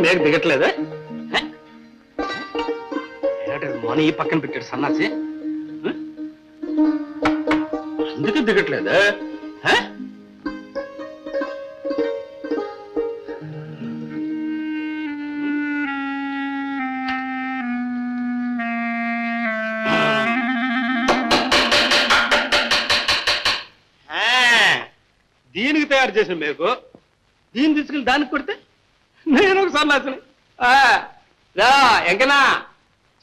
మేక దిగట్లేదా? మన ఈ పక్కన పెట్టాడు సన్నాసి, అందుకే దిగట్లేదా? దీనికి తయారు చేసిన మేకు దీన్ని తీసుకెళ్ళి దానికి కొడితే నేను ఒక సన్నాసిని. ఎంకనా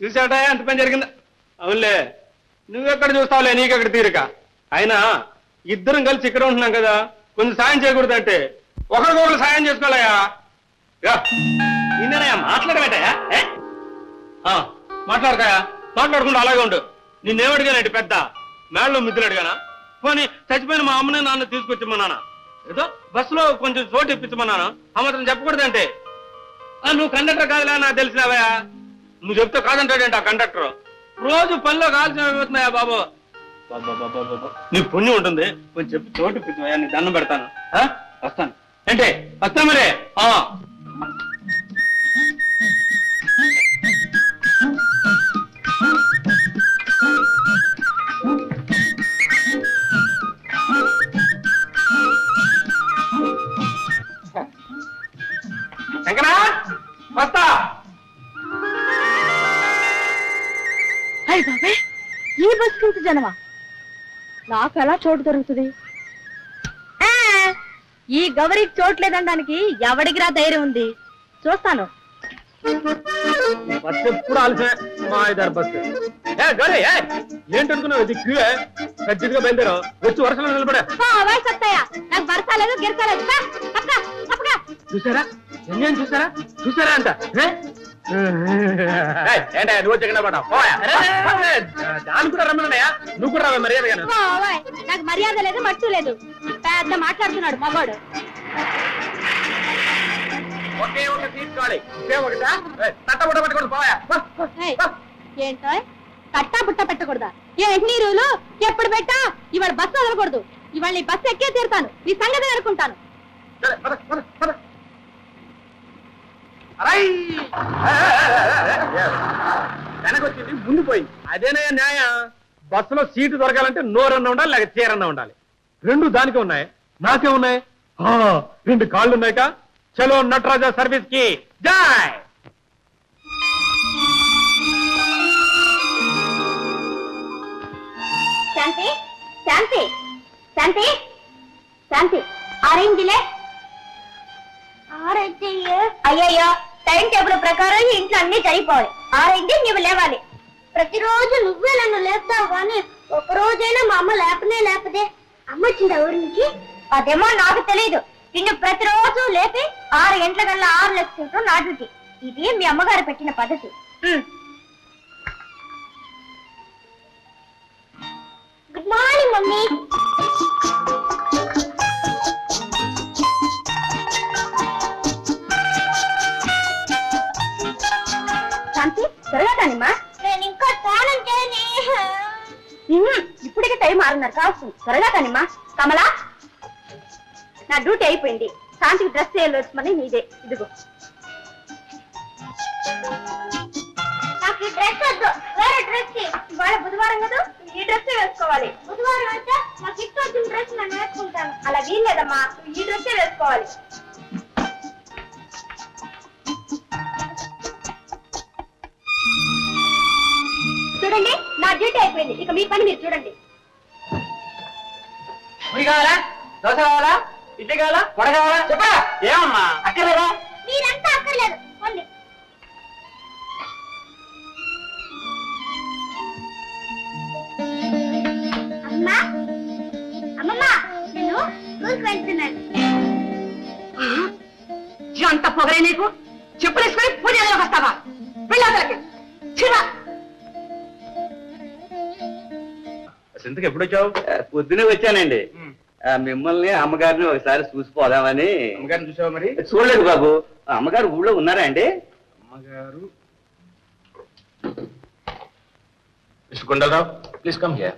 చూసాడా ఎంత పని జరిగిందా? అవునులే, నువ్వెక్కడ చూస్తావులే, నీకెక్కడ తీరిక. అయినా ఇద్దరం కలిసి ఇక్కడ ఉంటున్నాం కదా, కొంచెం సాయం చేయకూడదంటే ఒకరికొకరు సాయం చేసుకోవాలయా. నిన్ననయా మాట్లాడబెట్టయా? మాట్లాడకాయా? మాట్లాడకుండా అలాగే ఉండు. నిన్నేమడిగానంటే పెద్ద మేడలో మిద్దులు అడిగానా? పోనీ చచ్చిపోయిన మా అమ్మని నాన్న తీసుకొచ్చిమన్నానా? ఏదో బస్సులో కొంచెం చోటు ఇప్పించమన్నాను, ఆ మాత్రం చెప్పకూడదంటే. నువ్వు కండక్టర్ కాదులే నాకు తెలిసినావయా. నువ్వు చెప్తే కాదంటాడేంటి ఆ కండక్టర్? రోజు పనిలో కాల్సిన అయిపోతున్నాయా బాబు. నీ పుణ్యం ఉంటుంది, కొంచెం చెప్పి చోటు ఇప్పించమయ్యా, నీ దండం పెడతాను. వస్తాను అంటే వస్తా మరే. శంకరా వస్తా. అయ్య బాబే, ఈ బస్ కింద జనమా? నాకు ఎలా చోటు దొరుకుతుంది? ఈ గౌరికి చోటు లేదనడానికి ఎవడికి రా ధైర్యం ఉంది? చూస్తాను. బస్సు ఎప్పుడు ఆలసే, మా ఐదారు బస్సు. ఏంటనుకున్నావు? ఇది క్యూఏ, ఖచ్చితంగా బయలుదేరావు. వచ్చి వరుసలో నిలబడా. నాకు వరసలేదు గిరసలేదు. చూసారా ఎంజాయ్ చూసారా? చూసారా అంట ఏంటా నువ్వు వచ్చి పడ్డా? దాని కూడా రమ్మన్నాయా? నువ్వు కూడా రావా? మర్యాద నాకు మర్యాద లేదు, మట్టు లేదు. పెద్ద మాట్లాడుతున్నాడు మగవాడు. ఒకే ఒక తీసుకోవాలి, ఒకటా తట్టబుట్ట పెట్టుకోండి. పోయా ఏంటో తట్టా బుట్ట పెట్టకూడదా? ఏంటి నీ రూలు? ఎప్పుడు పెట్టా? ఇవాళ బస్సు వదలకూడదు. ఇవాళ నీ బస్సు ఎక్కే తీరుతాను, నీ సంగతి అనుకుంటాను. వెనకొచ్చింది ముందు పోయింది. అదేనయ్యా న్యాయం. బస్సులో సీటు దొరకాలంటే నోరన్నా ఉండాలి, లేక చీరన్నా ఉండాలి. రెండు దానికే ఉన్నాయి. నాకే ఉన్నాయి. రెండు కాళ్ళు ఉన్నాయిక. చలో నటరాజా సర్వీస్ కి జై. శాంతి శాంతి శాంతి శాంతి ఆరేంజిలే. అయ్యయ్యో, టైం టేబుల్ ప్రకారం ఇంట్లో అన్ని జరిగిపోవాలి. ఆరైంది నువ్వు లేవాలి. ప్రతిరోజు నువ్వే నన్ను లేపుతావు, కానీ ఒక రోజైనా మా అమ్మ లేపదే. అమ్మ వచ్చిందా ఊరి నుంచి? అదేమో నాకు తెలియదు. నిన్ను ప్రతిరోజు లేపి 6 గంటల కల్లా 6 లక్షలు నా డ్యూటీ. ఇది మీ అమ్మగారు పెట్టిన పద్ధతి. Good morning mummy. శాంతి త్వరగా కానిమ్మా. నేను ఇంకా స్నానం చేయని. ఇప్పటికే టైం 6:30 కావస్తుంది. త్వరగా కానిమ్మా. కమలా, నా డ్యూటీ అయిపోయింది. శాంతికి డ్రెస్ చేయవలసిన నీదే. ఇదిగో. నాకు ఈ డ్రెస్ వద్దు, వేరే డ్రెస్. ఇవాళ బుధవారం కదా, ఈ డ్రెస్ వేసుకోవాలి. బుధవారం అయితే నాకు ఇష్టం వచ్చిన డ్రెస్ నేను వేసుకుంటాను. అలా వీల్లేదమ్మా, ఈ డ్రెస్ వేసుకోవాలి. చూడండి, నా డ్యూటీ అయిపోయింది. ఇక మీ పని మీరు చూడండి. కావాలా? దోశ కావాలా? ఇడ్లీ కావాలా? వడ కావాలా? చెప్పా. ఏమమ్మా అక్కర్లేదా? మీరంతా అక్కర్లేదు. అమ్మా అమ్మమ్మా, నేను స్కూల్కి వెళ్తున్నాను. అంత పొగరే నీకు? చెప్పులేసుకొని పూజలోకి వస్తావా? వెళ్ళకి చిరా. ఇంతకు ఎప్పుడు వచ్చావు? పొద్దునే వచ్చానండి. మిమ్మల్ని అమ్మగారిని ఒకసారి చూసిపోదామని. అమ్మగారిని చూసావా? మరి చూడలేదు బాబు. అమ్మగారు ఊళ్ళో ఉన్నారా అండి? అమ్మగారు mister Kondalarao, please come here.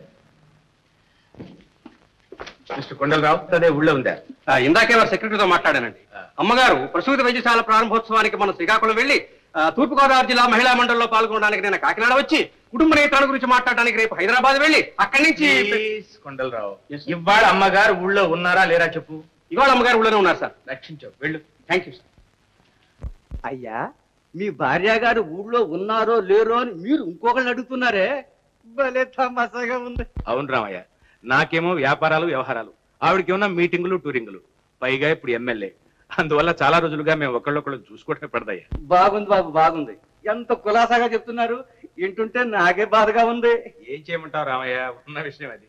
Mister Kondalarao అదే ఊళ్ళో ఉందా? ఇందాకే వారు సెక్రటరీతో మాట్లాడానండి. అమ్మగారు ప్రసూతి వైద్యశాల ప్రారంభోత్సవానికి మనం శ్రీకాకుళం వెళ్లి తూర్పుగోదావరి జిల్లా మహిళా మండలిలో పాల్గొనడానికి నేను కాకినాడ వచ్చి కుటుంబ నేతల గురించి మాట్లాడడానికి రేపు హైదరాబాద్ వెళ్లి అక్కడి నుంచి కొండలరావు ఇవాళ అమ్మగారు ఊళ్ళో ఉన్నారా లేరా చెప్పు. ఇవాళ అమ్మగారు ఊళ్ళోనే ఉన్నారు సార్. రక్షించావు వెళ్ళు. Thank you sir. అయ్యా మీ భార్య గారు ఊళ్ళో ఉన్నారో లేరో అని మీరు ఇంకొకరిని అడుగుతున్నారే, భలే తమాషాగా ఉంది. అవును రామయ్య, నాకేమో వ్యాపారాలు వ్యవహారాలు, ఆవిడకి ఏమన్నా మీటింగులు టూరింగులు, పైగా ఇప్పుడు ఎమ్మెల్యే. అందువల్ల చాలా రోజులుగా మేము ఒకళ్ళొకళ్ళు చూసుకోవటమే పడదయ్యా. బాగుంది బాబు బాగుంది, ఎంత కులాసాగా చెప్తున్నారు, వింటుంటే నాకే బాధగా ఉంది. ఏం చేయమంటావు రామయ్య, ఉన్న విషయం అది.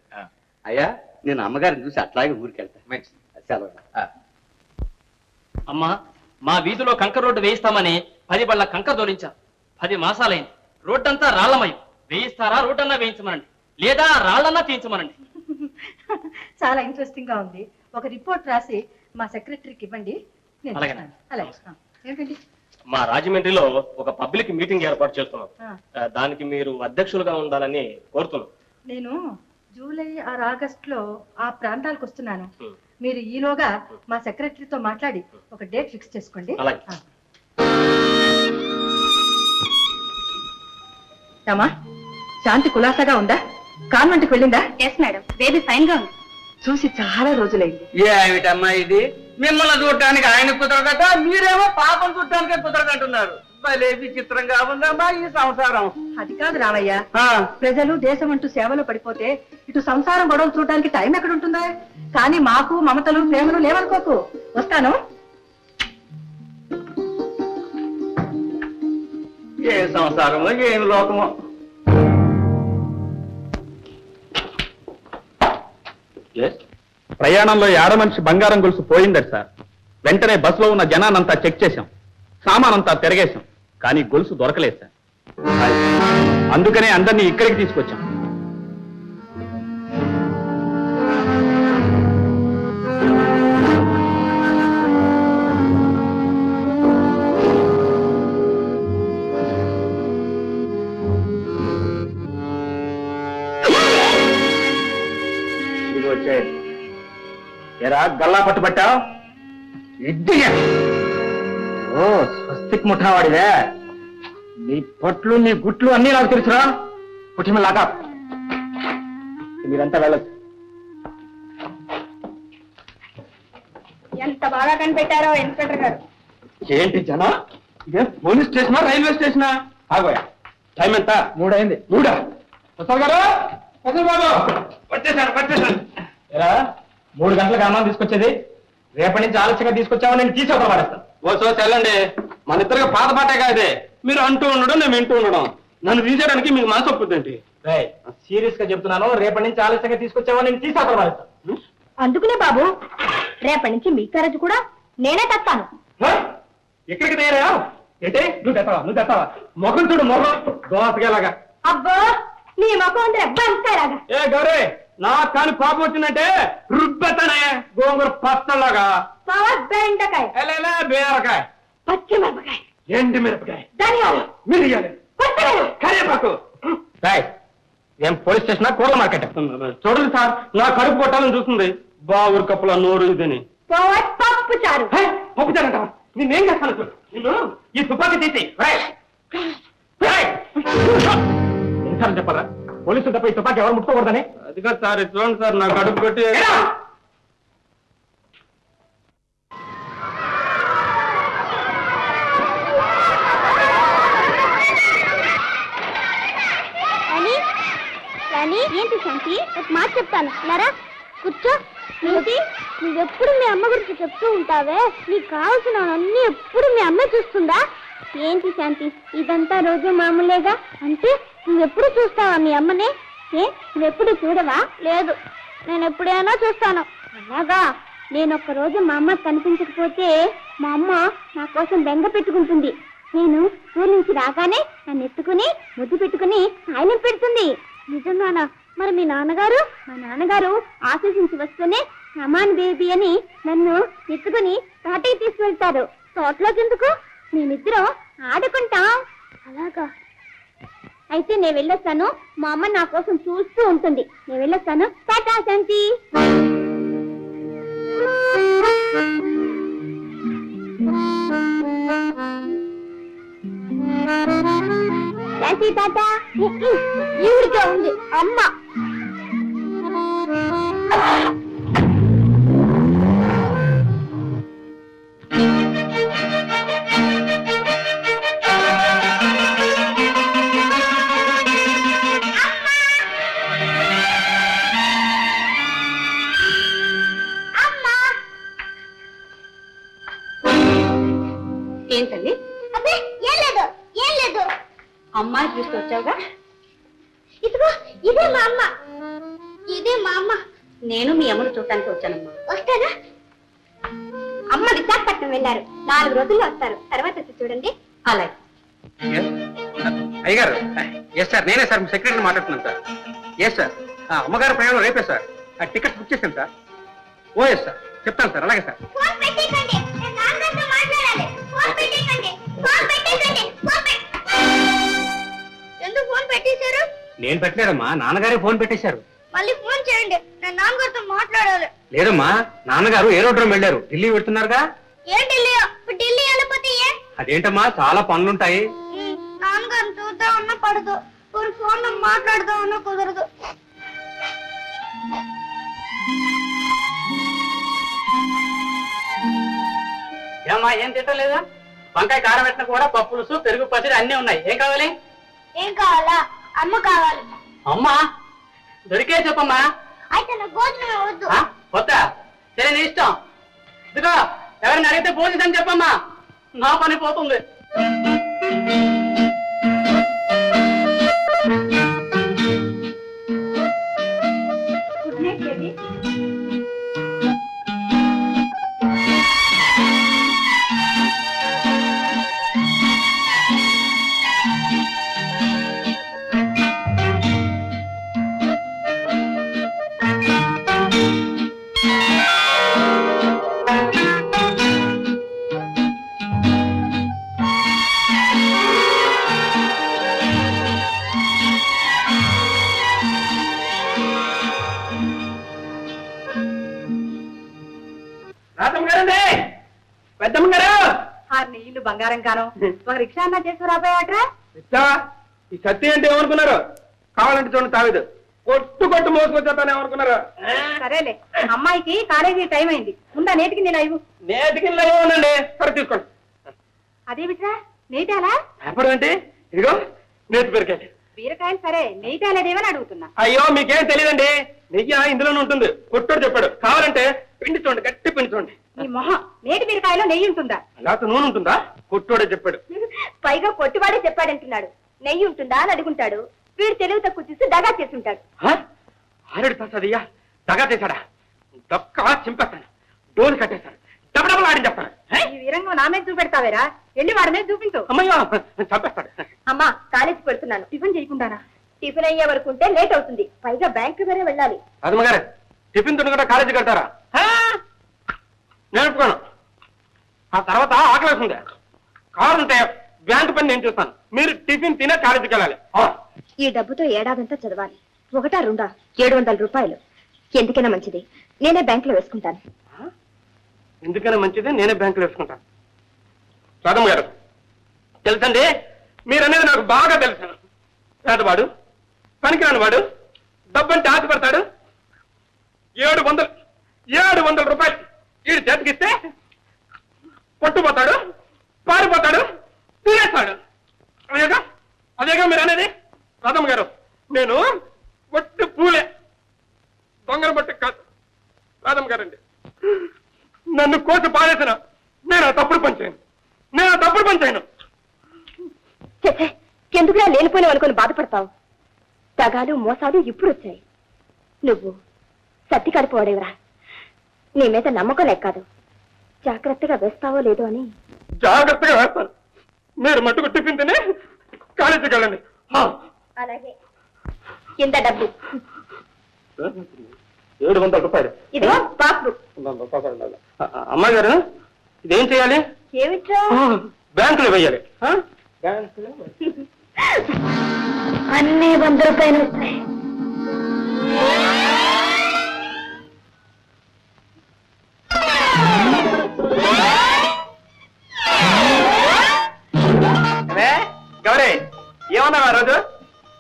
అయ్యా నేను అమ్మగారిని చూసి అట్లాగే ఊరికెళ్తా. మంచిది. సెలవు. అమ్మా, మా వీధిలో కంకర రోడ్డు వేయిస్తామని 10 బళ్ళ కంకర దోలించాం. 10 మాసాలైంది. రోడ్డంతా రాళ్లమయం. వేయిస్తారా? రోడ్డన్నా వేయించమనండి, లేదా రాళ్లన్నా తీయించమనండి. చాలా ఇంట్రెస్టింగ్ గా ఉంది. ఒక రిపోర్ట్ రాసి మా సెక్రటరీకి ఇవ్వండి. అలాగే. ఏంటండి? మా రాజమండ్రిలో ఒక పబ్లిక్ మీటింగ్ ఏర్పాటు చేస్తున్నాం. దానికి మీరు అధ్యక్షులుగా ఉండాలని కోరుతున్నాం. నేను జూలై ఆర్ ఆగస్ట్ లో ఆ ప్రాంతాలకు వస్తున్నాను. మీరు ఈలోగా మా సెక్రటరీతో మాట్లాడి ఒక డేట్ ఫిక్స్ చేసుకోండి. అలాగే. రామా, శాంతి కులాసాగా ఉందా? కాన్వెంట్కి వెళ్ళిందా? ఎస్ మేడం, బేబీ ఫైన్ గా ఉంది. చూసి చాలా రోజులైంది. ఏమిటమ్మా ఇది, మిమ్మల్ని చూడటానికి ఆయన కుదరదట, మీరేమో పాపం చూడటానికే కుదరదంటున్నారు. భలే విచిత్రంగా ఉందమ్మా ఈ సంసారం. అది కాదు రామయ్య, ప్రజలు దేశం అంటూ సేవలో పడిపోతే ఇటు సంసారం గొడవలు చూడడానికి టైం ఎక్కడ ఉంటుందా? కానీ మాకు మమతలు ప్రేమలు లేవనుకోకు. వస్తాను. ఏ సంసారమో ఏం లోకమో. ప్రయాణంలో ఆడ మనిషి బంగారం గొలుసు పోయిందట సార్. వెంటనే బస్సులో ఉన్న జనానంతా చెక్ చేశాం, సామానంతా తిరగేశాం, కానీ గొలుసు దొరకలేదు సార్. అందుకనే అందరినీ ఇక్కడికి తీసుకొచ్చాం. ఎరా గల్లా పట్టుబట్టావు? ఓ స్వస్తిక్ ముఠావాడివే. నీ పట్లు నీ గుట్లు అన్నీ నాకు తెలుసురా. పుట్టిమలాగా మీరంతా వెళ్ళచ్చు. ఎంత బాగా కనిపెట్టారో ఇన్స్పెక్టర్ గారు. ఏంటి జన, ఇదే పోలీస్ స్టేషనా రైల్వే స్టేషనా? ఆగోయా, టైం ఎంత? 3 అయింది. 3 ప్రసాద్ గారు, ప్రసాద్ బాబు వచ్చేసాను. ఎరా 3 గంటలకు అన్నం తీసుకొచ్చేది, రేపటి నుంచి ఆలస్యంగా తీసుకొచ్చామని నేను తీసుకోవాలస్తాను. ఓ సో చెల్లండి, మన ఇద్దరికి పాత పాటే కాదే. మీరు అంటూ ఉండడం, నేను వింటూ ఉండడం. నన్ను తీసేయడానికి మీకు మనసు ఒప్పుద్దేంటి? సీరియస్ గా చెప్తున్నాను, రేపటి నుంచి ఆలస్యంగా తీసుకొచ్చామని నేను తీసుకోవాలస్తాను. అందుకునే బాబు, రేపటి నుంచి మీ కరెక్ట్ కూడా నేనే తెస్తాను. ఎక్కడికి తయారయ్యా? ఏంటి నువ్వు తెస్తావా? మొఖం చూడు, మొఖం దోసగాలాగా. అబ్బో, నీ ముఖం ఉంది బంకాయలాగా. ఏ గౌరీ, నాకు కానీ కోపం వచ్చిందంటే రుబ్బెత్తనే గోంగూర పచ్చలాగా. బెండకాయ, బీరకాయ, పచ్చి మిరపకాయ, ఎండి మిరపకాయ, ధనియాలు, మిరియాలు, కరివేపాకు. ఏం పోలీస్ స్టేషన్ కూరల మార్కెట్? చూడండి సార్, నా కడుపు కొట్టాలని చూస్తుంది. బావురు కప్పుల నోరు ఇదని. పప్పు చారు. పంపుతానంట. నేనేం చేస్తాను? నిన్ను ఈ తుపాకీ తీసి ఎన్నిసార్లు చెప్పరా పోలీసులు తప్ప ఈ తుపాకీ ఎవరు ముట్టుకోకూడదని? అది కాదు సార్, చూడండి సార్, నా కడుపు కొట్టి. ఏంటి శాంతి, ఒక మాట చెప్తాను, లరా కూర్చో. నువ్వెప్పుడు మీ అమ్మ గురించి చెప్తూ ఉంటావే, నీకు కావాల్సినవన్నీ ఎప్పుడు మీ అమ్మ చూస్తుందా? ఏంటి శాంతి, ఇదంతా రోజు మామూలేగా? అంటే నువ్వెప్పుడు చూస్తావా మీ అమ్మని? నువ్వెప్పుడు చూడవా? లేదు, నేను ఎప్పుడైనా చూస్తాను. అలాగా? నేను ఒక్క రోజు మా అమ్మ కనిపించకపోతే మా అమ్మ నా కోసం బెంగ పెట్టుకుంటుంది. నేను స్కూల్ నుంచి రాగానే నన్ను ఎత్తుకుని ముద్దు పెట్టుకుని ఆయన పెడుతుంది. నిజంగానా? మరి మీ నాన్నగారు? మా నాన్నగారు ఆఫీస్ నుంచి వస్తూనే రమాన్ బేబీ అని నన్ను ఎత్తుకుని తాటకి తీసుకువెళ్తారు. తోటలోకి ఎందుకు? మేమిద్దరం ఆడుకుంటాం. అలాగా? అయితే నేను వెళ్ళొస్తాను, మా అమ్మ నా కోసం చూస్తూ ఉంటుంది. నేను వెళ్ళొస్తాను. టాటా శాంతి. ఉంది తాత ఈవిడిగా ఉంది అమ్మ. ఏంటండి? అబ్బే ఏం లేదు ఏం లేదు. అమ్మాయి చూస్తూ వచ్చావుగా? ఇదిగో ఇదే మా అమ్మ, ఇదే మా అమ్మ. నేను మీ అమ్మను చూడటానికి వచ్చానమ్మా. వస్తారా? అమ్మ విశాఖపట్నం వెళ్ళారు, 4 రోజుల్లో వస్తారు. తర్వాత వచ్చి చూడండి. అలాగే. అయ్యగారు, ఎస్ సార్, నేనే సార్, మీ సెక్రటరీ మాట్లాడుతున్నాను సార్. ఎస్ సార్, అమ్మగారు ప్రయాణం రేపే సార్. టికెట్ బుక్ చేశాను సార్. ఓ ఎస్ సార్, చెప్తాను సార్. అలాగే సార్. ఫోన్ పెట్టేకండి, నేను నాన్నగారితో మాట్లాడాలి. ఫోన్ పెట్టేకండి, ఫోన్ పెట్టేకండి, ఎందుకు ఫోన్ పెట్టేశారు? నేను పెట్టలేదమ్మా, నాన్నగారే ఫోన్ పెట్టేశారు. మళ్ళీ ఫోన్ చేయండి, నేను నాన్నగారితో మాట్లాడాలి. లేదమ్మా, నాన్నగారు ఏరోడ్రోమ్ వెళ్ళారు, ఢిల్లీ వెళ్తున్నారుగా. ఏం ఢిల్లీ? ఢిల్లీ వెళ్ళిపోతే అదేంటమ్మా, చాలా పనులుంటాయి. నాన్నగారిని చూద్దామన్నా పడదు, ఒక ఫోన్ లో మాట్లాడదామన్నా కుదరదు. ఏమ్మా, ఏం తింటలేదా? వంకాయ కారం పెట్టిన కూడా పప్పులుసు, పెరుగు పచ్చడి అన్నీ ఉన్నాయి. ఏం కావాలి? ఏం కావాలా? అమ్మ కావాలి. అమ్మా దొరికే చెప్పమ్మా. అయితే నాకు భోజనం వద్దు. కొత్త సరే, నీ ఇష్టం. ఇదిగో ఎవరిని అడిగితే భోజనం చెప్పమ్మా, నా పని పోతుంది. Good night baby. పెద్దమ్మ గారు, 6 నెయ్యిలు బంగారం కాను, ఒక రిక్షా అన్నా చేసుకురాబోయాట్రా. ఈ సత్యం అంటే ఏమనుకున్నారు? కావాలంటే చూడండి తావిదు కొట్టు కొట్టు మోసుకొచ్చేస్తాను ఏమనుకున్నారు? సరేలే, అమ్మాయికి కాలేజీ టైం అయింది, ఉందా నేటికి నేను అయ్యి. నేటికి లేవునండి, సరే తీసుకోండి. అదేమిట్రా, నెయ్యి తేలా? ఎప్పుడు అంటే ఇదిగో నేతి పెరికాయి. బీరకాయలు సరే, నెయ్యి తేలేదేమని అడుగుతున్నా. అయ్యో మీకేం తెలియదండి, నెయ్యి ఇందులోనే ఉంటుంది. కొట్టుడు చెప్పాడు, కావాలంటే పిండి చూడండి, గట్టి పిండి చూడండి. నీ మొహం, నేటి బీరకాయలో నెయ్యి ఉంటుందా? లేకపోతే నూనె ఉంటుందా? కొట్టుడే చెప్పాడు. పైగా కొట్టువాడే చెప్పాడంటున్నాడు. నెయ్యి ఉంటుందా అని అడుగుంటాడు. వీడు తెలివి తక్కువ చూసి దగా చేసుంటాడు. ఆరేడు ప్రసాదయ్యా దగా చేశాడా? దొక్క చింపేస్తాను, డోలు కట్టేస్తాను, డబ్బడబ్బలు ఆడించేస్తాను. ఈ వీరంగం నా మీద చూపెడతావేరా, వెళ్ళి వాడి మీద చూపించు. అమ్మయ్యో చంపేస్తాడు. అమ్మా కాలేజీకి వెళ్తున్నాను. టిఫిన్ చేయకుండానా? టిఫిన్ అయ్యే వరకు ఉంటే లేట్ అవుతుంది. పైగా బ్యాంకు వేరే వెళ్ళాలి. అదమ్మగారు, టిఫిన్ తినకుండా కాలేజీకి వెళ్తారా? నేను ఒప్పుకోను. ఆ తర్వాత ఆకలేస్తుంది. కావాలంటే బ్యాంకు పని నేను చూస్తాను, మీరు టిఫిన్ తినే కాలేజీకి వెళ్ళాలి. ఈ డబ్బుతో ఏడాదంతా చదవాలి. 1 2 700 రూపాయలు. ఎందుకైనా మంచిది, నేనే బ్యాంకులో వేసుకుంటాను. ఎందుకైనా మంచిది, నేనే బ్యాంకులో వేసుకుంటాను. రాధమ్మ గారు, తెలుసండి, మీరనేది నాకు బాగా తెలుసు. పేదవాడు, పనికిరాని వాడు, డబ్బంటే ఆశపడతాడు. 700 రూపాయలు వీడు చేతికిస్తే కొట్టుపోతాడు, పారిపోతాడు, తినేస్తాడు. అదేగా మీరు అనేది. రాధమ్మ గారు, నేను ఒట్టి పూలే, దొంగల బట్టి కాదు. రాధమ్మ గారండి, నన్ను కోసి పారేసిన నేను ఆ తప్పుడు పని చేయను. ఎందుకులా లేనిపోయిన అనుకుని బాధపడతావు? తగాలు మోసాలు ఇప్పుడు వచ్చాయి. నువ్వు సత్తి కడిపోవడేవరా. నీ మీద నమ్మకం లేకాదు. జాగ్రత్తగా వేస్తావో లేదో అని. జాగ్రత్తగా వేస్తాను. మీరు మట్టుకు టిఫిన్ తిని కాలేజీకి వెళ్ళండి. అలాగే. ఇంత డబ్బు 700 రూపాయలు. ఇదిగో పాస్బుక్. అమ్మాయి గారు, ఇదేం చేయాలి? ఏమిట్రా? బ్యాంకులో వెయ్యాలి. అన్నీ 100 రూపాయలు వస్తాయి. గౌరీ, ఏమన్నావా రోజు?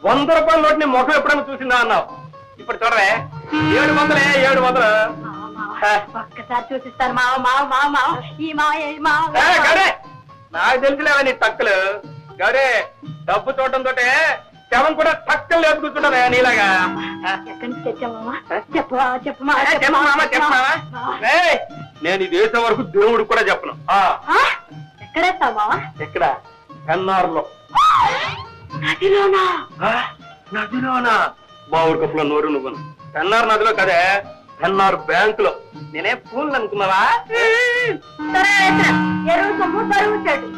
100 రూపాయల నోట్ నీ ముఖం ఎప్పుడైనా చూసిందా అన్నావు. ఇప్పుడు చూడవే 700 700. ఒక్కసారి చూసిస్తాను మావ మావ మావ మావ ఈ మావ నాకు తెలిసిలేవా నీ టక్కులు. గౌరీ డబ్బు చూడటంతో శవం కూడా టక్కలు లేదు కూర్చుంటారా నీలాగా. ఎక్కడి నుంచి తెచ్చామా చెప్పవా నేను ఇది వేసే వరకు దేవుడు కూడా చెప్పను. ఎక్కడేస్తావా? ఎక్కడ? పెన్నారులో. నదిలోనా? నదిలోనా? బావుడు కప్పులో నోరు నువ్వు. పెన్నారు నదిలో కదే, పెన్నారు బ్యాంకులో. నేనే పూలు అనుకున్నావా? సరే ఎరువు సొమ్ము బరువు చెడు.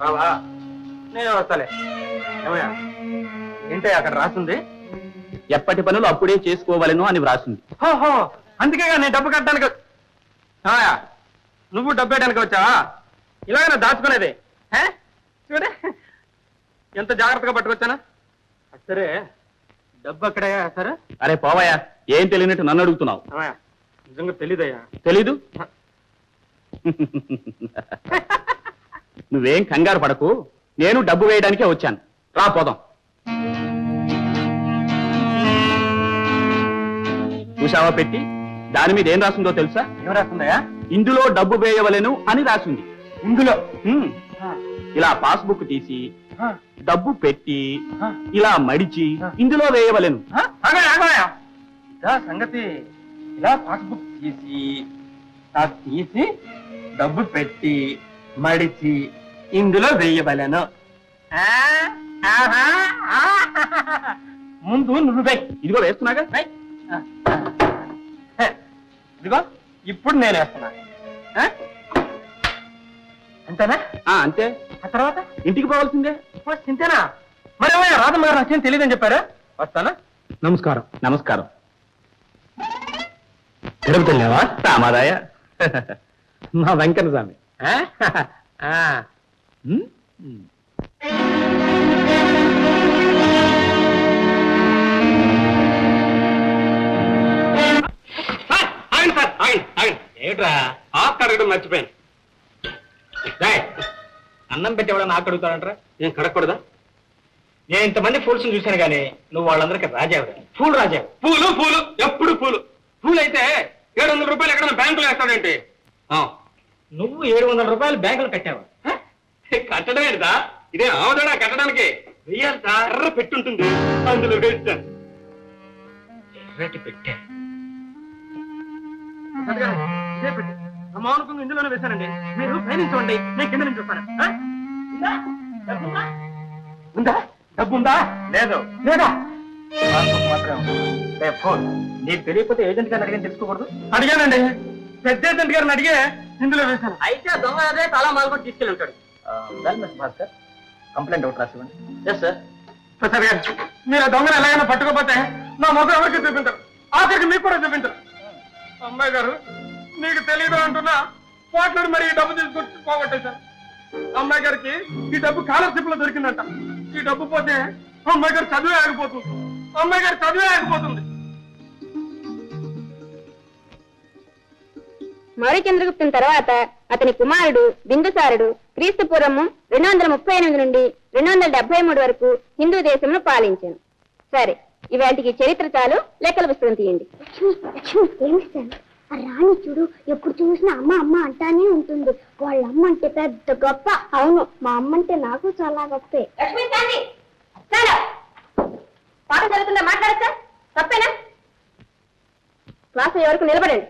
రావా? నేను వస్తాలే. ఏమయ్యా ఏంటో అక్కడ రాసింది? ఎప్పటి పనులు అప్పుడే చేసుకోవాలను అని వ్రాసింది. అందుకే నేను డబ్బు కట్టడానికి. నువ్వు డబ్బు వేయడానికి వచ్చావా? ఇలాగైనా దాచుకునేది. చూడే ఎంత జాగ్రత్తగా పట్టుకొచ్చానా. సరే డబ్బు అక్కడే. సరే అరే పోవయ్యా, ఏం తెలియనట్టు నన్ను అడుగుతున్నావు. నిజంగా తెలీదయ్యా. తెలీదు? నువ్వేం కంగారు పడకు, నేను డబ్బు వేయడానికే వచ్చాను. రా పోదాం. చూసావా పెట్టి? దాని మీద ఏం రాసిందో తెలుసా? ఏం రాస్తుందయ్యా? ఇందులో డబ్బు వేయవలెను అని రాసింది. ఇందులో ఇలా పాస్బుక్ తీసి డబ్బు పెట్టి ఇలా మడిచి ఇందులో వేయవలెను. సంగతి ఇలా పాస్బుక్ తీసి డబ్బు పెట్టి మడిచి ఇందులో వేయవలెను. ముందు నువ్వు వేయి. ఇదిగో వేస్తున్నాగా. ఇదిగో ఇప్పుడు నేను వేస్తున్నా. అంతేనా? అంతే. ఆ తర్వాత ఇంటికి పోవాల్సిందే. చింతేనా? మరి రాధమ్మ గారు నాకేం తెలియదని చెప్పారా? వస్తానా? నమస్కారం. నమస్కారం. తిరుగుతున్నావా? రామారాయ మా వెంకన్న స్వామి. ఏమిట్రా ఆకు అడగడం మర్చిపోయాను. అన్నం పెట్టేవాళ్ళని ఆకు అడుగుతాడంటరా? ఏం కడగకూడదా? నేను ఇంతమంది ఫూల్స్ చూశాను కానీ నువ్వు వాళ్ళందరికీ రాజావు. ఫూల్ రాజావు. పూలు పూలు ఎప్పుడు పూలు. పూలు అయితే 700 రూపాయలు ఎక్కడ బ్యాంకులో వేస్తాడేంటి? నువ్వు 700 రూపాయలు బ్యాంకులు కట్టావా? కట్టడం ఏంటా? ఇదే ఆవుదడా కట్టడానికి వెయ్యాలి. ఎర్ర పెట్టుంటుంది, అందులో వేస్తాను. ఎర్రటి పెట్టే అమానుకుంది ఇందులోనే వేశానండి. మీరు పయనించండి, నేను కింద నుంచి వస్తాను. ఉందా? డబ్బుందా? లేదు. లేదా? ఫోన్ నీకు తెలియకపోతే ఏజెంట్ గారిని అడిగి తెలుసుకోకూడదు. అడిగానండి, పెద్ద ఏజెంట్ గారిని అడిగే ఇందులో వేశాను. అయితే దొంగ అదే చాలా మాల్గొట్టి తీసుకెళ్ళి ఉంటాడు. భాస్కర్ కంప్లైంట్ ఒకటి రాసివ్వండి. Yes sir. ప్రసాద్ గారు, మీరు ఆ దొంగను ఎలాగైనా పట్టుకోపోతే నా మొదలు ఎవరికి చూపించరు, ఆఖరికి మీకు కూడా చూపించరు. అమ్మాయి గారు, మీకు తెలియదు అంటున్నా పోట్లాడు మరి ఈ డబ్బు తీసుకొచ్చి పోగొట్టేశారు. అమ్మాయి గారికి ఈ డబ్బు స్కాలర్షిప్ లో దొరికిందంట. ఈ డబ్బు పోతే అమ్మాయి గారు చదివే ఆగిపోతుంది. అమ్మాయి గారు చదివే ఆగిపోతుంది. మౌర్యచంద్రగుప్తుని తర్వాత అతని కుమారుడు బిందుసారుడు క్రీస్తు పూర్వము 238 నుండి 273 వరకు హిందూ దేశంలో పాలించాను. సరే, ఇవాటికి చరిత్ర చాలు, లెక్కల పుస్తకం తీయండి. రాణి చూడు, ఎప్పుడు చూసినా అమ్మ అమ్మ అంటానే ఉంటుంది. వాళ్ళ అమ్మ అంటే పెద్ద గొప్ప. అవును, మా అమ్మ అంటే నాకు చాలా గొప్పే. లక్ష్మీ శాంతి, పాట జరుగుతుందా? మాట్లాడచ్చా? తప్పేనా? క్లాస్ ఎవరికి నిలబడండి.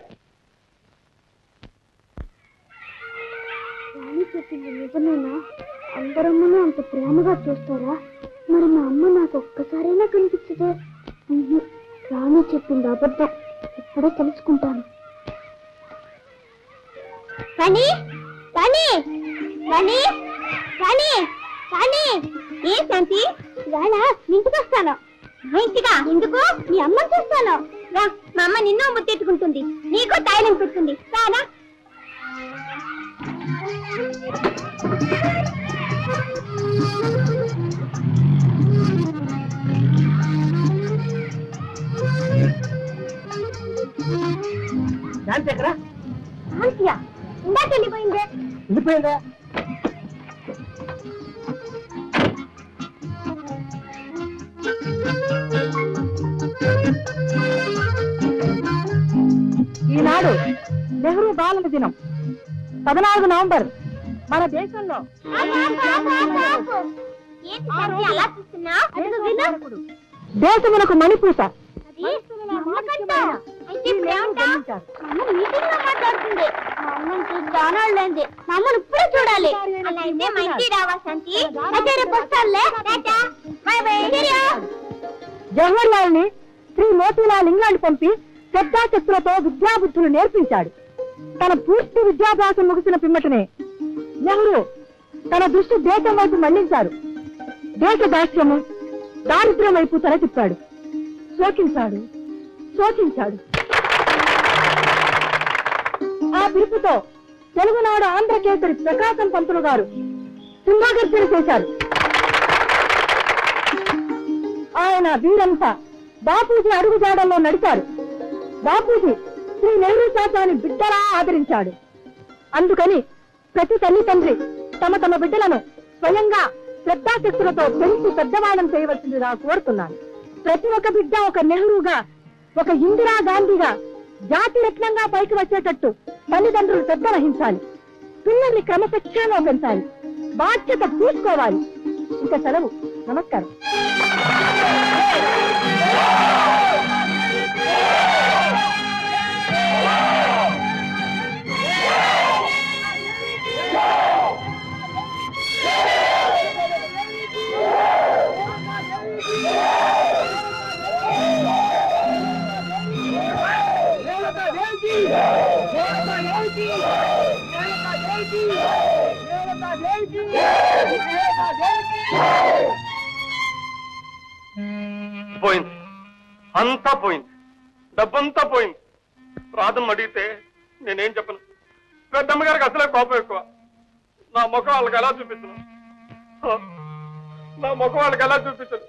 రాణి చెప్పింది నిజమేనా? అందరమ్మను అంత ప్రేమగా చూస్తారా? మరి మా అమ్మ నాకు ఒక్కసారైనా కనిపించదే. రాణి చెప్పింది అబద్ధం. ఇప్పుడే తెలుసుకుంటాను. రాణి, రాణి, రాణి, ఇంటిగా ఎందుకు మీ అమ్మ చూస్తాను రా. మా అమ్మ నిన్ను ముద్దెట్టుకుంటుంది, నీకు తైలం పెడుతుంది. రానా? ఎక్కడ ఇందాక వెళ్ళిపోయిందే. వెళ్ళిపోయిందా? ఈనాడు నెహ్రూ బాలల దినం 14 నవంబర్ మన దేశంలో దేశమునకు మణిపూస మమ్మల్ని ఇప్పుడే చూడాలి. జవహర్లాల్ ని శ్రీ మోతీలాల్ ఇంగ్లాండ్ పంపి శ్రద్ధాశక్తులతో విద్యాబుద్ధులు నేర్పించాడు. తన పూర్తి విద్యాభ్యాసం ముగిసిన పిమ్మటనే నెహ్రూ తన దృష్టి దేశం వైపు మళ్లించాడు. దేశ దాస్యము దారిద్ర్యం వైపు తల తిప్పాడు. శోకించాడు. ఆ పిలుపుతో తెలుగునాడు ఆంధ్రకేసరి ప్రకాశం పంతులు గారు సింహగర్జన చేశారు. ఆయన వీరంతా బాపూజీ అడుగుజాడల్లో నడిచారు. బాపూజీ శ్రీ నెహ్రూ చాచాని బిడ్డలా ఆదరించాడు. అందుకని ప్రతి తల్లి తండ్రి తమ తమ బిడ్డలను స్వయంగా శ్రద్ధాశక్తులతో పెంచి పెద్దవాళ్ళం చేయవలసిందిగా కోరుతున్నాను. ప్రతి ఒక్క బిడ్డ ఒక నెహ్రూగా, ఒక ఇందిరా గాంధీగా, జాతి రత్నంగా పైకి వచ్చేటట్టు తల్లిదండ్రులు శ్రద్ధ వహించాలి. పిల్లల్ని క్రమశిక్షణలో పెంచాలి. బాధ్యత తీసుకోవాలి. ఇక సెలవు. నమస్కారం. పోయింది, అంతా పోయింది, డబ్బంతా పోయింది. రాధమ్మ అడిగితే నేనేం చెప్పను. పెద్దమ్మ గారికి అసలే కోపం ఎక్కువ. నా ముఖం వాళ్ళకి ఎలా చూపించను? నా ముఖం వాళ్ళకి ఎలా చూపించను?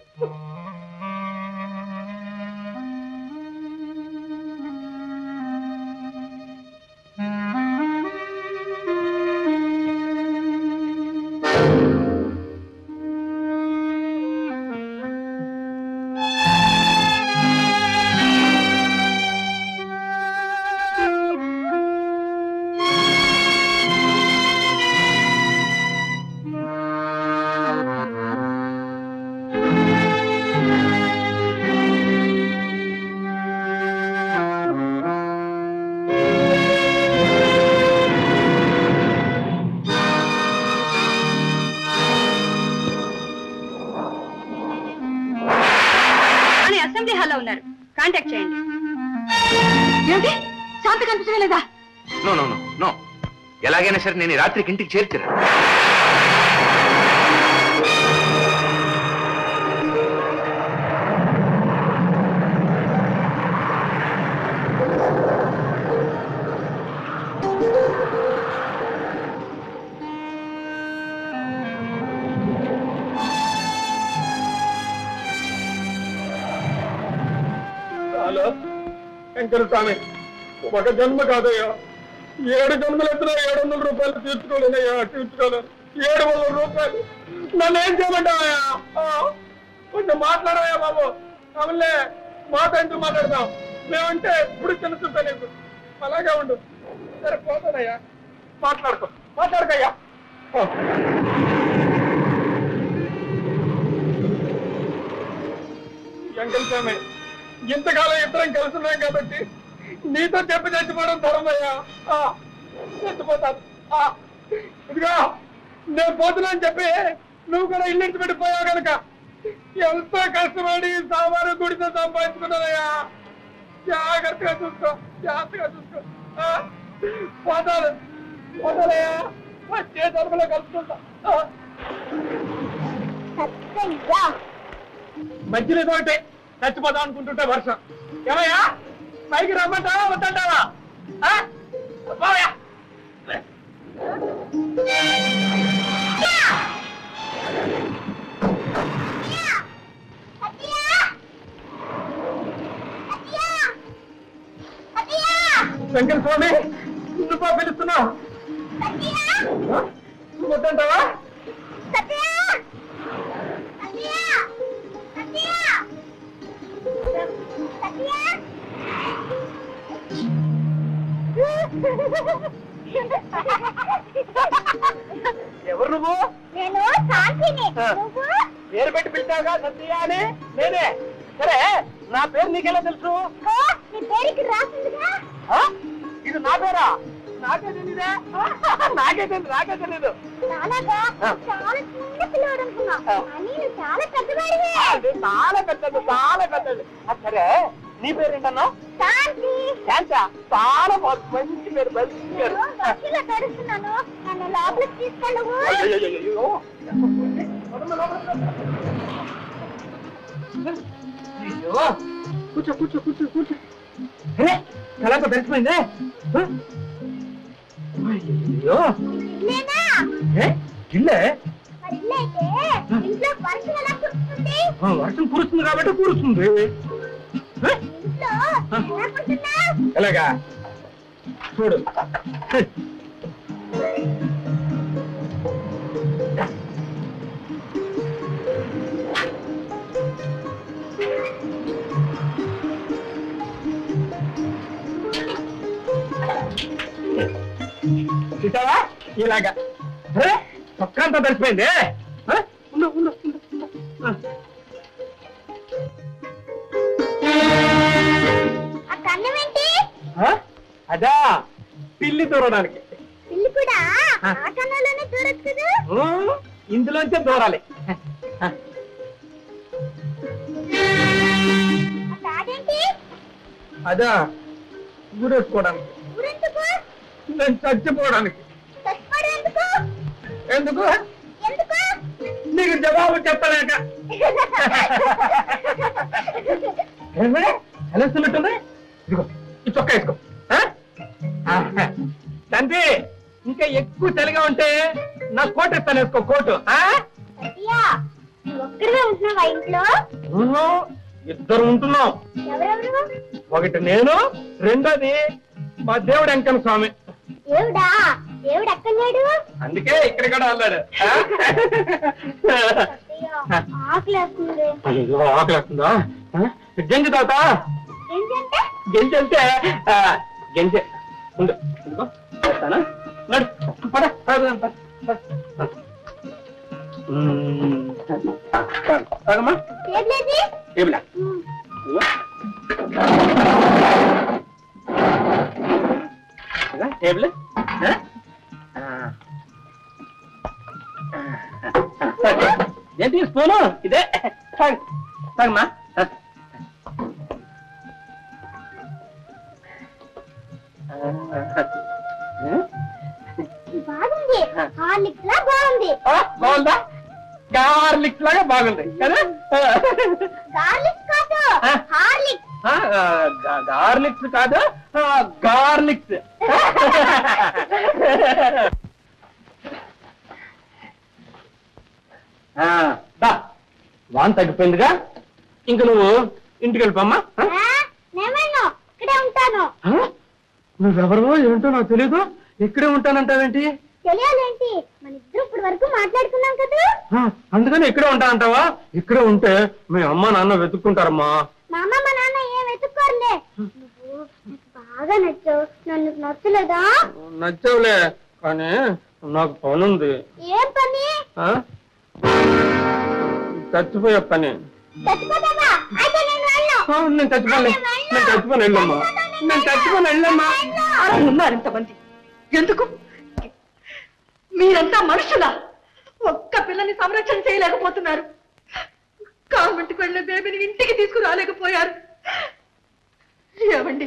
కాంటాక్ట్ చేయండి. ఏమిటి? శాంతి కనిపించలేదా? నో నో నో నో, ఎలాగైనా సరే నేను రాత్రికి ఇంటికి చేర్చాను. శంకర స్వామి, ఒక జన్మ కాదయ్యా, 7 జన్మలు ఎత్తున 700 రూపాయలు తీర్చుకోలేదయ్యా. తీర్చుకోలేదు 700 రూపాయలు. నన్ను ఏం చేయమంటావయ్యా? కొంచెం మాట్లాడవయ్యా బాబు. అవునులే, మాతో ఎందుకు మాట్లాడతాం? మేమంటే ఇప్పుడు చిన్న చూస్తా నీకు. అలాగే ఉండు. సరే పోతానయ్యా. మాట్లాడకయ్యా. శంకర స్వామి, ఇంతకాలం ఇద్దరం కలుసున్నాం కాబట్టి నీతో చెప్పి చచ్చిపోవడం ధర్మయ్యా. చచ్చిపోతాను. ఇదిగా నేను పోతున్నాను చెప్పి నువ్వు కూడా ఇల్లు పెట్టిపోయావు కనుక ఎంతో కష్టపడి సామాను గుడితో సంపాదించుకున్నానయ్యా. జాగ్రత్తగా చూసుకో. పోతానయ్యా. వచ్చే ధర్మలో కలుసుకుంటా. మధ్యలో ఒకటే చచ్చిపోదాం అనుకుంటుంటే వర్షం. ఏమయ్యా పైకి రమ్మంటావా వద్దంటావా? బావయ్యా శంకర స్వామి నువ్వు పిలుస్తున్నావు వద్దంటావా? ఎవరు నువ్వు? నేను శాంతిని. నువ్వు పేరు పెట్టి పిలిచావుగా సత్య అని. నేనే. సరే నా పేరు నీకెలా తెలుసు? నీ పేరుకి రాసిందిగా. ఇది నా పేరా? నాకే తెలీదే. నాకే తెలీదు. చాలాగా చాలా చిన్న పిల్లవాడు అనుకున్నా కానీ నువ్వు చాలా పెద్దవాడివే. చాలా పెద్దది. సరే నీ పేరేంటన్నా? శాంతి. శాంతా? చాలా మంచి పేరు, మంచి పేరు. బస్సులో తడుస్తున్నాను, నన్ను లోపలికి తీసుకెళ్ళవు. కూర్చో. కళాక తెలిసిపోయిందే. నేనా? ఇల్లే మరి ఇల్లు అయితే ఇంట్లో వర్షం ఎలా కురుస్తుంది? వర్షం కురుస్తుంది కాబట్టి కురుస్తుంది. ఇంట్లో ఎలా కురుస్తున్నావు? ఎలాగా చూడు. చూసావా ఇలాగా. చొక్కా అంతా తెలిసిపోయింది. ఆ కన్నం ఏంటి? అదా పిల్లి దూరడానికి. పిల్లి కూడా ఆ కన్నంలోనే దూరొచ్చు కదా. ఇందులోంచే దూరాలి. ఆ తాడేంటి? అదా ఊరేసుకోవడానికి. ఊరెందుకు? నేను చచ్చిపోవడానికి. చచ్చిపోవడం ఎందుకు? ఎందుకు? ఎందుకు? నీకు జవాబు చెప్పలేక. తెలుస్తున్నట్టుంది. ఇదిగో ఈ చొక్కా వేసుకో. తండ్రి ఇంకా ఎక్కువ చలిగా ఉంటే నా కోట్ ఇస్తాను, వేసుకో కోటు. సత్యా, నువ్వు ఒక్కడివే ఉంటున్నావా ఇంట్లో? ఇద్దరు ఉంటున్నాం. ఎవరెవరు? ఒకటి నేను, రెండోది మా దేవుడు వెంకన్న స్వామి. దేవుడా? దేవుడు ఎక్కడ లేడు? అందుకే ఇక్కడ కూడా అన్నాడు. ఆకలేస్తుంది. ఆకలేస్తుందా? గంజి తాత. ఏంటంటే? గంజి అంటే గంజి ఉండు. చేస్తానా? నడు పద. తాగమ్మా. ఏది? ఏమిలా టేబుల్. ఏంటి స్పూను? ఇదే తాగమ్మా. బాగుంది. హార్లిక్స్ లా బాగుంది. బాగుందా? గార్లిక్స్ లాగా బాగుంది కదా. గార్లిక్స్ కాదు, హార్లిక్స్. గార్లిక్స్ కాదు, గార్లిక్స్. వాన్ తగ్గిపోయిందిగా, ఇంక నువ్వు ఇంటికి వెళ్ళిపోమ్మా. నేమేనో ఇక్కడే ఉంటాను. నువ్వెవరో ఏంటో నాకు తెలీదు, ఇక్కడే ఉంటానంటావేంటి? తెలియాలేంటి? మన ఇద్దరు ఇప్పటి వరకు మాట్లాడుకున్నాం కదా. అందుకని ఇక్కడే ఉంటానంటావా? ఇక్కడే ఉంటే మీ అమ్మ నాన్న వెతుక్కుంటారమ్మా. మా అమ్మ మా నాన్న ఏం వెతుక్కోరులే. నువ్వు నాకు బాగా నచ్చావు. నన్ను నచ్చలేదా? నచ్చవులే, కానీ నాకు పని ఉంది. ఏం పని? చచ్చిపోయే పని. చచ్చిపోతావా? అయితే నేను వెళ్ళను. నేను చచ్చిపోను వెళ్ళమ్మా. నేను చచ్చిపోను వెళ్ళమ్మా. ఉన్నారు ఇంతమంది ఎందుకు? మీరంతా మనుషులా? ఒక్క పిల్లని సంరక్షణ చేయలేకపోతున్నారు. కామెంట్కి వెళ్ళే బేబీని ఇంటికి తీసుకురాలేకపోయారు. ఏమండి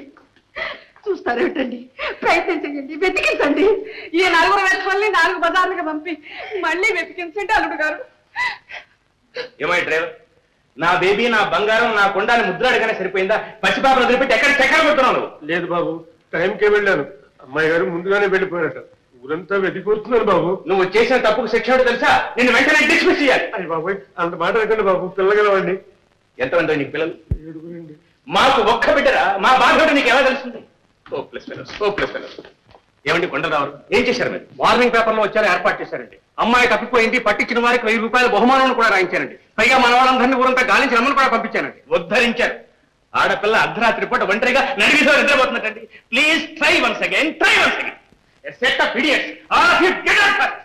చూస్తారేమిటండి? ప్రయత్నం చెయ్యండి, వెతికించండి. ఈ 4 వేషాలని 4 బజార్లుగా పంపి మళ్ళీ వెతికించండి అల్లుడు గారు. ఏమై డ్రైవర్, నా బేబీ నా బంగారం నా కొండాన్ని ముద్రాడుగానే సరిపోయిందా? పచ్చిపాపలు వదిలిపెట్టి ఎక్కడ చక్కెర కొడుతున్నావు? లేదు బాబు, టైంకే వెళ్ళాను. అమ్మాయి గారు ముందుగానే వెళ్ళిపోయారట. ఊరంతా వెతికొస్తున్నారు బాబు. నువ్వు చేసిన తప్పుకు శిక్ష తెలుసా? నిన్ను వెంటనే డిస్మిస్ చేయాలి. అయ్యి బాబు, అంత మాట అనకండి బాబు, పిల్లగలవండి. ఎంతమంది నీకు పిల్లలు? 7 మాకు ఒక్క బిడ్డరా? మా బాధ నీకు ఎలా తెలుస్తుంది? ఏమండి కొండరావు, ఏం చేశారు మీరు? వార్నింగ్ పేపర్ లో వచ్చారు, ఏర్పాటు చేశారండి. అమ్మాయి తప్పిపోయింది, పట్టించిన వారికి 1000 రూపాయల బహుమానం కూడా రాయించారండి. పైగా మన వాళ్ళందరినీ ఊరంతా గాలించి రమ్మని కూడా పంపించానండి. ఉద్ధరించారు. ఆడపిల్ల అర్ధరాత్రి పూట ఒంటరిగా నడివిలో నిద్రపోతున్నట్టండి. Please try once again. Set of idiots. All of you get out.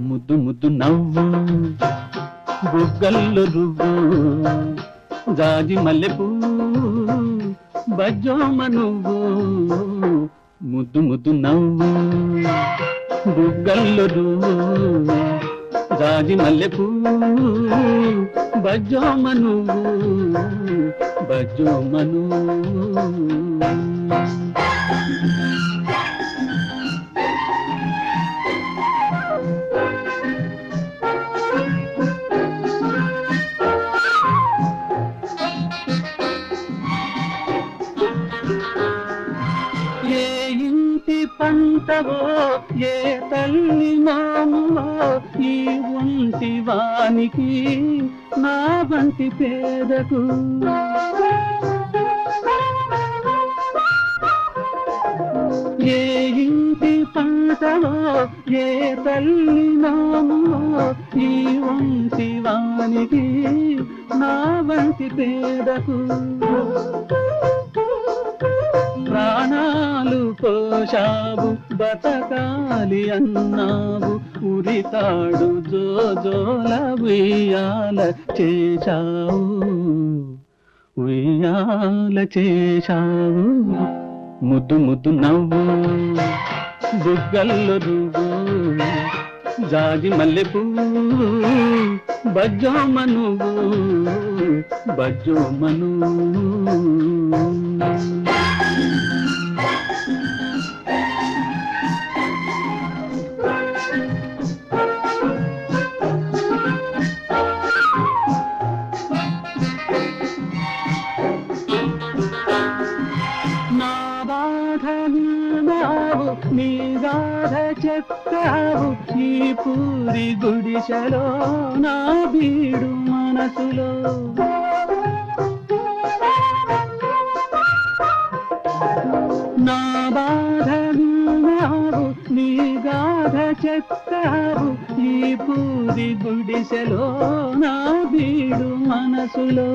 ముద్దు ముద్దు నవ్వు, బుగ్గల్లో రువ్వు, జాజి మల్లెపూ బజ్జోమ నువ్వు. ముద్దు ముద్దు నవ్వు, బుగ్గల్లో రువ్వు, జాజి మల్లెపూ బజ్జోమ నువ్వు, బజ్జోమ నువ్వు. పంటవో ఏ తల్లి మామువో ఈ ఒంటి వానికి నా వంటి పేదకు. ఏ ఇంటి పంటవో ఏ తల్లి మామువో ఈ ఒంటి వానికి నా వంటి పేదకు. ప్రాణాలు పోషావు బతకాలి అన్నావు, ఉరితాడు జోజోల ఉయ్యాల చేశావు, ఉయ్యాల చేశావు. ముద్దు ముద్దు నవ్వు, బుగ్గల్లో రువ్వు, జాజి మల్లెపూ బజ్జోమ నువ్వు, బజ్జోమ నువ్వు. నీ గాథ చెప్పావు ఈ పూరి గుడిసెలో, నా బీడు మనసులో. నా బాధ విన్నావు, నీ గాథ చెప్పావు ఈ పూరి గుడిసెలో, నా బీడు మనసులో.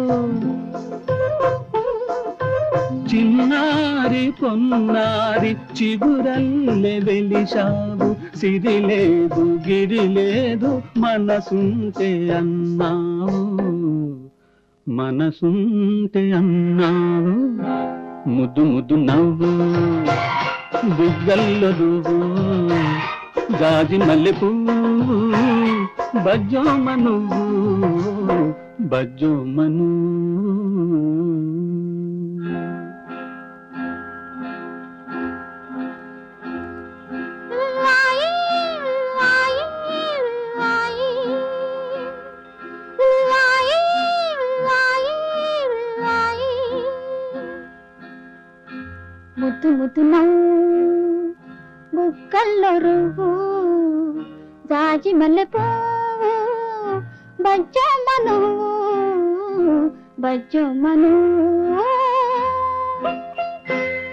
చిన్నారి పొన్నారి చిగురల్లె వెలిశావు, సిరి లేదు గిరి లేదు మనసుంటే అన్నావు, మనసుంటే అన్నావు. ముద్దు ముద్దు నవ్వు, బుగ్గల్లో రువ్వు, జాజి మల్లెపూ బజ్జోమ నువ్వు, బజ్జోమ నువ్వు. ముద్దు ముద్దు నవ్వు, బుగ్గల్లో రువ్వు, జాజి మల్లెపూ బజ్జోమ నువ్వు, బజ్జోమ నువ్వు,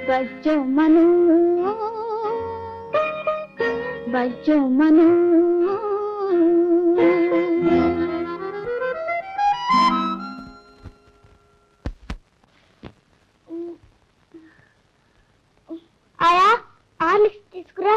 బజ్జోమ నువ్వు, బజ్జోమ నువ్వు. ఆయా హార్లిక్స్ తీసుకురా.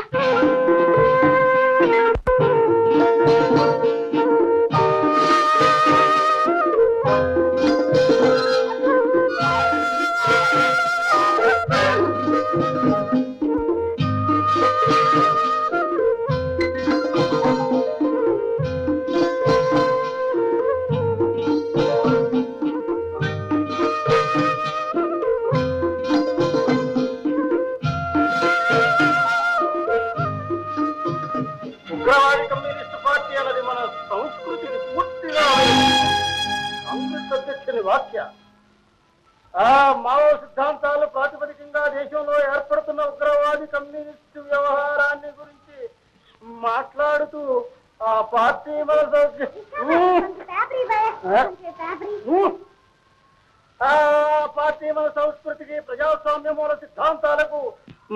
ఉగ్రవాది కమ్యూనిస్టు పార్టీ అన్నది మన సంస్కృతిని పూర్తిగా కాంగ్రెస్ అధ్యక్షుని వ్యాఖ్య. మావో సిద్ధాంతాలు ప్రాతిపదికంగా దేశంలో ఏర్పడుతున్న ఉగ్రవాది కమ్యూనిస్టు వ్యవహారాన్ని గురించి మాట్లాడుతూ ఆ పార్టీ మన సంస్కృతికి ప్రజాస్వామ్య మూల సిద్ధాంతాలకు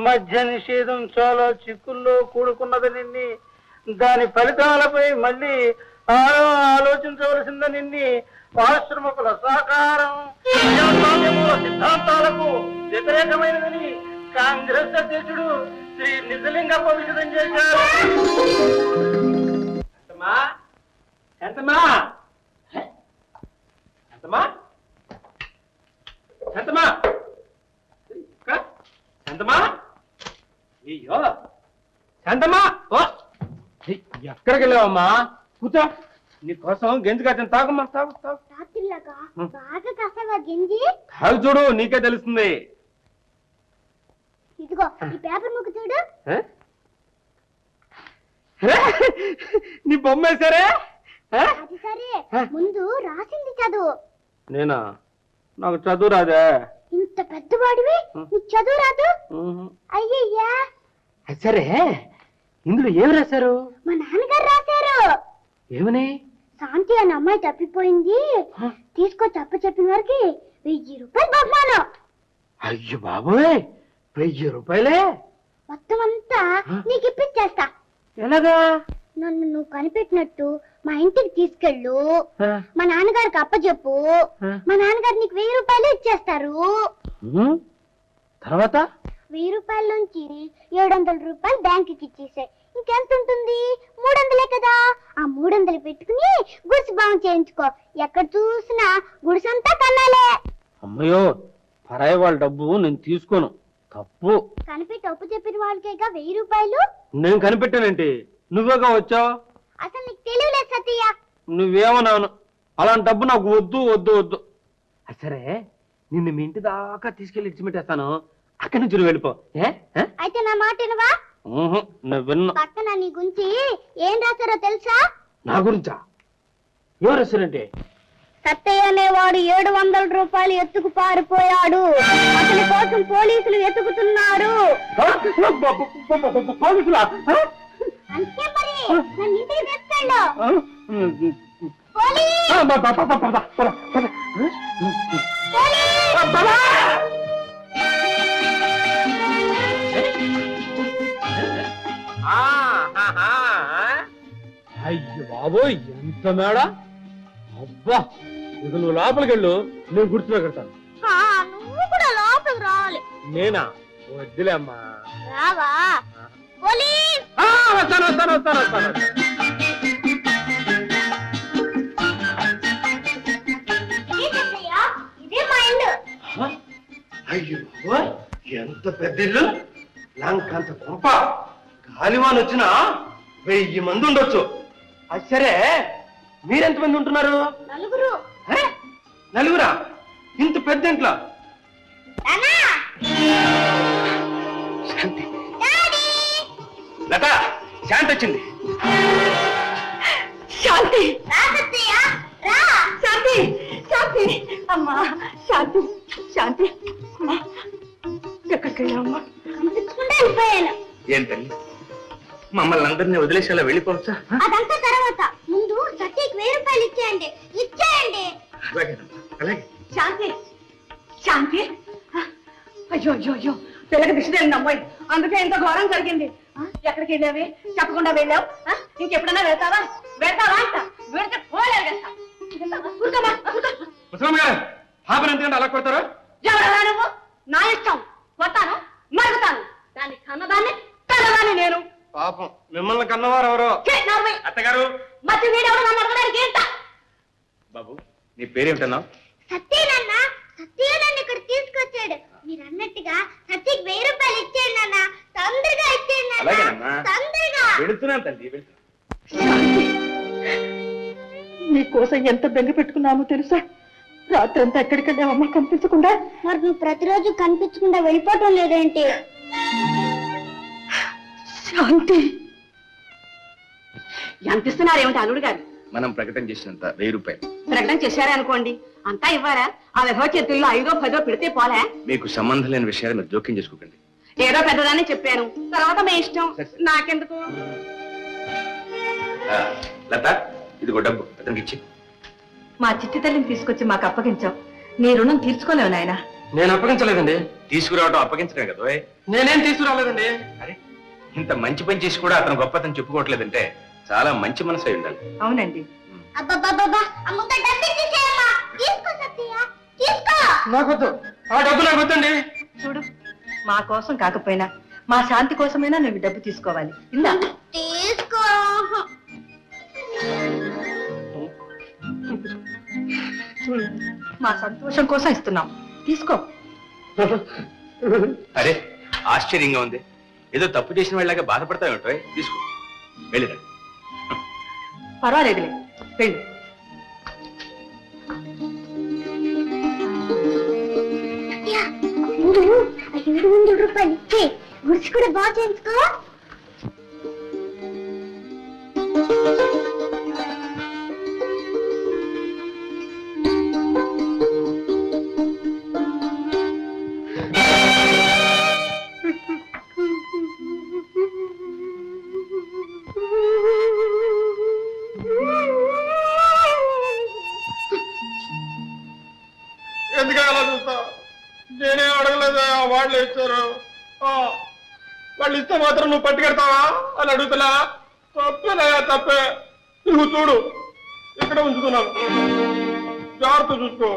మధ్య నిషేధం చాలా చిక్కుల్లో కూడుకున్నదని, దాని ఫలితాలపై మళ్ళీ ఆలోచించవలసిందని, పారిశ్రామికుల సహకారం ప్రజాస్వామ్య మూల సిద్ధాంతాలకు వ్యతిరేకమైనదని కాంగ్రెస్ అధ్యక్షుడు శ్రీ నిజలింగప్ప విషదం చేశారు. ఎక్కడికి వెళ్ళావమ్మా? కూర్చో, నీకోసం గెంజి కట్టిన. తాగమ్మా, తాగు తాగు. తాగు చూడు, నీకే తెలుస్తుంది. ఇదిగో ఈ పేపర్ ముక్క చూడు. నీ బొమ్మ వేసారే? అది సరే, ముందు రాసింది చదువు. నేనా? నాకు చదువు రాదే. ఇంత పెద్దవాడివి, నీకు చదువు రాదు? అయ్యయ్యా. సరే, ఇందులో ఏమి రాశారు? మా నాన్నగారు రాశారు. ఏమని? శాంతి అనే అమ్మాయి తప్పిపోయింది, తీసుకొచ్చి అప్ప చెప్పిన వారికి 1000 రూపాయలు బహుమానం. అయ్యో బాబోయ్, 1000 రూపాయలే? మొత్తం అంతా నీకు ఇప్పించేస్తా. ఎలాగా? నన్ను నువ్వు కనిపెట్టినట్టు మా ఇంటికి తీసుకెళ్ళు, మా నాన్నగారికి అప్పచెప్పు, మా నాన్నగారు నీకు 1000 రూపాయలు ఇచ్చేస్తారు. తర్వాత 1000 రూపాయల నుంచి 700 రూపాయలు బ్యాంకుకి ఇచ్చేసాయి. ఇంకెంత ఉంటుంది? 300 కదా. ఆ 300 పెట్టుకుని గుడిసి బాగు చేయించుకో. ఎక్కడ చూసినా గుడిసంతా కన్నాలే. అమ్మయ్యో, పరాయి వాళ్ళ డబ్బు నేను తీసుకోను, తప్పు. కనిపెట్టి అప్పు చెప్పిన వాళ్ళకేగా 1000 రూపాయలు. నేను కనిపెట్టానంటే నువ్వేగా వచ్చావు. అసలు నీకు తెలియలేదు సతయ్య. నువ్వేమన్నాను, అలాంటి డబ్బు నాకు వద్దు వద్దు వద్దు. సరే, నిన్ను మీ ఇంటి దాకా తీసుకెళ్లి ఇచ్చిపెట్టేస్తాను, అక్కడి నుంచి నువ్వు వెళ్ళిపో. అయితే నా మాట వినవా? నువ్వు విన్నా. పక్కన నీ గురించి ఏం రాశారో తెలుసా? నా గురించా? ఏం రాశారంటే? సత్తయ్య అనేవాడు 700 రూపాయలు ఎత్తుకు పారిపోయాడు, అతని కోసం పోలీసులు ఎత్తుకుతున్నారు. అంతే మరి, నన్ను ఇంటికి తెస్తాడు. అయ్యో బాబోయ్, ఎంత మేడా! అబ్బా, ఇక నువ్వు లోపలికి వెళ్ళు, నేను గుర్తులో కడతాను. నువ్వు కూడా లోపలికి రావాలి. నేనా? వద్దులే అమ్మా. రావా? పోలీస్! వస్తాను వస్తాను వస్తాను వస్తాను. ఇదే మా ఇల్లు. అయ్యో, ఎంత పెద్ద ఇల్లు! లంకంత గొప్ప. గాలివాన్ వచ్చినా 1000 మంది ఉండొచ్చు. అది సరే, మీరెంతమంది ఉంటున్నారు? నలుగురు. నలుగురా? ఇంత పెద్ద ఇంట్లో? శాంతి. లత, శాంతి వచ్చింది. శాంతి, శాంతి, శాంతి, అమ్మా శాంతి, శాంతి. ఎక్కడికి వెళ్ళావమ్మా? కనిపించకుండా వెళ్ళిపోయాను. ఏం తల్లి, మమ్మల్ని అందరినీ వదిలేసేలా వెళ్ళిపోవచ్చా? అదంతా తర్వాత, ముందు సతీకి 1000 రూపాయలు ఇచ్చేయండి. ఇచ్చేయండి. అలాగేనమ్మా, అలాగే. శాంతి, శాంతి. అయ్యో అయ్యో అయ్యో, పిల్లకి దిశ తెలియదు అమ్మాయి, అందుకే ఇంత ఘోరం జరిగింది. ఎక్కడికి వెళ్ళావి? చెప్పకుండా వెళ్ళావు. ఇంకెప్పుడన్నా వెళ్తావా? వెళ్తావా అంట. వెళ్తే పోలేదు. పాపను ఎందుకంటే అలా కొడతారు? ఎవరన్నా నువ్వు? నా ఇష్టం, కొట్టాను, మరుగుతాను. దాన్ని కన్నదాన్ని కన్నదాన్ని నేను. పాపం, మిమ్మల్ని కన్నవారు ఎవరో. అత్తగారు, మధ్య వీడెవరు నన్ను అడగడానికి? ఏంట బాబు, నీ పేరేమిటన్నావు? సత్యేనన్న, సత్య నన్ను ఇక్కడ తీసుకొచ్చాడు. మీరు అన్నట్టుగా సత్యకి 1000 రూపాయలు ఇచ్చేయండి నాన్న. తొందరగా ఇచ్చేయండి అలాగేనమ్మా, తొందరగా. వెళుతున్నాను తల్లి, వెళ్తున్నా. నీకోసం ఎంత బెంగ పెట్టుకున్నామో తెలుసా? రాత్రంతా ఎక్కడికి వెళ్ళావమ్మా కనిపించకుండా? మరి నువ్వు ప్రతిరోజు కనిపించకుండా వెళ్ళిపోవటం లేదేంటి? శాంతి, ఎంత ఇస్తున్నారు ఏమిటి అల్లుడు గారు? మనం ప్రకటన చేసినంత 1000 రూపాయలు. ప్రకటన చేశారే అనుకోండి, అంతా ఇవ్వారా? ఆ విధవ చేతుల్లో 5దో 10దో పెడితే పోలే. మీకు సంబంధం లేని విషయాలు మీరు జోక్యం చేసుకోకండి. ఏదో పెద్దదాన్ని చెప్పాను, తర్వాత మీ ఇష్టం, నాకెందుకు. లత, ఇదిగో డబ్బు అతనికి ఇచ్చి. మా చిట్టి తల్లిని తీసుకొచ్చి మాకు అప్పగించాం. నీ రుణం తీర్చుకోలేవు నాయన. నేను అప్పగించలేదండి. తీసుకురావడం అప్పగించడం కదా. నేనేం తీసుకురాలేదండి. అరే, ఇంత మంచి పని చేసి కూడా అతను గొప్పతను చెప్పుకోవట్లేదంటే చాలా మంచి మనసు అయి ఉండాలి. అవునండి. అబ్బబ్బబ్బబ్బా, అమ్మతో డబ్బు ఇచ్చేసేయమ్మా. తీసుకో సత్య, తీసుకో. నాకొద్దు, ఆ డబ్బు నాకొద్దండి. చూడు, మా కోసం కాకపోయినా మా శాంతి కోసమైనా నువ్వు డబ్బు తీసుకోవాలి. ఇందా తీసుకో. మా సంతోషం కోసం ఇస్తున్నాం, తీసుకో. అరే, ఆశ్చర్యంగా ఉంది. ఏదో తప్పు చేసిన వాళ్ళగా బాధపడతావేంటో. తీసుకో, వెళ్ళిరండి. పర్వాలేదులే, వెళ్ళు. ముందు 700 రూపాయలు ఇచ్చి గుడిసి కూడా బాగా చేయించుకో. ఎందుకని అలా చూస్తా? నేనేం అడగలేదు, వాళ్ళే ఇచ్చారు. వాళ్ళు ఇస్తే మాత్రం నువ్వు పట్టుకెడతావా అని అడుగుతున్నా. తప్పేనయ్యా, తప్పే. నువ్వు చూడు, ఇక్కడ ఉంచుతున్నాను, జాగ్రత్త చూసుకో.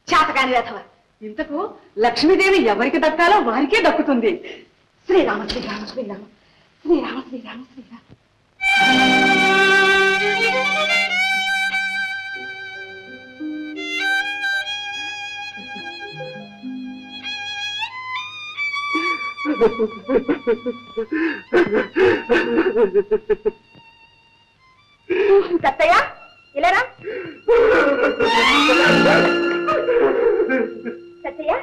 చేతకాని వేధవ. ఇంతకు లక్ష్మీదేవి ఎవరికి దక్కాలో వారికే దక్కుతుంది. శ్రీరామ శ్రీరామ శ్రీరామ శ్రీరామ శ్రీరామ శ్రీరామ. సత్తయ్య, ఇలారా. సత్తయ్య,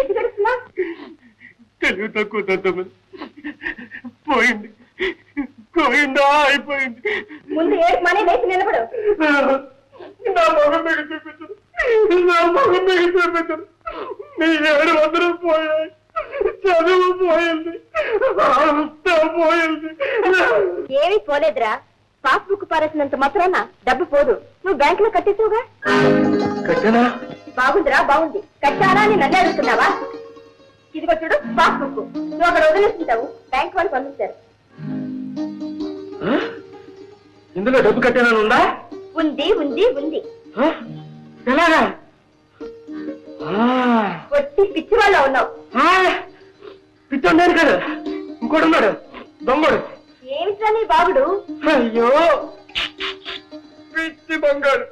ఎందుకు గడుస్తున్నా? తెలివి తక్కువ దద్దమ్మ. పోయింది, పోయిందా? అయిపోయింది. ముందు ఏడు మనీ లేచి నిలబడు. నా మొహం మీకు చూపించరు, నా మొహం మీకు చూపించరు. మీ 700 పోయాయి, చదువు పోయింది, అంతా పోయింది. ఏమీ పోలేదురా. పాస్బుక్ పారేసినంత మాత్రాన డబ్బు పోదు. నువ్వు బ్యాంకులో కట్టేసావుగా. కట్టనా? బాగుందిరా, బాగుంది. కట్టారా అని నన్ను అడుగుతున్నావా? ఇదిగో చూడు పాస్బుక్. నువ్వు అక్కడ వదిలేస్తుంటావు, బ్యాంక్ వాళ్ళు పంపించారు. ఇందులో డబ్బు కట్టానని ఉందా? ఉంది ఉంది ఉంది. ఎలాగా? కొట్టి పిచ్చి వాళ్ళ ఉన్నావు. పిచ్చోడు కదా, ఇంకోటి ఉన్నాడు, దొంగడు. ఏమిట్రా నీ బాగుడు? అయ్యో, పిచ్చి బంగాడు.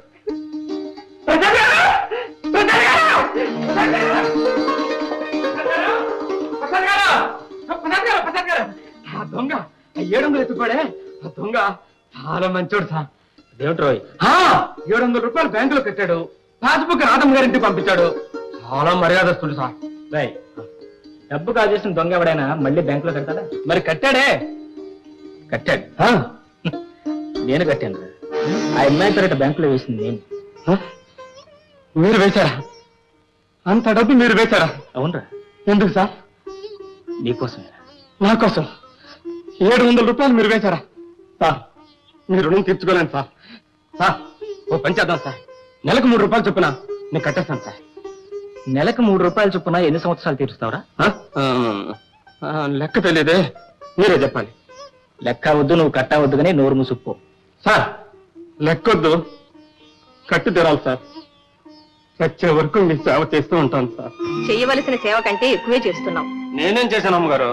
ఆ దొంగ 700 ఎత్తుకోడే. ఆ దొంగ చాలా మంచోడు సార్. ఏమిట్రోయ్? 700 రూపాయలు బ్యాంకులో కట్టాడు, పాస్బుక్ రాధమ్మ గారింటికి పంపించాడు. చాలా మర్యాదస్తుడు సార్. రాయ్, డబ్బు కాజేసిన దొంగ ఎవడైనా మళ్ళీ బ్యాంకులో కడతాడా? మరి కట్టాడే. కట్టాడు. నేను కట్టాను. ఆ అమ్మాయి పేరిట బ్యాంకులో వేసింది నేను. మీరు వేశారా? అంత డబ్బు మీరు వేశారా? అవునరా. ఎందుకు సార్? నీకోసమేరా. నా కోసం 700 రూపాయలు మీరు వేశారా? సార్, మీ రుణం తీర్చుకోలేను సార్. సార్, ఓ పని చేద్దాం సార్. నెలకు 3 రూపాయలు చొప్పున నేను కట్టేస్తాను సార్. నెలకు 3 రూపాయలు చొప్పున ఎన్ని సంవత్సరాలు తీరుస్తావురా? లెక్క తెలియదే, మీరే చెప్పాలి. లెక్క వద్దు, నువ్వు కట్టవద్దు కానీ నోరు మూసుకుపో. సార్, లెక్కొద్దు, కట్టి తీరాలి సార్. వచ్చే వరకు మీ సేవ చేస్తూ ఉంటాను సార్. చెయ్యవలసిన సేవ కంటే ఎక్కువే చేస్తున్నావు. నేనేం చేశాను అమ్మగారు?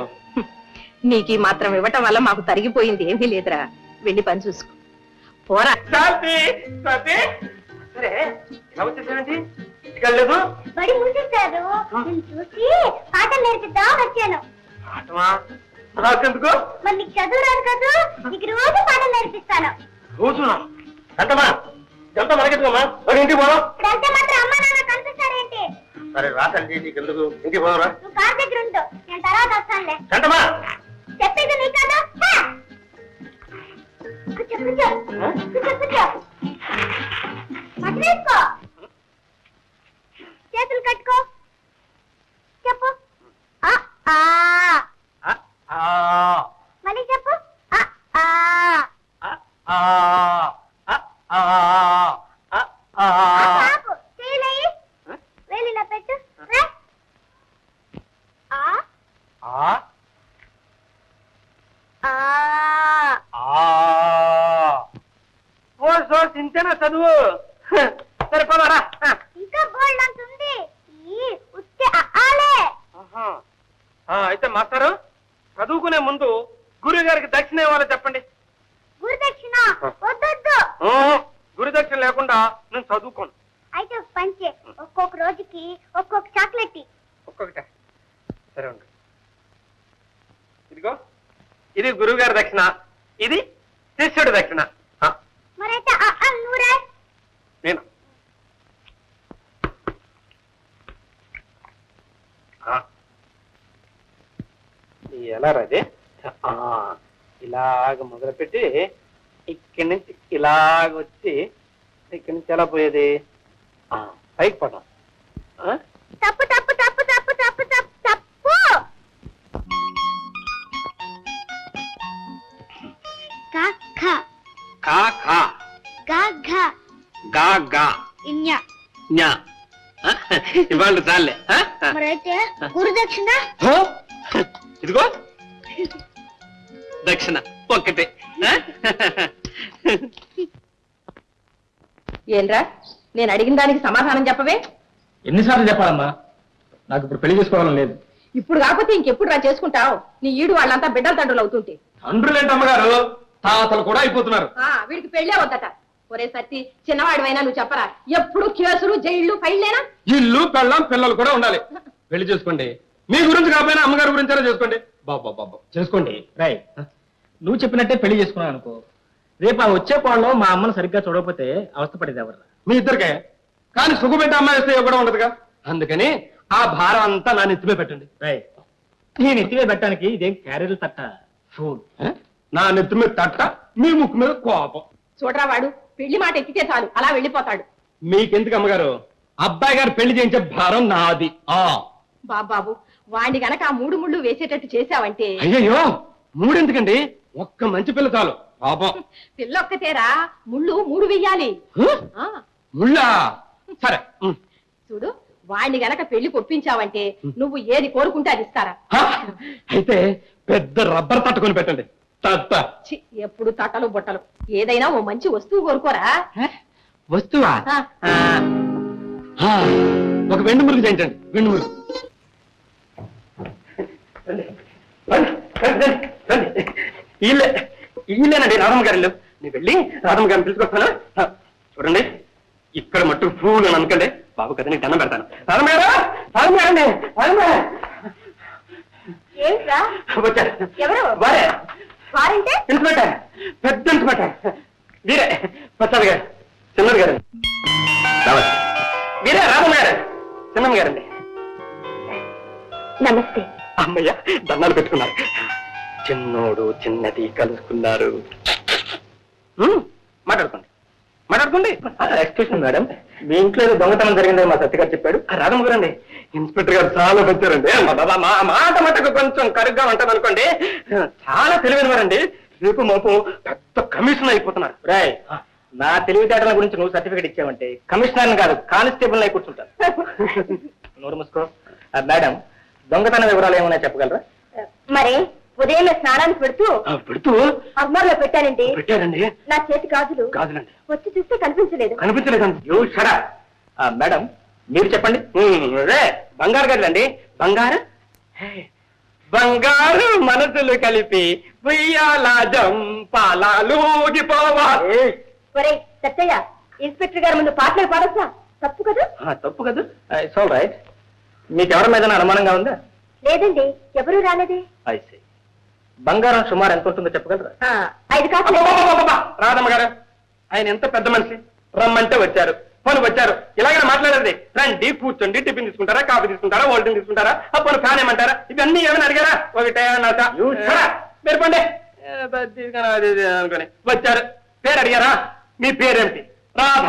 నీకు మాత్రం ఇవ్వటం వల్ల మాకు తరిగిపోయింది ఏమీ లేదురా. వెళ్ళి పని చూసుకో, పోరా. సరే, ఎలా వచ్చేసావేంటి? వెళ్ళలేదు. బడి మూసేశారు, నేను చూసి పాటలు నేర్పిద్దాం వచ్చాను. ఆటమా? నాకెందుకు? మరి నీకు చదువు రాదు కదా, నీకు రోజు పాటలు నేర్పిస్తాను. రోజునా? ఎంతమా? ఎంత మనకెందుకమ్మా? మరి ఇంటికి పోదాం. ఇప్పుడంటే మాత్రం అమ్మ నాన్న కనిపిస్తారేంటి? సరే రాతండి నీకు ఎందుకు ఇంటికి పోరా నువ్వు కార్ దగ్గర ఉండు, నేను తర్వాత వస్తానులే. చంటమా చెప్పేది నీ కదా. కూర్చో కూర్చో కూర్చో కూర్చో. మట్లేసుకో, చేతులు కట్టుకో, చెప్పు. మళ్ళీ చెప్పు. చేయలేయి, వేలిలా పెట్టు. ఇంతేనా చదువు? సరే పోదారా. ఇంకా బోల్డ్ అంటుంది. ఉత్తే ఆలే. అయితే మాస్టారు చదువుకునే ముందు గురువు గారికి దక్షిణ ఇవ్వాలో చెప్పండి. గురు దక్షిణ వద్దొద్దు. గురు దక్షిణ లేకుండా నేను చదువుకోను. అయితే పంచే, ఒక్కొక్క రోజుకి ఒక్కొక్క చాక్లెట్. ఒక్కొక్కటే సరే ఉండు. ఇదిగో ఇది గురువు గారి దక్షిణ, ఇది శిష్యుడి దక్షిణ. మరైతే నూరే. నేను ఎలా రాదే ఇలాగ మొదలుపెట్టి ఇక్కడి నుంచి ఇలాగ వచ్చి ఇక్కడి నుంచి ఎలా పోయేది పైకి పడడం. తప్పు తప్పు తప్పు తప్పు తప్పు తప్పు తప్పు. కా ఖ కా ఖా గా ఘ గా గా ఇన్య. న్యా ఇవాళ చాలే. మరైతే గురు దక్షిణ ఇదిగో దక్షిణ ఒక్కటే. ఏంరా, నేను అడిగిన దానికి సమాధానం చెప్పవే. ఎన్నిసార్లు చెప్పాలమ్మా, నాకు ఇప్పుడు పెళ్లి చేసుకోవాలని లేదు. ఇప్పుడు కాకపోతే ఇంకెప్పుడు రా చేసుకుంటావు? నీ ఈడు వాళ్ళంతా బిడ్డల తండ్రులు అవుతుంటే. తండ్రులేంటి అమ్మగారు, తాతలు కూడా అయిపోతున్నారు. వీడికి పెళ్ళే వద్దట. ఒరే సత్తి, చిన్నవాడివైనా నువ్వు చెప్పరా, ఎప్పుడు కేసులు జైళ్లు ఫైళ్ళేనా? ఇల్లు పెళ్ళం పిల్లలు కూడా ఉండాలి. పెళ్లి చేసుకోండి, మీ గురించి కాకపోయినా అమ్మగారి గురించి చేసుకోండి. బాబా చేసుకోండి. రాయ్, నువ్వు చెప్పినట్టే పెళ్లి చేసుకున్నావు అనుకో, రేపు ఆ వచ్చే పాలలో మా అమ్మను సరిగ్గా చూడకపోతే అవస్థపడేది ఎవరు? మీ ఇద్దరికే. కానీ సుఖపెట్టి అమ్మాయి వస్తే కూడా ఉండదుగా. అందుకని ఆ భారం అంతా నా నెత్తిమే పెట్టండి. రాయ్, నేను ఎత్తివే పెట్టడానికి ఇదేం క్యారియర్లు తట్ట ఫోన్. నా నెత్తి మీద తట్ట, మీ ముక్కు మీద కోపం. చూడరా, వాడు పెళ్లి మాట ఎత్తితే చాలు అలా వెళ్ళిపోతాడు. మీకెందుకు అమ్మగారు, అబ్బాయి గారు పెళ్లి చేయించే భారం నాది. బాబాబు, వాడిని గనక ఆ మూడు ముళ్ళు వేసేటట్టు చేశావంటే. అయ్యయ్యో, మూడెందుకండి, ఒక్క మంచి పిల్ల చాలు. పాపం పిల్లొక్కతేరా, ముళ్ళు మూడు వెయ్యాలి. ముళ్ళా? సరే చూడు, వాడిని గనక పెళ్లి కొప్పించావంటే నువ్వు ఏది కోరుకుంటే అది ఇస్తారా. అయితే పెద్ద రబ్బర్ తట్టుకొని పెట్టండి. ఎప్పుడు తట్టలు బొట్టలు. ఏదైనా ఓ మంచి వస్తువు కోరుకోరా. వస్తువా? ఒక వెండి మురుగు చేయించండి. వెండి మురుగు. ఇల్లేనండి రాధమ్మ గారి ఇల్లు. నేను వెళ్ళి రాధమ్మ గారిని పిలుచుకొస్తాను. చూడండి, ఇక్కడ మట్టు పూలు అని అనుకోండి. బాబు కదా, నీకు దండం పెడతాను. రాధమ్మ గారు, రాధమ్మ గారండి, రాధమ్మ గారు. ఏంట్రా? వచ్చారు. ఎవరు? వారే. వారంటే? ఇన్స్పెక్టర్, పెద్ద ఇన్స్పెక్టర్ వీరే. ప్రసాద్ గారు, చిన్నది గారు. వీరే రాధమ్మ గారు, చిన్నమ్మ గారండి. నమస్తే. అమ్మయ్య, దండాలు పెట్టుకున్నారు. చిన్నోడు చిన్నది కలుసుకున్నారు. మాట్లాడుకోండి, మాట్లాడుకోండి. ఎక్స్క్యూషన్ మేడం, మీ ఇంట్లో ఏదో దొంగతనం జరిగిందని మా సత్య గారు చెప్పాడు. రాధమ్మ గారండి, ఇన్స్పెక్టర్ గారు చాలా వచ్చారండి. మా మాట మటుకు కొంచెం కరుగ్గా ఉంటుంది అనుకోండి. చాలా తెలివైన వారండి. రేపు మాపు పెద్ద కమిషనర్ అయిపోతున్నారు. రాయ్, నా తెలివితేటల గురించి నువ్వు సర్టిఫికేట్ ఇచ్చావంటే కమిషనర్ కాదు, కానిస్టేబుల్ అయి కూర్చుంటాను. నోరు మూసుకో. మేడం, దొంగతన వివరాలు ఏమైనా చెప్పగలరా? మరి ఉదయం స్నానానికి పెడుతూ అమ్మార్లో పెట్టానండి. పెట్టారండి. నా చేతి గాజులు కాదులండి. వచ్చి చూస్తే కనిపించలేదు. కనిపించలేదండి. మేడం, మీరు చెప్పండి. బంగారు గడ్లండి. బంగారు బంగారు మనసులు కలిపి ఉయ్యాలాజం పాలాలూగిపోవాలి. ఒరే సత్తయ్య, ఇన్స్పెక్టర్ గారి ముందు పాటలు పాడొచ్చా? తప్పు కదా? తప్పు కదా. It's all right. మీకు ఎవరి మీద అనుమానంగా ఉందా? లేదండి, ఎవరూ రాలేదే. ఐసీ. బంగారం సుమారు ఎంత ఉంటుందో చెప్పగలరా? 5 కాసులు. రాధమ్మ గారు, ఆయన ఎంత పెద్ద మనిషి, రమ్మంటే వచ్చారు, పోనీ వచ్చారు, ఇలాగే మాట్లాడారు ఏముంటది? రండి, కూర్చోండి, టిఫిన్ తీసుకుంటారా, కాఫీ తీసుకుంటారా, ఓల్డింగ్ తీసుకుంటారా, అప్పుడు ఫ్యాన్ ఏమంటారా? ఇవన్నీ ఏమైనా అడిగారా? ఒకటే మీరు పండి అనుకోని వచ్చారు. పేరు అడిగారా? మీ పేరేమిటి? రాధ.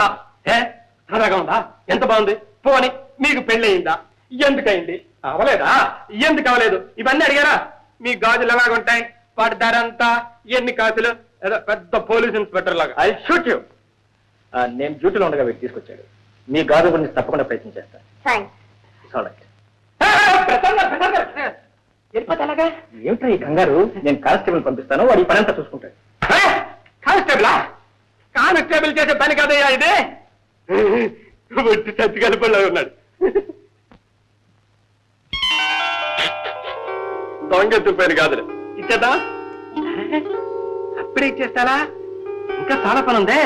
రాధాగా ఉందా? ఎంత బాగుంది. పోని మీకు పెళ్లి అయిందా? ఎందుకయింది? అవలేదా? ఎందుకు అవలేదు? ఇవన్నీ అడిగారా? మీ గాజులు ఎలాగుంటాయి, వాటి ధర అంతా, ఎన్ని కాసులు? ఏదో పెద్ద పోలీస్ ఇన్స్పెక్టర్ లాగా. I shoot you. నేను డ్యూటీలో ఉండగా వీడు తీసుకొచ్చాడు. మీ గాజు గురించి తప్పకుండా ప్రయత్నం చేస్తాను. ఏమిటో ఈ కంగారు? నేను కానిస్టేబుల్ పంపిస్తాను, వాడి పని అంతా చూసుకుంటాడు. కానిస్టేబులా? కానిస్టేబుల్ చేసే పని కాదయ్యా ఇది. చచ్చి కలిపి ఉన్నాడు. దొంగెత్తుపోయాను కాదు. ఇచ్చేద్దా? అప్పుడే ఇచ్చేస్తారా? ఇంకా చాలా పని ఉందే.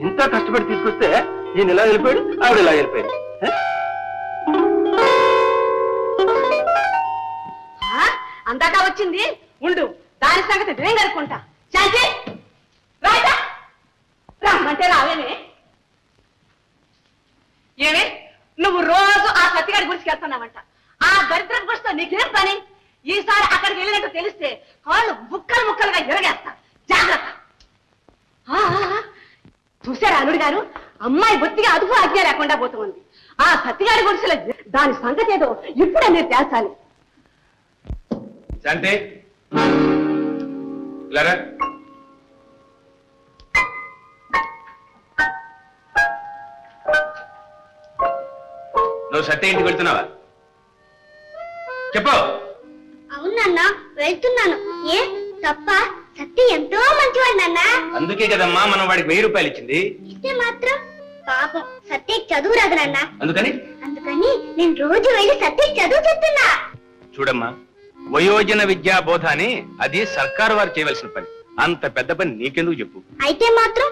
ఇంత కష్టపడి తీసుకొస్తే ఈయన ఇలా వెళ్ళిపోయాడు, ఆవిడ ఇలా వెళ్ళిపోయాడు. అందాక వచ్చింది ఉండు, దాని సంగతి నేను కనుక్కుంటా. శాంతి రాయిదా రమ్మంటే రావేనే. ఏమే నువ్వు రోజు ఆ సత్తిగాడి గురించి వెళ్తున్నావంట. ఆ దరిద్రం గురితో నీకేం పని? ఈసారి అక్కడికి వెళ్ళినట్టు తెలిస్తే కాళ్ళు ముక్కలు ముక్కలుగా ఎరగేస్తా. జాగ్రత్త. చూశారా అల్లుడు గారు, అమ్మాయి బొత్తిగా అదుపు ఆజ్ఞ లేకుండా పోతుంది. ఆ సత్తిగాడి గుడిసెల దాని సంగతి ఏదో ఇప్పుడే మీరు తేల్చాలి. శాంతి ఇలారా. నువ్వు సత్య ఇంటికి వెళ్తున్నావా? చెప్పు. అవునన్నా వెళ్తున్నాను. ఏ తప్ప? సత్య ఎంతో మంచివాడు నాన్న. అందుకే కదమ్మా మనం వాడికి 1000 రూపాయలు ఇచ్చింది. ఇస్తే మాత్రం పాపం సత్య చదువు రాదు నాన్న. అందుకని నేను రోజు వెళ్ళి సత్య చదువు చెప్తున్నా. చూడమ్మా, వయోజన విద్యా బోధ అని అది సర్కారు వారు చేయవలసిన పని. అంత పెద్ద పని నీకెందుకు చెప్పు. అయితే మాత్రం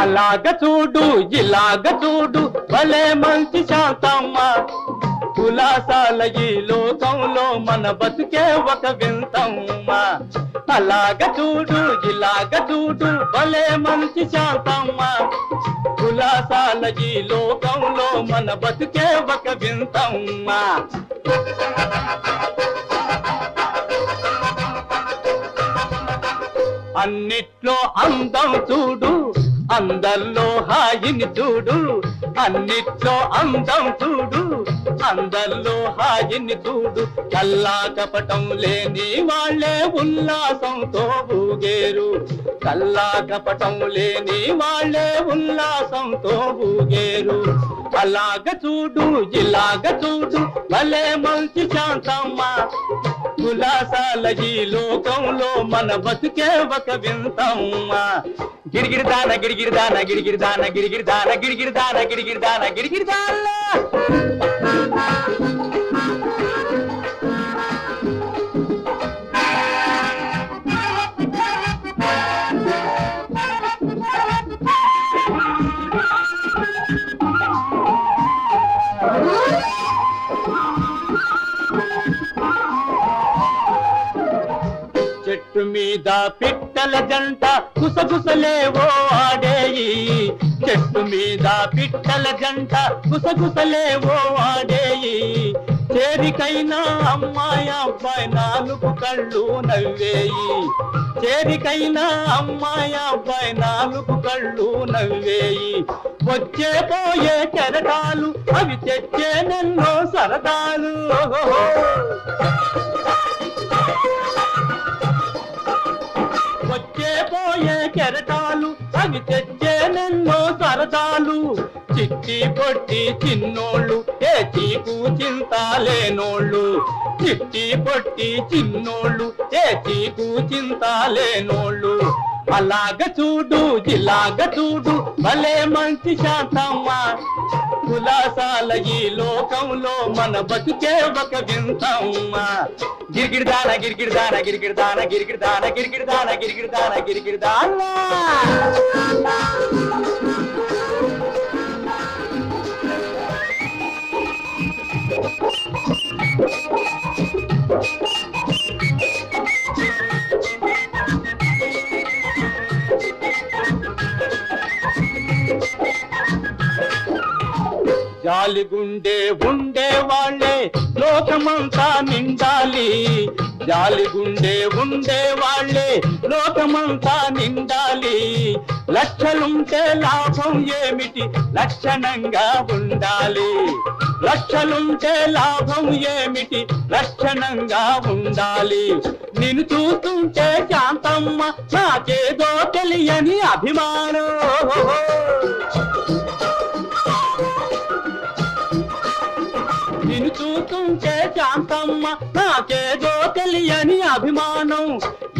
అలాగ చూడు ఇలాగ చూడు భలే మంచి శాంతమ్మ. కులాసాల ఈ లోకంలో మన బతుకే ఒక వింతమ్మ. అలాగ చూడు ఇలాగ చూడు భలే మంచి శాంతమ్మ. కులాసాల ఈ లోకంలో మన బతుకే ఒక వింతమ్మ. అన్నిట్లో అందం చూడు, అందరిలో హాయిని చూడు. అన్నిట్లో అందం చూడు, అందరిలో హాయిని చూడు. కల్లా కపటం లేని వాళ్ళే ఉల్లాసంతో ఊగేరు. కల్లా కపటం లేని వాళ్ళే ఉల్లాసంతో ఊగేరు. అలాగ చూడు ఇలాగ చూడు భలే మంచి శాంతమ్మ. కులాసాల ఈ లోకంలో మన బతుకే ఒక వింతమ్మ. గిరిగిరిదాన గిరిగిరిదాన గిరిగిరిదాన గిరిగిరిదాన గిరిగిరిదాన గిరిగిరిదాన గిరిగిరిదాన. చెట్టు మీద పిట్టల జంట గుసగుసలేవో ఆడేయి. చెట్టు మీద పిట్టల జంట గుసగుసలేవో ఆడేయి. చేరికైనా అమ్మాయి అబ్బాయి 4 కళ్ళు నవ్వేయి. చేరికైనా అమ్మాయి అబ్బాయి 4 కళ్ళు నవ్వేయి. వచ్చే పోయే కెరటాలు అవి తెచ్చేనెన్నో సరదాలు. వచ్చే పోయే కెరటాలు అవి తెచ్చేనెన్నో సరదాలు. చిట్టి పొట్టి చిన్నోళ్ళు ఏ చీకు చింతాలేనోళ్ళు. చిట్టి పొట్టి చిన్నోళ్ళు ఏ చీకు చింతాలేనోళ్ళు. అలాగ చూడు ఇలాగ చూడు భలే మంచి శాంతమ్మ కులాసాల ఈ లోకంలో మన బతుకే ఒక వింతమ్మ గిరిగిరిదాన గిరిగిరిదాన గిరిగిరిదాన గిరిగిరిదాన గిరిగిరిదాన గిరిగిరిదాన గిరిగిరిదాన జాలిగుండే ఉండే వాళ్ళే లోకమంతా నిండాలి జాలిగుండే ఉండే వాళ్ళే లోకమంతా నిండాలి లక్షలుంటే లాభం ఏమిటి లక్షణంగా ఉండాలి లక్షలుంటే లాభం ఏమిటి లక్షణంగా ఉండాలి నిన్ను చూస్తుంటే శాంతమ్మ నాకేదో తెలియని అభిమానం నిన్ను చూస్తుంటే శాంతమ్మ నాకేదో తెలియని అభిమానం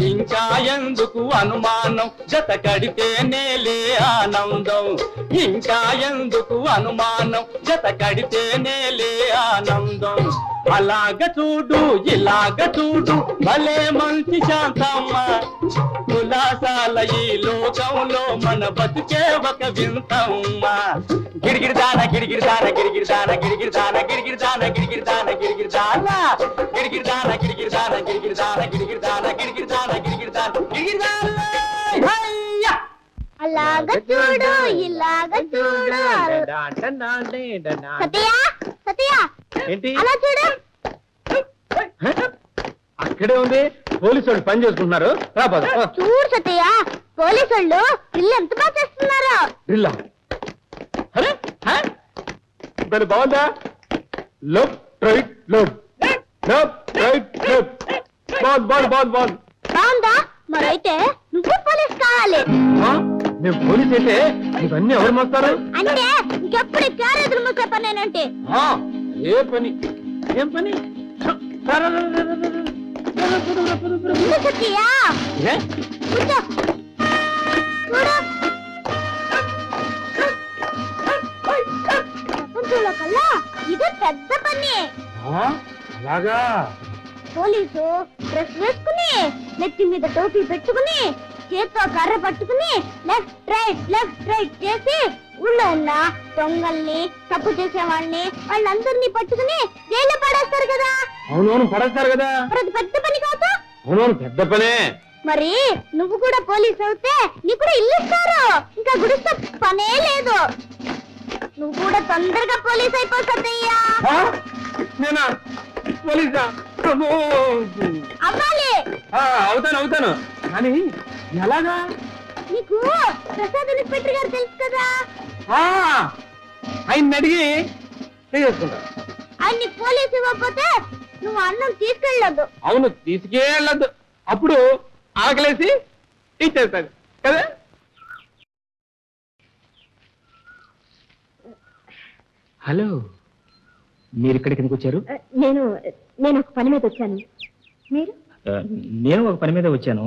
ఇంకా ఎందుకు అనుమానం జత కడితేనే లే ఆనందం ఇంకా ఎందుకు అనుమానం జత కడితేనే లే ఆనందం అలాగ చూడు ఇలాగ చూడు భలే మంచి శాంతమ్మ కులాసాల ఈ లోకంలో మన బతుకే ఒక వింతమ్మ గిరిగిరిదాన గిరిగిరిదాన గిరిగిరిదాన గిరిగిరిదాన గిరిగిరిదాన గిరిగిరిదాన గిరిగిరిదాన గిరిగిరిదాన గిరిగిరిదాన గిరిగిరిదాన గిరిగిరిదాన గిరిగిరిదాన గిరిగిరిదాన గిరిగిరిదాన అలాగ చూడు ఇలాగ చూడు సత్య సత్య ఏంటి అలా చూడు అక్కడే ఉంది పోలీసు వాళ్ళు పని చేసుకుంటున్నారు రా పద చూడు సత్య పోలీసు వాళ్ళు ఇల్లు ఎంత బాగా చేస్తున్నారు డ్రిల్లా అరే దాని బాగుందా left right left left right left బాగుంది బాగుందా మరైతే నువ్వు పోలీస్ కావాలి మేము పోలీస్ అయితే ఇవన్నీ ఎవరు మోస్తారు అంటే ఇంకెప్పుడు క్యారేజీలు మూసే పనేనంటే ఏ పని ఏం పని సత్యా కూర్చో చూడు ప్రపంచంలో కల్లా ఇది పెద్ద పని అలాగా పోలీసు డ్రెస్ వేసుకుని నెత్తి మీద టోపీ పెట్టుకుని చేత్తో కర్ర పట్టుకుని లెఫ్ట్ రైట్ చేసి ఊళ్ళో ఉన్న దొంగల్ని తప్పు చేసేవాళ్ళని వాళ్ళందరినీ పట్టుకుని జైల్లో పడేస్తారు కదా అవునవును పడేస్తారు కదా అది పెద్ద పని కాదు అవునవును పెద్ద పనే మరి నువ్వు కూడా పోలీస్ అవుతే నీకు కూడా ఇల్లు ఇస్తారు ఇంకా గుడిస్తే పనే లేదు నువ్వు కూడా తొందరగా పోలీస్ అయిపోతాయ్యా నేనా పోలీసా అవ్వాలి అవుతాను కానీ ఎలాగా నీకు ప్రసాద్ ఇన్స్పెక్టర్ గారు తెలుసు కదా ఆయన అడిగి చేసుకుంటా ఆయన్ని పోలీసు ఇవ్వకపోతే నువ్వు అన్నం తీసుకెళ్ళొద్దు అవును తీసుకెళ్ళద్దు అప్పుడు ఆకలేసి ఇచ్చేస్తాను కదా హలో మీరు ఇక్కడికి ఎందుకు వచ్చారు నేను ఒక పని మీద వచ్చాను మీరు నేను ఒక పని మీద వచ్చాను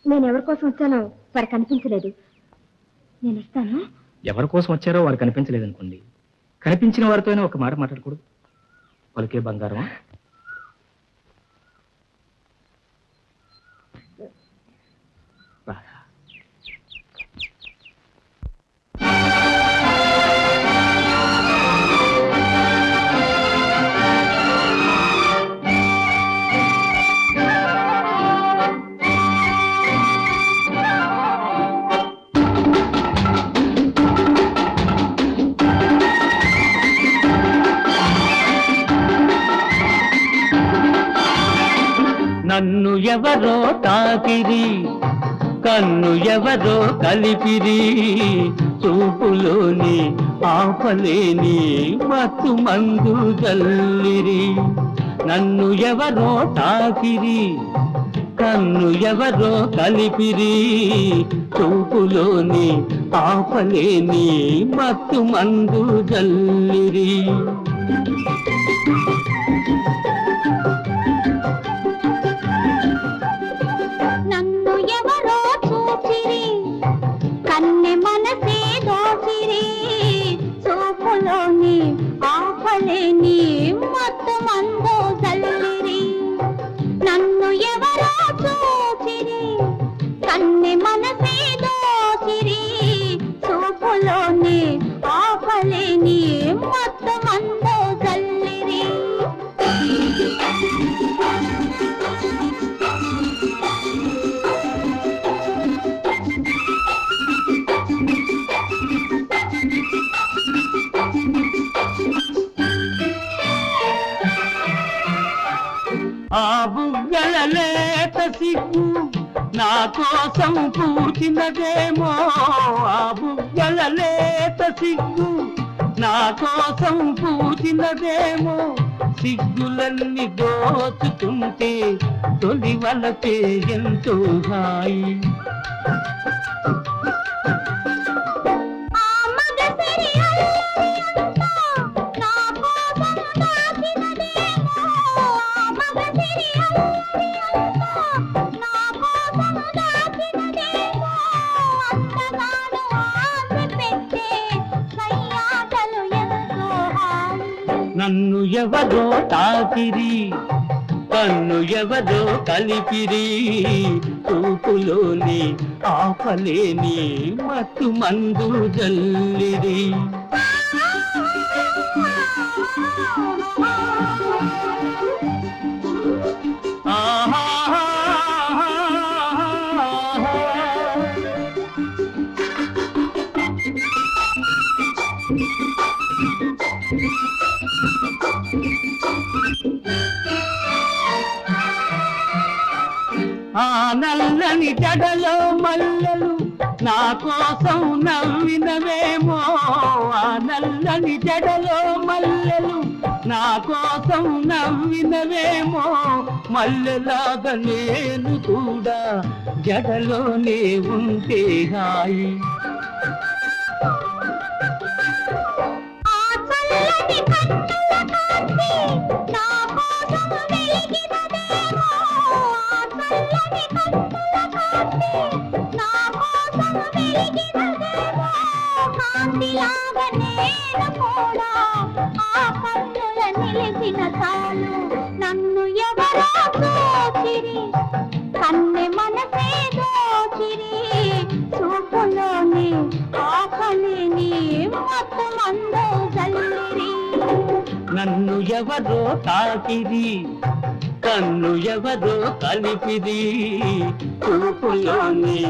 నేను ఎవరి కోసం వచ్చానో వారు కనిపించలేదు నేను వస్తాను ఎవరి కోసం వచ్చారో వారు కనిపించలేదు అనుకోండి కనిపించిన వారితోనే ఒక మాట మాట్లాడకూడదు పలుకే బంగారమా నన్ను ఎవరో తాకిరి కన్ను ఎవరో కలిపిరి చూపులోని ఆపలేని మత్తు మందు జల్లిరి నన్ను ఎవరో తాకిరి కన్ను ఎవరో కలిపిరి చూపులోని ఆపలేని మత్తు మందు జల్లిరి నన్ను ఎవరో బుగ్గల లేత సిగ్గు నా కోసం పూచినదేమో, ఆ బుగ్గల లేత సిగ్గు నా కోసం పూచినదేమో, సిగ్గులన్నీ దోచుతుంటే తొలి వలపే ఎంతో హాయి. నన్ను ఎవరో తాకిరి, కన్ను ఎవరో కలిపిరి, చూపులోని ఆపలేని మత్తు మందు జల్లిరి. ఆ నల్లని జడలో మల్లెలు నా కోసం నవ్వినవేమో, ఆ నల్లని జడలో మల్లెలు నా కోసం నవ్వినవేమో, మల్లెలాగా నేను కూడా జడలోనే ఉంటే హాయి. నన్ను ఎవరో దోచిరి, కన్నె మనసే దోచిరి, చూపులోని ఆకలిని మత్తు మందు జల్లిరి. నన్ను ఎవరో తాకిరి, కన్ను ఎవరో కలిపిరి, చూపులోని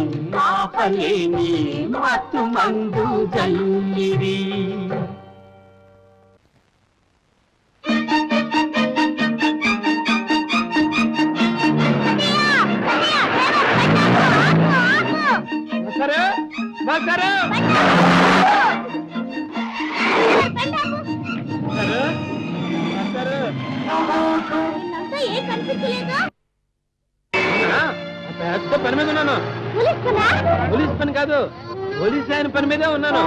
ఆపలేని మత్తు మందు జల్లిరి. ఏ కనిపించలేదా? పెద్ద పని మీద ఉన్నాను. పోలీస్ పని కాదు, పోలీస్ ఆయన పని మీదే ఉన్నాను.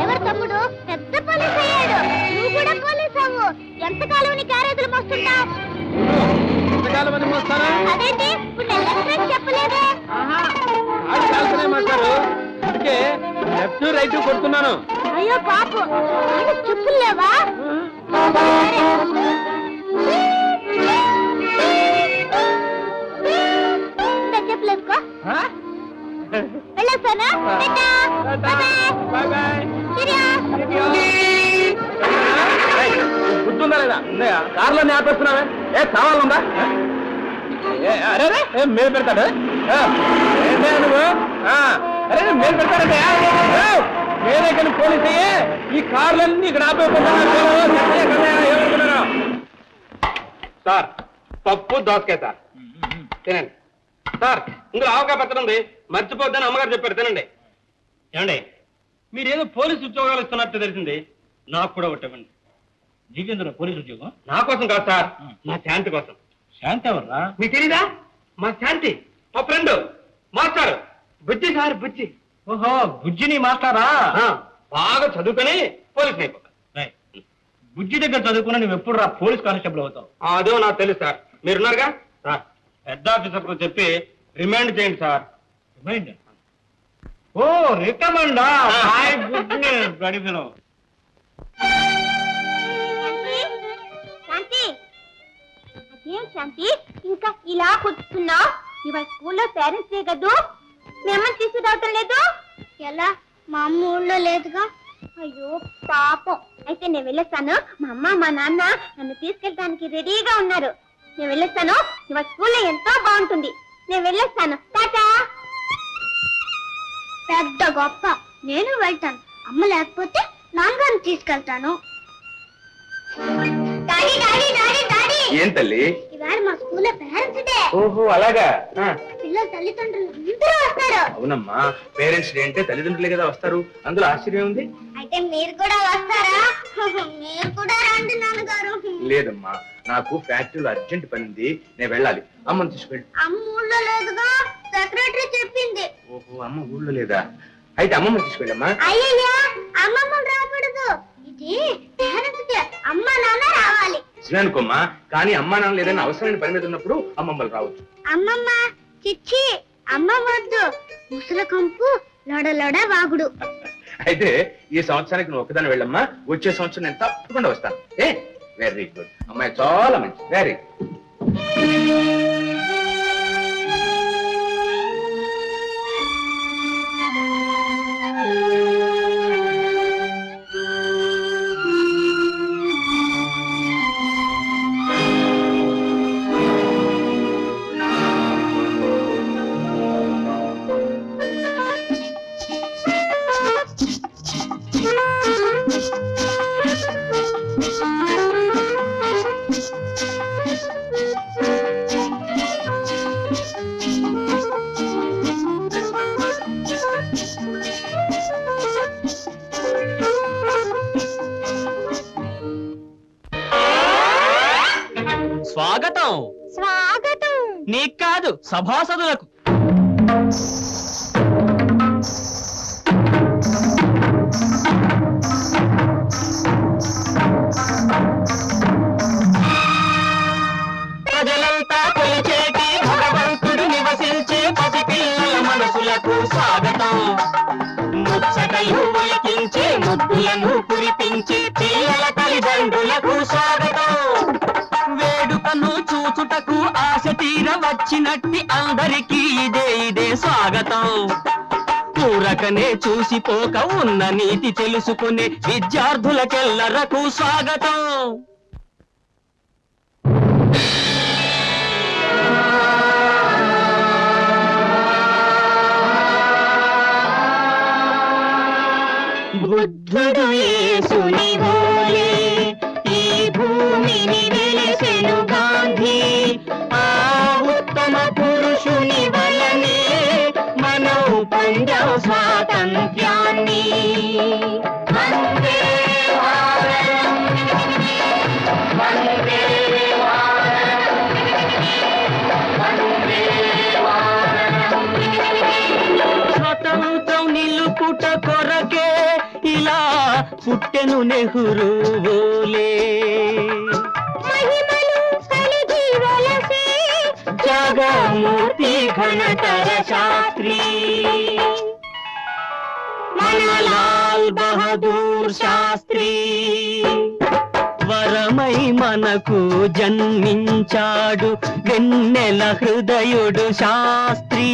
ఎవరు తమ్ముడు పెద్ద పోలీస్ అయ్యాడు, నువ్వు కూడా పోలీస్ అవ్వు. ఎంతకాలం నీ క్యారేజీలు మోస్తుంటావు? ఎంతకాలం అని మోస్తాను? అదేంటి చెప్పలేదే? మాస్టారు, అందుకే లెఫ్ట్ రైట్ కొడుతున్నాను. అయ్యో పాపు, చెప్పులు లేవా? చెప్పలేదుకో, వెళ్ళొస్తానా? గుర్తుందా లేదా? కార్లో ఆపేస్తున్నావే, ఏ కావాలందా? అరే మీరు పెడతాడు నువ్వు? అరే మీరు పెడతారంటే నేనే కానీ పోలీస్ అయ్యే ఈ కార్లన్నీ ఇక్కడ ఆపేస్తున్నాను. సార్ పప్పు దోసకాయ సార్, తినండి. సార్ ఇందులో ఆవకాయ పచ్చడి ఉంది, మర్చిపోద్దని అమ్మగారు చెప్పారు, తినండి. ఏమండి మీరేదో పోలీసు ఉద్యోగాలు ఇస్తున్నట్టు తెలిసింది, నాకు కూడా ఒకటివ్వండి. నీకెందుకు పోలీసు ఉద్యోగం? నా కోసం కాదు సార్, మా శాంతి కోసం. శాంతి ఎవర్రా? మీకు తెలీదా? మా శాంతి మా ఫ్రెండ్ మాస్టర్ బుజ్జి సార్, బుజ్జి. ఓహో బుజ్జిని మాస్టారా? బాగా చదువుకొని పోలీసు అయిపోతా. బుజ్జి దగ్గర చదువుకున్నా నువ్వు ఎప్పుడు రా పోలీస్ కానిస్టేబుల్ అవుతావు? అదో నాకు తెలుసు సార్, మీరున్నారుగా సార్. పెద్ద ఆఫీసర్కు చెప్పి రిమైండ్ చేయండి సార్. రిమైండ్? ఓ రికమెండా? గడిపిన శాంతి, అదేం శాంతి ఇంకా ఇలా కూర్చున్నావు? ఇవాళ స్కూల్లో పేరెంట్స్ డే కదూ, మీ అమ్మ తీసుకురావటం లేదు? ఎలా? మా అమ్మ ఊళ్ళో లేదుగా. అయ్యో పాపం, అయితే నేను వెళ్ళొస్తాను. మా అమ్మ మా నాన్న నన్ను తీసుకెళ్ళడానికి రెడీగా ఉన్నారు. నేను వెళ్ళొస్తాను, ఇవాళ స్కూల్లో ఎంతో బాగుంటుంది. నేను వెళ్ళొస్తాను, టాటా. పెద్ద గొప్ప, నేను వెళ్తాను. అమ్మ లేకపోతే నాన్నగారిని తీసుకెళ్తాను. డాడీ డాడీ డాడీ డాడీ ఏం తల్లి? ఇవాళ మా స్కూల్లో పేరెంట్స్ డే. ఓహో అలాగా. పిల్లల తల్లిదండ్రులు అందరూ వస్తారు. అవునమ్మా, పేరెంట్స్ డే అంటే తల్లిదండ్రులే కదా వస్తారు, అందులో ఆశ్చర్యం ఉంది. అయితే మీరు కూడా వస్తారా? మీరు కూడా రండి నాన్నగారు. లేదమ్మా, నాకు ఫ్యాక్టరీలో అర్జెంట్ పని ఉంది, నేను వెళ్ళాలి. అమ్మని తీసుకెళ్ళి. అమ్మ ఊళ్ళో లేదుగా, సెక్రటరీ చెప్పింది. ఓహో, అమ్మ ఊళ్ళో లేదా? అయితే అమ్మమ్మని తీసుకెళ్ళమ్మా. అయ్యయ్యా, అమ్మమ్మని రాకూడదు. ఇది పేరెంట్స్ డే, అమ్మ నాన్న రావాలి. అనుకోమ్మా, కానీ అమ్మా నాన్న లేదని అవసరమైన పని మీద ఉన్నప్పుడు అమ్మమ్మలు రావచ్చు. అమ్మమ్మ చిచ్చి, అమ్మ వద్దు. ముసల కంపు లొడ వాగుడు. అయితే ఈ సంవత్సరానికి నువ్వు ఒకదాన్ని వెళ్ళమ్మా, వచ్చే సంవత్సరం నేను తప్పకుండా వస్తాను. వెరీ గుడ్ అమ్మాయి, చాలా మంచి, వెరీ గుడ్. స్వాగతం. స్వాగతం నీకు కాదు, సభాసదులకు. ప్రజలంతా కొలిచేటి భగవంతుడు నివసించే పసిపిల్లల మనసులకు స్వాగతం. ముచ్చటలు ఒలికించే ముద్దులను కురిపించే పిల్లల తల్లిదండ్రులకు స్వాగతం. వేడుకను చూచుటకు ఆశ తీర వచ్చినట్టి అందరికీ ఇదే స్వాగతం. ఊరకనే చూసిపోక ఉన్న నీతి తెలుసుకునే విద్యార్థులకెల్లరకు స్వాగతం. బుద్ధుడు యేసుని వోలే ఈ భూమిని వెలిసెను గాంధీ. ఆ ఉత్తమ పురుషుని వలనే మనం పొందాం స్వాతంత్ర్యాన్ని. వందే మాతరం, వందే మాతరం, వందే మాతరం. స్వతంత్రం నిలుపుట కొరకే ఇలా పుట్టెను నెహ్రూవోలే. మహిమలు కలిగి వలసే జగమూర్తి ఘనతర శాస్త్రి. మన లాల్ బహదూర్ శాస్త్రి వరమై మనకు జన్మించాడు వెన్నెల హృదయుడు శాస్త్రి.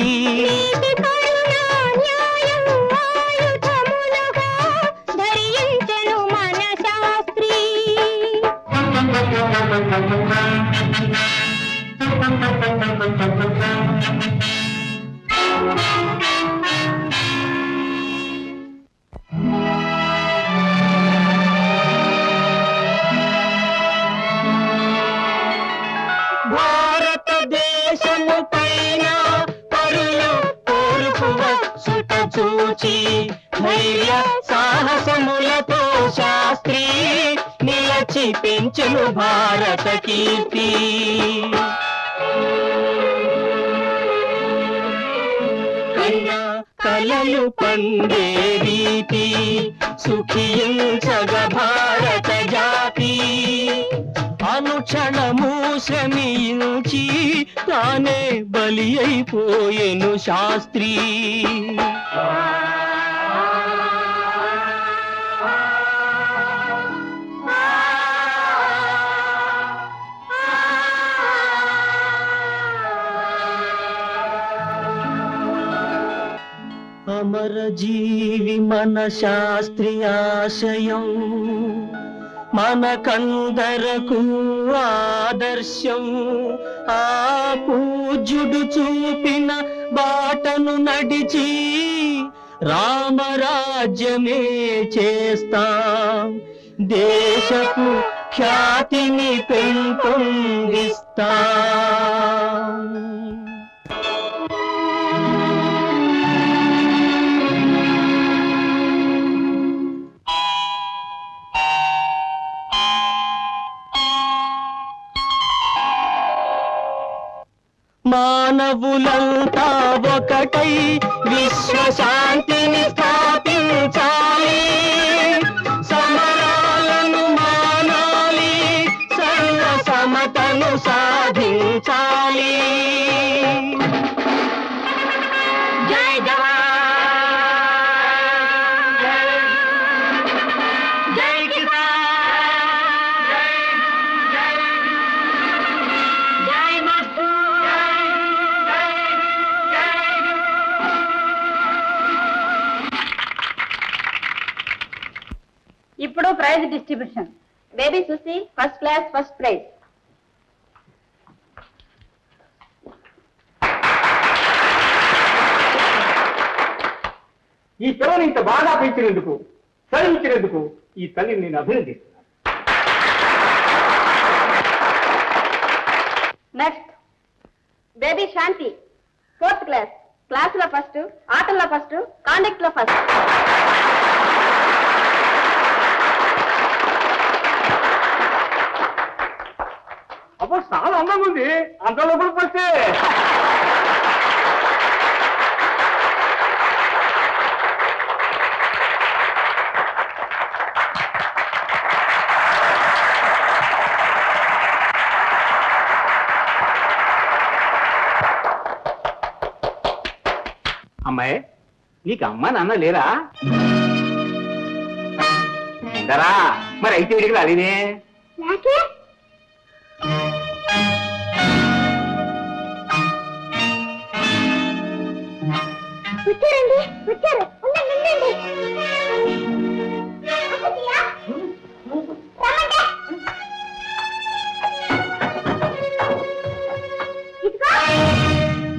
భారతదేశము పైన పరులు తూర్పు వచ్చుట చూచి ధైర్య సాహసములతో శాస్త్రి నిలచి పెంచెను భారత కీర్తి. కన్నా కలలు పండే రీతి సుఖించగ భారత జాతి. అనుక్షణము శ్రమించి తానే బలి అయిపోయెను శాస్త్రి. అమర జీవి మన శాస్త్రి ఆశయం మనకందరకు ఆదర్శం. ఆ పూజ్యుడు చూపిన బాటను నడిచి రామరాజ్యమే చేస్తాం. దేశపు ఖ్యాతిని పెంపొందిస్తా. మానవులంతా ఒకటై విశ్వశాంతిని స్థాపించాలి. సమరాలను మానాలి, సర్వ సమతను సాధించాలి. జై జవాన్, జై కిసాన్, జై మస్తు. ఇప్పుడు prize distribution. Baby Susi first class first prize. ఈ పిల్లని ఇంత బాగా పెంచినందుకు, చదివించినందుకు ఈ తల్లిని నేను అభినందిస్తున్నాను. నెక్స్ట్ బేబీ శాంతి ఫోర్త్ క్లాస్. క్లాస్ లో ఫస్ట్, ఆటల్లో ఫస్ట్, కాండక్ట్ లో ఫస్ట్. అప్పుడు చాలా అందంగా ఉంది. అంత లోపలికి వస్తే అమ్మాయి, నీకు అమ్మ నాన్న లేరా? ఉండరా? మరి అయితే వీడికి రాలేదే. వచ్చారండి, వచ్చారు. ఉండండి, ఉండండి.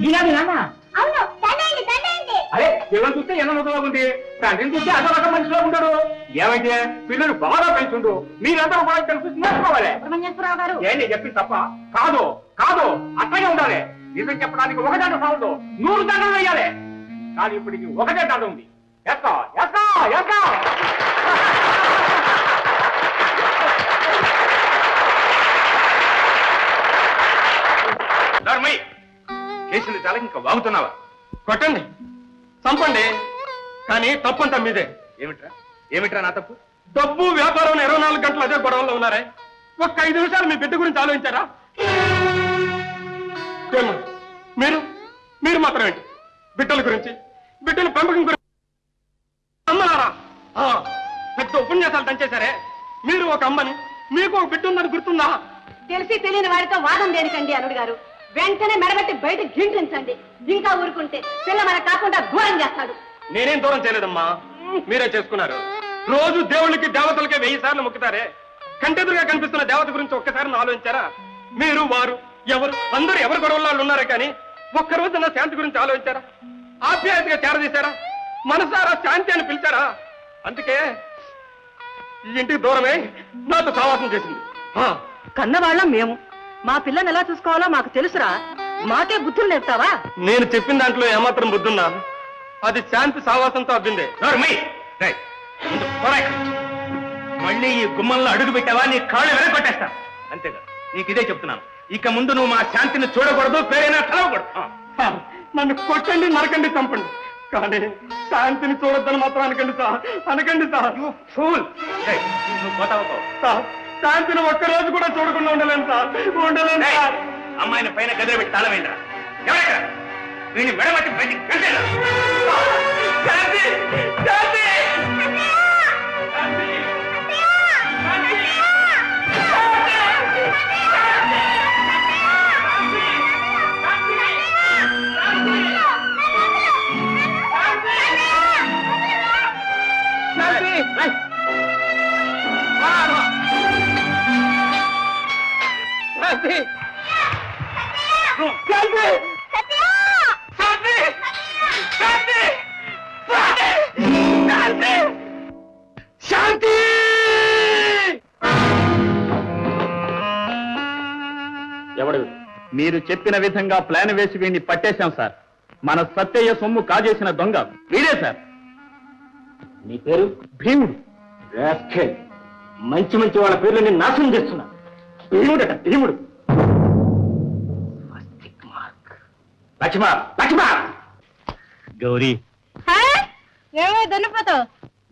ఈనాడు నాన్న. అవును, దండండి, దండండి. అరే, ఎవరు చూస్తే ఎన్న మొదలవుతుంది, తండ్రిని చూస్తే అసలు రకం మనిషిలో ఉంటాడు. ఏమైతే పిల్లలు బాగా పెంచుండు, మీరందరూ కూడా కలిసి నేర్చుకోవాలి. సుబ్రహ్మణ్యేశ్వరరావు గారు, ఏంటి చెప్పి తప్ప కాదు, కాదు, అట్లాగే ఉండాలి. నిజం చెప్పడానికి ఒక దండ సాగుతూ 100 దండలు వేయాలి. కానీ ఇప్పటికి ఒకటే దండ ఉంది. ఎస్కా ఎస్కా ఎస్కా. చేసింది చాలా ఇంకా వాగుతున్నావా? కొట్టండి, చంపండి, కానీ తప్పంతా మీదే. ఏమిట్రా ఏమిట్రా నా తప్పు? డబ్బు వ్యాపారం 24 గంటలు అదే గొడవల్లో ఉన్నారే. ఒక్క 5 నిమిషాలు మీ బిడ్డ గురించి ఆలోచించారా? మీరు మీరు మాత్రం ఏంటి బిడ్డల గురించి, బిడ్డల పెంపకం గురించి అమ్మలారా పెద్ద ఉపన్యాసాలు దంచేశారే. మీరు ఒక అమ్మని, మీకు ఒక బిడ్డ ఉందని గుర్తుందా? తెలిసి తెలియని వారితో వాదం దేనికండి అల్లుడు గారు? వెంటనే మెడబెట్టి బయట గింటించండి. ఇంకా ఊరుకుంటే పిల్ల మన కాకుండా దూరం చేస్తాడు. నేనేం దూరం చేయలేదమ్మా, మీరే చేసుకున్నారు. రోజు దేవుళ్ళకి దేవతలకే 1000 సార్లు మొక్కుతారే. కంటెదురుగా కనిపిస్తున్న దేవత గురించి ఒక్కసారి ఆలోచించారా? మీరు వారు ఎవరు అందరూ ఎవరు గొడవల్లో ఉన్నారే, కానీ ఒక్కరోజు నా శాంతి గురించి ఆలోచించారా? ఆప్యాయతగా చేరదీశారా? మనసారా శాంతి అని పిలిచారా? అందుకే ఈ ఇంటికి దూరమే నాతో సావాసం చేసింది. కన్నవాళ్ళం మేము, మా పిల్లని ఎలా చూసుకోవాలో మాకు తెలుసురా. మాకే బుద్ధులు నేర్పుతావా? నేను చెప్పిన దాంట్లో ఏమాత్రం బుద్ధున్నా అది శాంతి సావాసంతో అబ్బిందే. మళ్ళీ ఈ గుమ్మంలో అడుగు పెట్టావా నీ కాళ్ళు వెనకొట్టేస్తా. అంతేగా, నీకు ఇదే చెప్తున్నాను. ఇక ముందు నువ్వు మా శాంతిని చూడకూడదు, పేరైనా కలవకూడదు. నన్ను కొట్టండి, నరకండి, చంపండి, కానీ శాంతిని చూడొద్దని మాత్రం అనకండి సార్, అనకండి సార్. ఫూల్, నువ్వు పోతావు సార్, శాంతిని ఒక్కరోజు కూడా చూడకుండా ఉండలేను సార్, ఉండలేను సార్. అమ్మాయిని పైన గదిలో పెట్టి తాళమైందా? ఎవరెక్కడ వీడిని మెడబట్టి బయటికి వెళ్ళేదా? శాంతి, శాంతి, శాంతి! ఎవడు? మీరు చెప్పిన విధంగా ప్లాన్ వేసి వీడిని పట్టేశాం సార్. మన సత్యయ్య సొమ్ము కాజేసిన దొంగ వీడే సార్. నీ పేరు? భీముడు. రాస్కెల్. మంచి మంచి వాళ్ళ పేర్లు నేను నాశనం చేస్తున్నా. భీముడట భీముడు. లక్ష్మా లక్ష్మా గౌరీ, ఏమో దున్నపోతావు.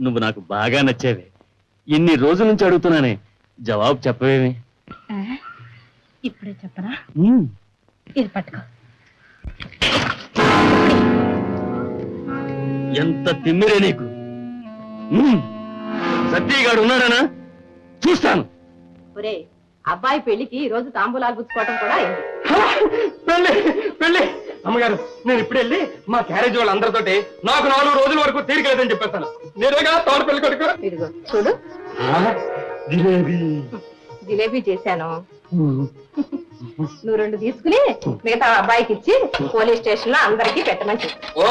నువ్వు నాకు బాగా నచ్చేవే. ఇన్ని రోజుల నుంచి అడుగుతున్నానే, జవాబు చెప్పవేమి? ఇప్పుడే చెప్పరా? ఇది పట్టుకో. ఎంత తిమ్మిరే నీకు. సత్యగాడు ఉన్నాడనా? చూస్తాను. ఒరే, అబ్బాయి పెళ్లికి ఈ రోజు తాంబూలాలు పుచ్చుకోవటం కూడా అయింది. పెళ్ళి పెళ్ళి. అమ్మగారు, నేను ఇప్పుడు వెళ్ళి మా క్యారేజ్ వాళ్ళందరితోటి నాకు 4 రోజుల వరకు తీరిక లేదని చెప్పేస్తాను. నేనేగా తోట పెళ్లి కొడుకు. ఇదిగో చూడు, జిలేబీ జిలేబీ చేశాను. నువ్వు 2 తీసుకుని మిగతా అబ్బాయికి ఇచ్చి పోలీస్ స్టేషన్ లో అందరికీ పెట్టమని చెప్పు. ఓ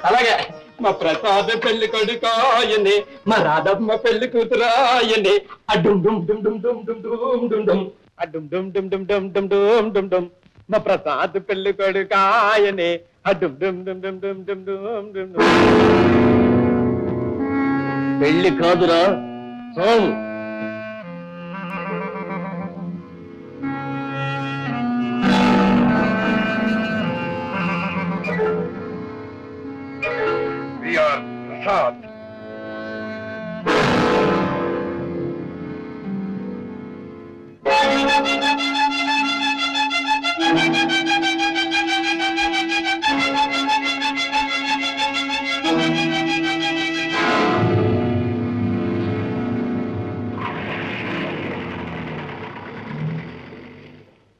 అలాగే. మా ప్రసాద్ పెళ్లి కొడుకాయని, మా రాధమ్మ పెళ్లి కూతురాయని. అడ్డుం డుమ్ డుమ్ డుమ్ డుమ్ డుమ్ డుమ్ డుమ్ డుమ్ అడ్డుం డుమ్ డుమ్ డుమ్ డుమ్ డుమ్ డుమ్ డుమ్ డుమ్. మా ప్రసాద్ పెళ్లి కొడుకాయని. అడ్డుం డుమ్ డుమ్ డుమ్ డుమ్ డుమ్ డుమ్ డుమ్ డుమ్. పెళ్లి కాదురా, సావు. Prasad.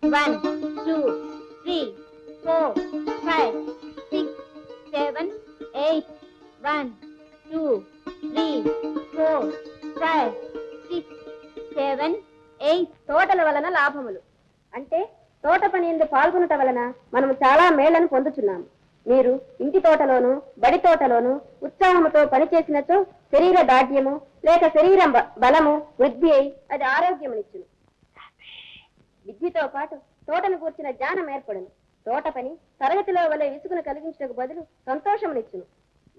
One, two, three, four, five, six, seven, eight. 1, 2, 3, 4, 5, 6, 7, 8. తోటల వలన లాభములు అంటే తోట పని యందు పాల్గొనట వలన మనము చాలా మేళ్లను పొందుతున్నాము. మీరు ఇంటి తోటలోను బడి తోటలోను ఉత్సాహముతో పనిచేసినచో శరీర దాఢ్యము లేక శరీరం బలము వృద్ధి అయి అది ఆరోగ్యమునిచ్చును. విద్యతో పాటు తోటను కూర్చిన జ్ఞానం ఏర్పడును. తోట పని తరగతిలో వలె విసుగును కలిగించడానికి బదులు సంతోషమునిచ్చును.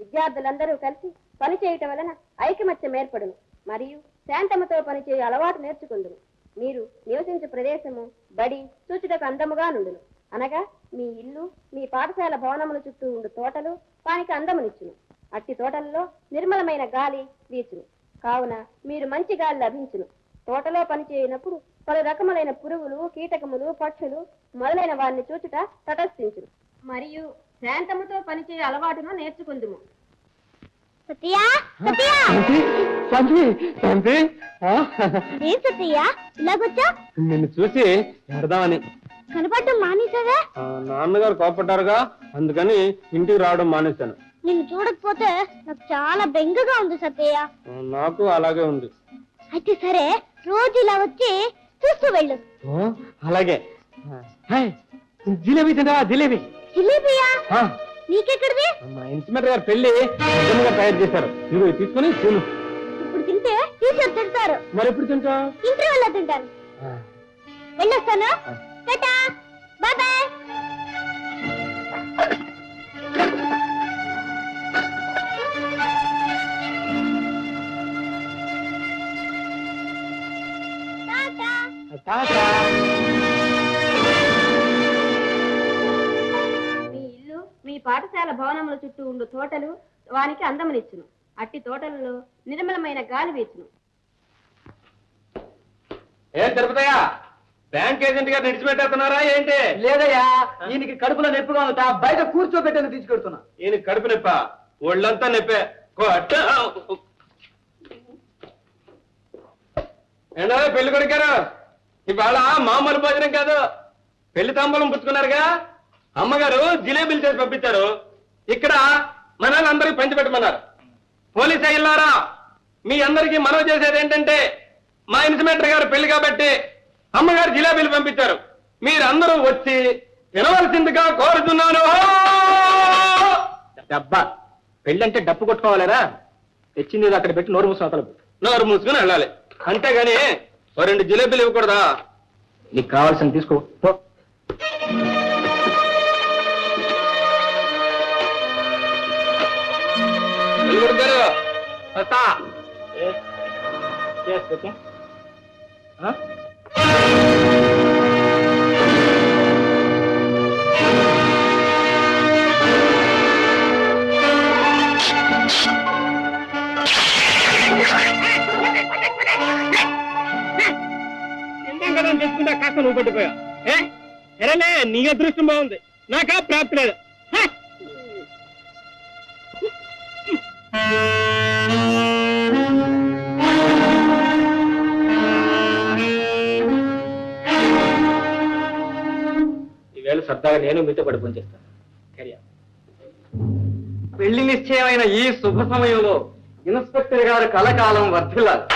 విద్యార్థులందరూ కలిసి పని చేయటం వలన ఐకమత్యం ఏర్పడును మరియు శాంతముతో పనిచేయ అలవాటు నేర్చుకుందును. మీరు నివసించే ప్రదేశము బడి చూచుటకు అందముగా నుండును. అనగా మీ ఇల్లు మీ పాఠశాల భవనముల చుట్టూ ఉండు తోటలు వానికి అందమునిచ్చును. అట్టి తోటలలో నిర్మలమైన గాలి వీచును. కావున మీరు మంచి గాలి లభించును. తోటలో పనిచేయనప్పుడు పలు రకములైన పురుగులు కీటకములు పక్షులు మొదలైన వారిని చూచుట తటస్థించును మరియు శాంతముతో పనిచేయ అలవాటును నేర్చుకుందుము. సత్యా సత్యా ఏం సత్యా ఇలాగొచ్చా? నిన్ను చూసి ఎడదామని. కనపడడం మానేసావా? నాన్నగారు కోపడ్డారుగా, అందుకని ఇంటికి రావడం మానేశాను. నిన్ను చూడకపోతే నాకు చాలా బెంగగా ఉంది సత్యయ్య. నాకు అలాగే ఉంది. అయితే సరే, రోజు ఇలా వచ్చి చూస్తూ వెళ్ళు. అలాగే. జిలేబీ తిందా? జిలేబీ. జిలేబియా? నీకెక్కడిది? మా ఇన్స్పెక్టర్ గారు పెళ్లి నిజంగా తయారు చేశారు. ఇవి తీసుకుని తిను. ఇప్పుడు తింటే టీచర్ తింటారు. మరి ఎప్పుడు తింటా? ఇంటర్వెల్ లో తింటాను. వెళ్ళొస్తాను. Tata, bye bye. మీ ఇల్లు మీ పాఠశాల భవనముల చుట్టూ ఉండు తోటలు వానికి అందమునిచ్చును. అట్టి తోటలలో నిర్మలమైన గాలి వీచును. ఏ తిరుపతయ్యా, బ్యాంక్ ఏజెంట్ గారు నిడిచిపెట్టేస్తున్నారా ఏంటి? లేదయ్యా, ఈయనకి కడుపులో నొప్పిగా ఉందా, బయట కూర్చోబెట్టని తీసుకెడుతున్నా. ఈయన కడుపు నొప్ప, ఒళ్ళంతా నొప్పే. ఏంటో పెళ్లి కొడుకారు, ఇవాళ మామూలు భోజనం కాదు, పెళ్లి తాంబూలం పుచ్చుకున్నారుగా. అమ్మగారు జిలేబీలు చేసి పంపించారు. ఇక్కడ మనందరికి పంచిపెట్టమన్నారు. పోలీసు అయ్యారా, మీ అందరికీ మనవి చేసేది ఏంటంటే, మా ఇన్స్పెక్టర్ గారు పెళ్లి కాబట్టి అమ్మగారు జిలేబీలు పంపించారు. మీరందరూ వచ్చి వినవలసిందిగా కోరుతున్నాను. డబ్బా పెళ్ళంటే డప్పు కొట్టుకోవాలరా? తెచ్చింది అక్కడ పెట్టి నోరు మూసుకుని నోరు మూసుకుని వెళ్ళాలి. అంతేగాని 2 జిలేబీలు ఇవ్వకూడదా? నీకు కావాల్సిన తీసుకో. చేసుకుంటా కాస్త నువ్వు పట్టిపోయా. ఎరలే నీ అదృష్టం బాగుంది, నాకా ప్రాప్తి లేదు. ఈవేళ సరదాగా నేను మీతో పడి చేస్తాను. పెళ్లి నిశ్చయమైన ఈ శుభ సమయంలో ఇన్స్పెక్టర్ గారు కలకాలం వర్ధిల్లాలి.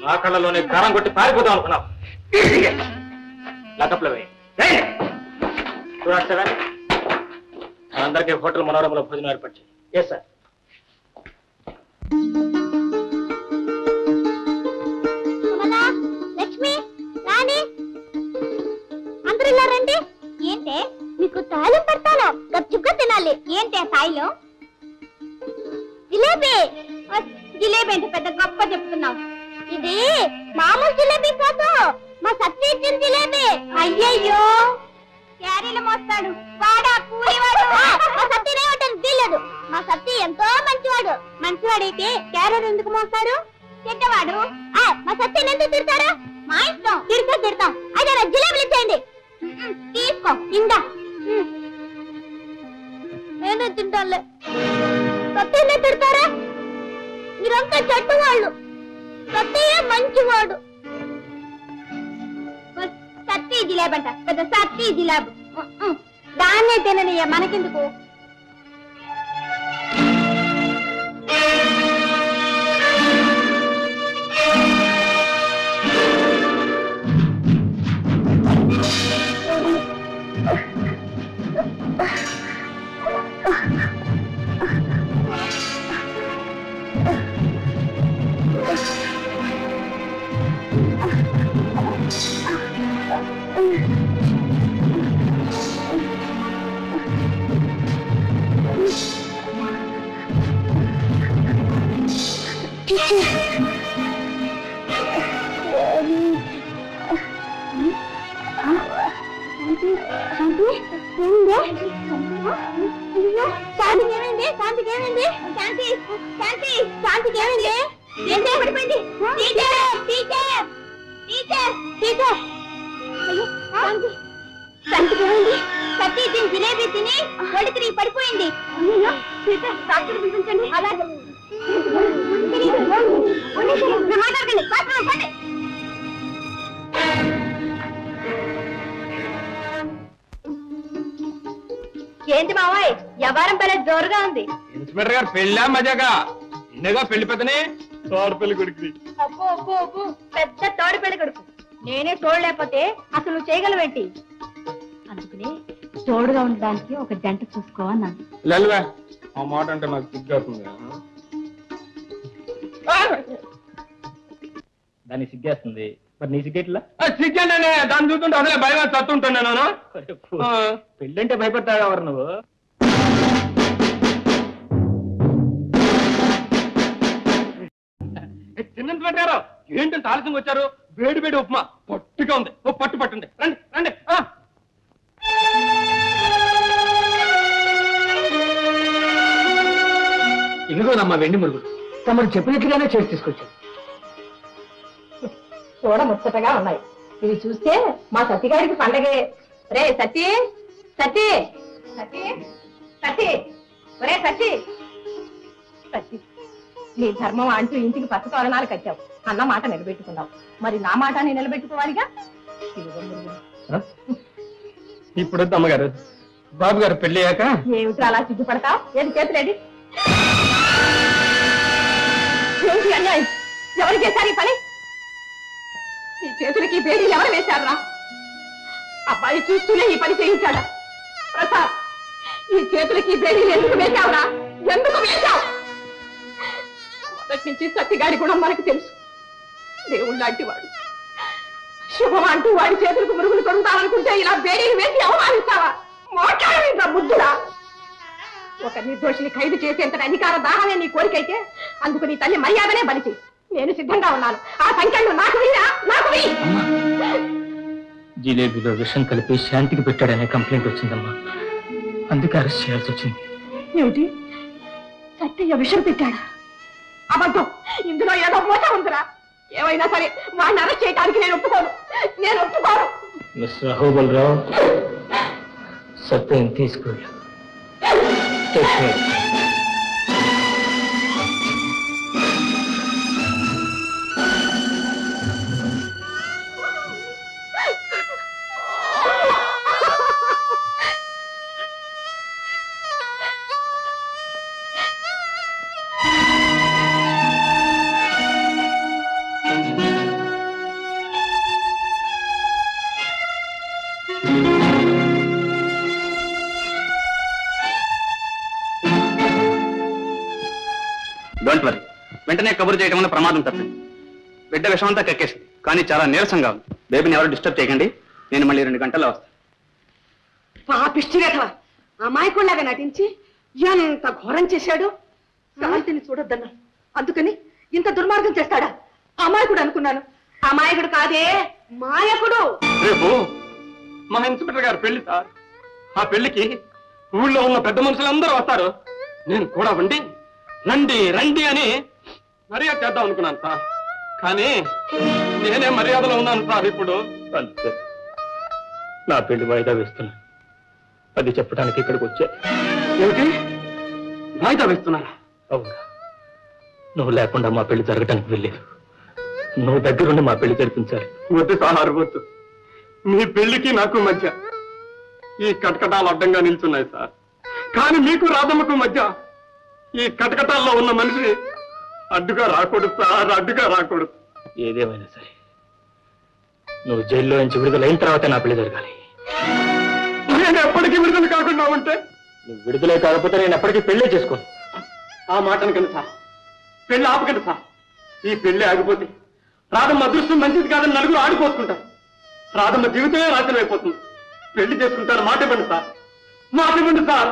నా కళ్ళలోనే కారం కొట్టి పారిపోతాం అనుకున్నాం. లాకప్లో చూడాలి. అందరికీ హోటల్ మనోరమలో భోజనం ఏర్పాటు చేయి. Yes sir. లక్ష్మి, రాణి, అందరూ ఇలా రండి. ఏంటే మీకు తాళం పెడతాను, గప్చుక్క తినాలి. ఏంటే తాయిలో? జిలేబీ. జిలేబీ అంటే పెద్ద గొప్ప చెప్తున్నావు. ఇది మామూలు జిలేబీ కాదు, మా సత్తి ఇచ్చిన జిలేబీ. అయ్యయ్యో, క్యారీలు మోస్తాడు వాడా కూలివాడు. మా సత్తినే ఉంటుంది వీల్లేదు. మా సత్తి ఎంతో మంచివాడు. మంచివాడైతే క్యారీలు ఎందుకు మోస్తాడు? చెడ్డవాడు. మా సత్తిని ఎందుకు తిడతారు? మా ఇష్టం, తిడతాం. అయితే నా జిలేబీలు ఇచ్చేయండి. తీసుకో, ఇందా. నేను తింటానులే. సత్తినే తిడతారా? మీరంతా చెడ్డవాళ్ళు, సత్తియే మంచివాడు. సత్తి జిలేబీ అంట, పెద్ద సత్తి జిలేబీ. దాన్నే తిననయ్యా, మనకెందుకు? జిలేబీ తిని ఒడి తిరిగి పడిపోయింది. డాక్టర్ పిలిపించండి. అలాగే ఏంటి మావాయ్, వ్యవహారం పెళ్ళ జోరుగా ఉంది. ఇన్స్పెక్టర్ గారు పెళ్ళా మజాగా? నిన్నగా పెళ్లి పెద్దనే తోడు పెళ్లి కొడుకు. అబ్బో అబ్బో అబ్బో, పెద్ద తోడు పెళ్లి కొడుకు. నేనే తోడలేకపోతే అసలు నువ్వు చేయగలవేంటి? అందుకనే తోడుగా ఉండడానికి ఒక జంట చూసుకో అన్నాను. లల్వా, ఆ మాట అంటే నాకు సిగ్గేస్తుంది. దాన్ని సిగ్గేస్తుంది, మరి నీ సిగ్గేట్లా? సిగ్గండి, దాన్ని చూస్తుంటే అదే భయంగా చత్తుంటాను నేను. పెళ్ళంటే భయపడతావు ఎవరు నువ్వు? చిన్నంత పెట్టారు ఏంటంటే ఆలస్యంగా వచ్చారు. వేడి వేడి ఉప్మా పట్టుగా ఉంది, ఓ పట్టు పట్టుండి. రండి రండి. ఇదిగోనమ్మా వెండి మురుగుడు, తమరు చెప్పినట్లుగానే చేసి తీసుకొచ్చాను. చూడ ముచ్చటగా ఉన్నాయి. ఇవి చూస్తే మా సత్తిగారికి పండగే. రే సత్తి, సత్తి, సత్తి, సత్తి, ఒరే సత్తి, సత్తి, నీ ధర్మం అంటూ ఇంటికి పచ్చ తోరణాలు కట్టావు, అన్న మాట నిలబెట్టుకున్నావు. మరి నా మాట నేను నిలబెట్టుకోవాలిగా. ఇప్పుడు అమ్మగారు, బాబు గారు పెళ్లి అయ్యాక ఏమిటి అలా సిగ్గుపడతావు? ఏది చేతులేది? ఏమిటి అన్యాయం? ఎవరు చేశారు ఈ పని? ఈ చేతులకి వేడి ఎవరు వేశారా? అబ్బాయి చూస్తూనే ఈ పని చేయించాడా? ప్రసాద్, ఈ చేతులకి వేడి ఎందుకు వేశావురా? ఎందుకు వేశావు? మొదటి నుంచి సత్తిగాడి గుణం మనకు తెలుసు. దేవుడు లాంటి వాడు. శుభం అంటూ వాడి చేతులకు మురుగులు కొడుతామనుకుంటే ఇలా వేడిని వేసి అవమానిస్తావా? మాట్లాడేంద్ర ముద్దురా. ఒక నిర్దోషిని ఖైదు చేసేంత అధికార దాహమే నీ కోరికైతే అందుకు నీ తల్లి మర్యాదనే బలిచి నేను సిద్ధంగా ఉన్నాను. ఆ సంఖ్యలు నాకు వీరా, నాకు వీ. జిలేబీలో విషం కలిపి శాంతికి పెట్టాడనే కంప్లైంట్ వచ్చిందమ్మా, అందుకే అరెస్ట్ చేయాల్సి వచ్చింది. ఏమిటి? సత్యయ్య విషం పెట్టాడా? అబద్ధం. ఇందులో ఏదో మోసం ఉందిరా. ఏమైనా సరే వాడిని అరెస్ట్ చేయడానికి నేను ఒప్పుకోను. మిస్టర్ అహోబలరావు, సత్యం తీసుకెళ్ళు. డోంట్ వరీ, వెంటనే కబురు చేయడం వల్ల ప్రమాదం తప్పింది. బిడ్డ విషమంతా కక్కేసింది, కానీ చాలా నీరసంగా ఉంది. బేబీని ఎవరు డిస్టర్బ్ చేయకండి, నేను మళ్ళీ 2 గంటల్లో వస్తాను. పాపిష్టిగా అమాయకుల్లాగా నటించి ఎంత ఘోరం చేశాడు. శాంతిని చూడొద్దన్నా, అందుకని ఇంత దుర్మార్గం చేస్తాడా? అమాయకుడు అనుకున్నాను. అమాయకుడు కాదే, మాయకుడు. రేపు మా ఇన్స్పెక్టర్ గారు పెళ్లి సార్. ఆ పెళ్లికి ఊళ్ళో ఉన్న పెద్ద మనుషులందరూ వస్తారు. నేను కూడా ఉండి రండి రండి అని మర్యాద చేద్దాం అనుకున్నాను సార్. కానీ నేనే మర్యాదలో ఉన్నాను సార్. ఇప్పుడు అంతే, నా పెళ్లి వాయిదా వేస్తున్నా. అది చెప్పడానికి ఇక్కడికి వచ్చా. ఏమిటి వాయిదా వేస్తున్నారా? అవునా, నువ్వు లేకుండా మా పెళ్లి జరగటానికి వెళ్ళలేదు. నువ్వు దగ్గరుండి మా పెళ్లి జరిపించాలి. వద్దు సార్, వద్దు. మీ పెళ్లికి నాకు మధ్య ఈ కటకటాలు అడ్డంగా నిల్చున్నాయి సార్. కానీ మీకు రాధమ్మకు మధ్య ఈ కటకటాల్లో ఉన్న మనిషి అడ్డుగా రాకూడదు సార్, అడ్డుగా రాకూడదు. ఏదేమైనా సరే నువ్వు జైల్లో నుంచి విడుదలైన తర్వాత నా పెళ్లి జరగాలి. నేను ఎప్పటికీ విడుదల కాకుండా ఉంటే? నువ్వు విడుదలే కాకపోతే నేను ఎప్పటికీ పెళ్లే చేసుకోను. ఆ మాట అనకండి సార్, పెళ్లి ఆపకండి సార్. ఈ పెళ్లి ఆగిపోతే రాధమ్మ అదృష్టం మంచిది కాదని నలుగురు ఆడిపోసుకుంటారు. రాధమ్మ జీవితమే నాశనం అయిపోతుంది. పెళ్లి చేసుకుంటారు. మాట ఇవ్వండి సార్, మాట ఇవ్వండి సార్.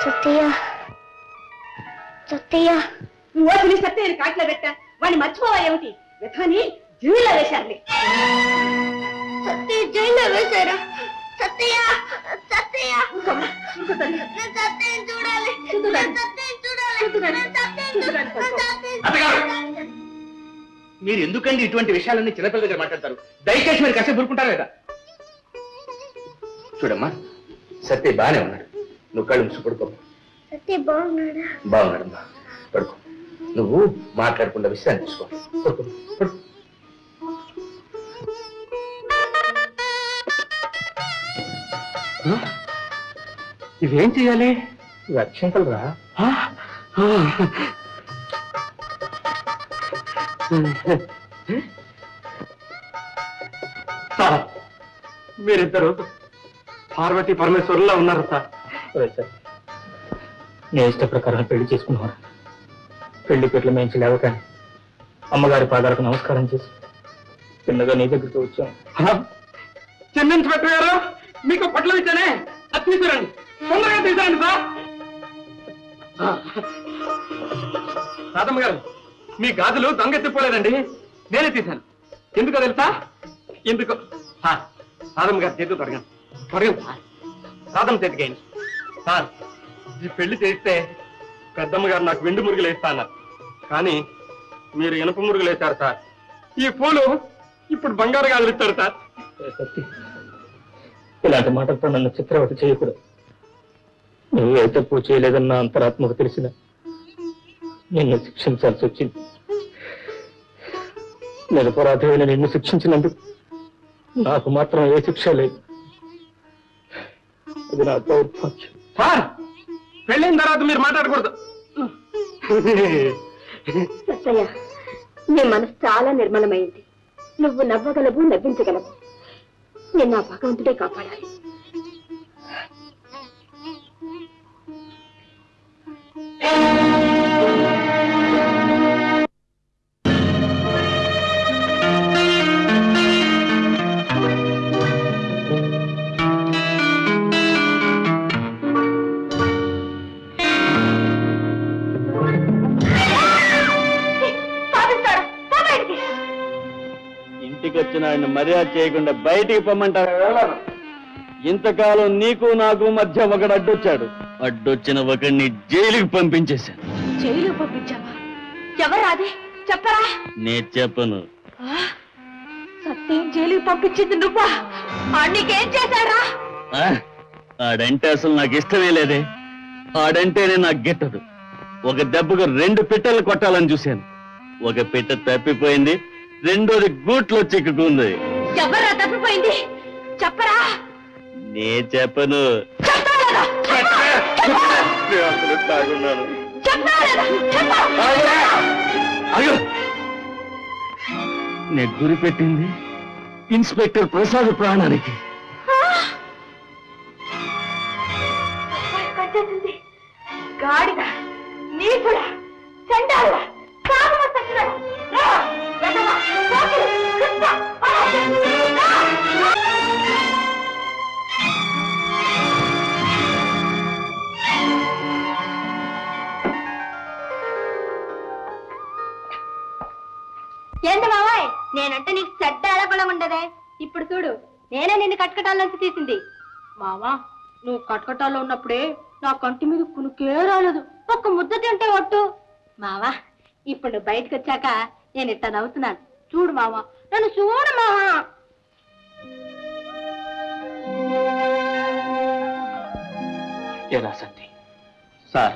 సత్యయ్య, సత్యయ్య, నువ్వు సత్యని కాట్లో పెట్టా. వాడిని మర్చిపోవా ఏమిటి? వ్యథాని జైల్లో వేశారులే. సత్యయ్య జైల్లో వేశారా? సత్యయ్య, సత్యయ్య, నేను సత్యని చూడాలి, సత్యని చూడాలి. మీరు ఎందుకండి ఇటువంటి విషయాలన్నీ చిన్నపిల్ల దగ్గర మాట్లాడతారు? దయచేసి మీరు కష్టం ఊరుకుంటారు కదా. చూడమ్మా, సత్య బాగానే ఉన్నాడు. నువ్వు కళ్ళు మూసి పడుకో. సత్య బాగున్నాడా? బాగున్నాడమ్మా, పడుకో. నువ్వు మాట్లాడకుండా విశ్రాంతి తీసుకో. పడుకో, పడుకో. ఇవేం చేయాలి? అక్షంతలు రా. సార్, మీరిద్దరు పార్వతీ పరమేశ్వరులా ఉన్నారు సార్. నీ ఇష్ట ప్రకారం పెళ్లి చేసుకున్నాను. పెళ్లి పెట్ల మేంచి లేవకాని అమ్మగారి పాదాలకు నమస్కారం చేసి చిన్నగా నీ దగ్గరికి వచ్చాను. చెన్నించి పెట్టారు. మీకు పట్ల ఇచ్చానే, అది తీసుకురండి, తొందరగా తీసుకురండి సార్. రాధమ్మ గారు, మీ గాజులు దొంగెత్తిపోలేదండి, నేనే తీశాను. ఎందుకో తెలుసా? ఎందుకో రాధమ్మ గారు చేతులు తొడగండి, తొడగండి సార్. సాధన చేతికేయండి. సార్, ఈ పెళ్లి చేస్తే పెద్దమ్మ గారు నాకు వెండి మురుగులు వేస్తా అన్నారు, కానీ మీరు ఇనుప మురుగులు వేశారు సార్. ఈ పూలు ఇప్పుడు బంగారు గాజులు ఇస్తారు సార్. ఇలాంటి మాటలతో నన్ను చిత్రవత చేయకూడదు. నువ్వు ఏ తప్పు చేయలేదన్న అంతరాత్మకు తెలిసిన నిన్ను శిక్షించాల్సి వచ్చింది. నిరపరాధమైన నిన్ను శిక్షించినందుకు నాకు మాత్రం ఏ శిక్ష లేదు. అది నా దౌర్భాగ్యం. సార్, పెళ్ళైన తర్వాత మీరు మాట్లాడకూడదు. సత్తయ్య, నీ మనసు చాలా నిర్మలమైంది. నువ్వు నవ్వగలవు, నవ్వించగలవు. నిన్న ఆ భగవంతుడే కాపాడాలి. ఇంటికి వచ్చిన ఆయన మర్యాద చేయకుండా బయటికి పొమ్మంటారా? ఇంతకాలం నీకు నాకు మధ్య ఒకడు అడ్డొచ్చాడు. అడ్డొచ్చిన ఒకడిని జైలుకి పంపించేశాను. జైలు పంపించావా? ఎవరాది చెప్పరా? నే చెప్పను. సత్యం జైలుకి పంపించింది నువ్వా? నీకేం చేశారా? ఆడంటే అసలు నాకు ఇష్టమే లేదే. ఆడంటేనే నాకు గిట్టదు. ఒక దెబ్బకు 2 పిట్టలు కొట్టాలని చూశాను. ఒక పిట్ట తప్పిపోయింది, రెండోది గూట్లో చిక్కుకుంది. ఎవరా తప్పిపోయింది? చెప్పరా? నే చెప్పను. తాగున్నాను. నే గురి పెట్టింది ఇన్స్పెక్టర్ ప్రసాద్ ప్రాణానికి. గాడిద, నీ కూడా చండాలుడా, ఏంటి బాబాయ్, నేనంటే నీకు చెడ్డ ఆడపడం ఉండదే. ఇప్పుడు చూడు, నేనే నిన్ను కట్కటాల్లోంచి తీసింది. మావా, నువ్వు కటకటాల్లో ఉన్నప్పుడే నా కంటి మీద కునుకే రాలేదు. ఒక్క ముద్ద తింటే ఒట్టు. మావా, ఇప్పుడు నువ్వు బయటకు వచ్చాక నేను ఇట్లా నవ్వుతున్నాను. చూడు మావా, నన్ను చూడు మావా. ఏరా సత్తి? సార్,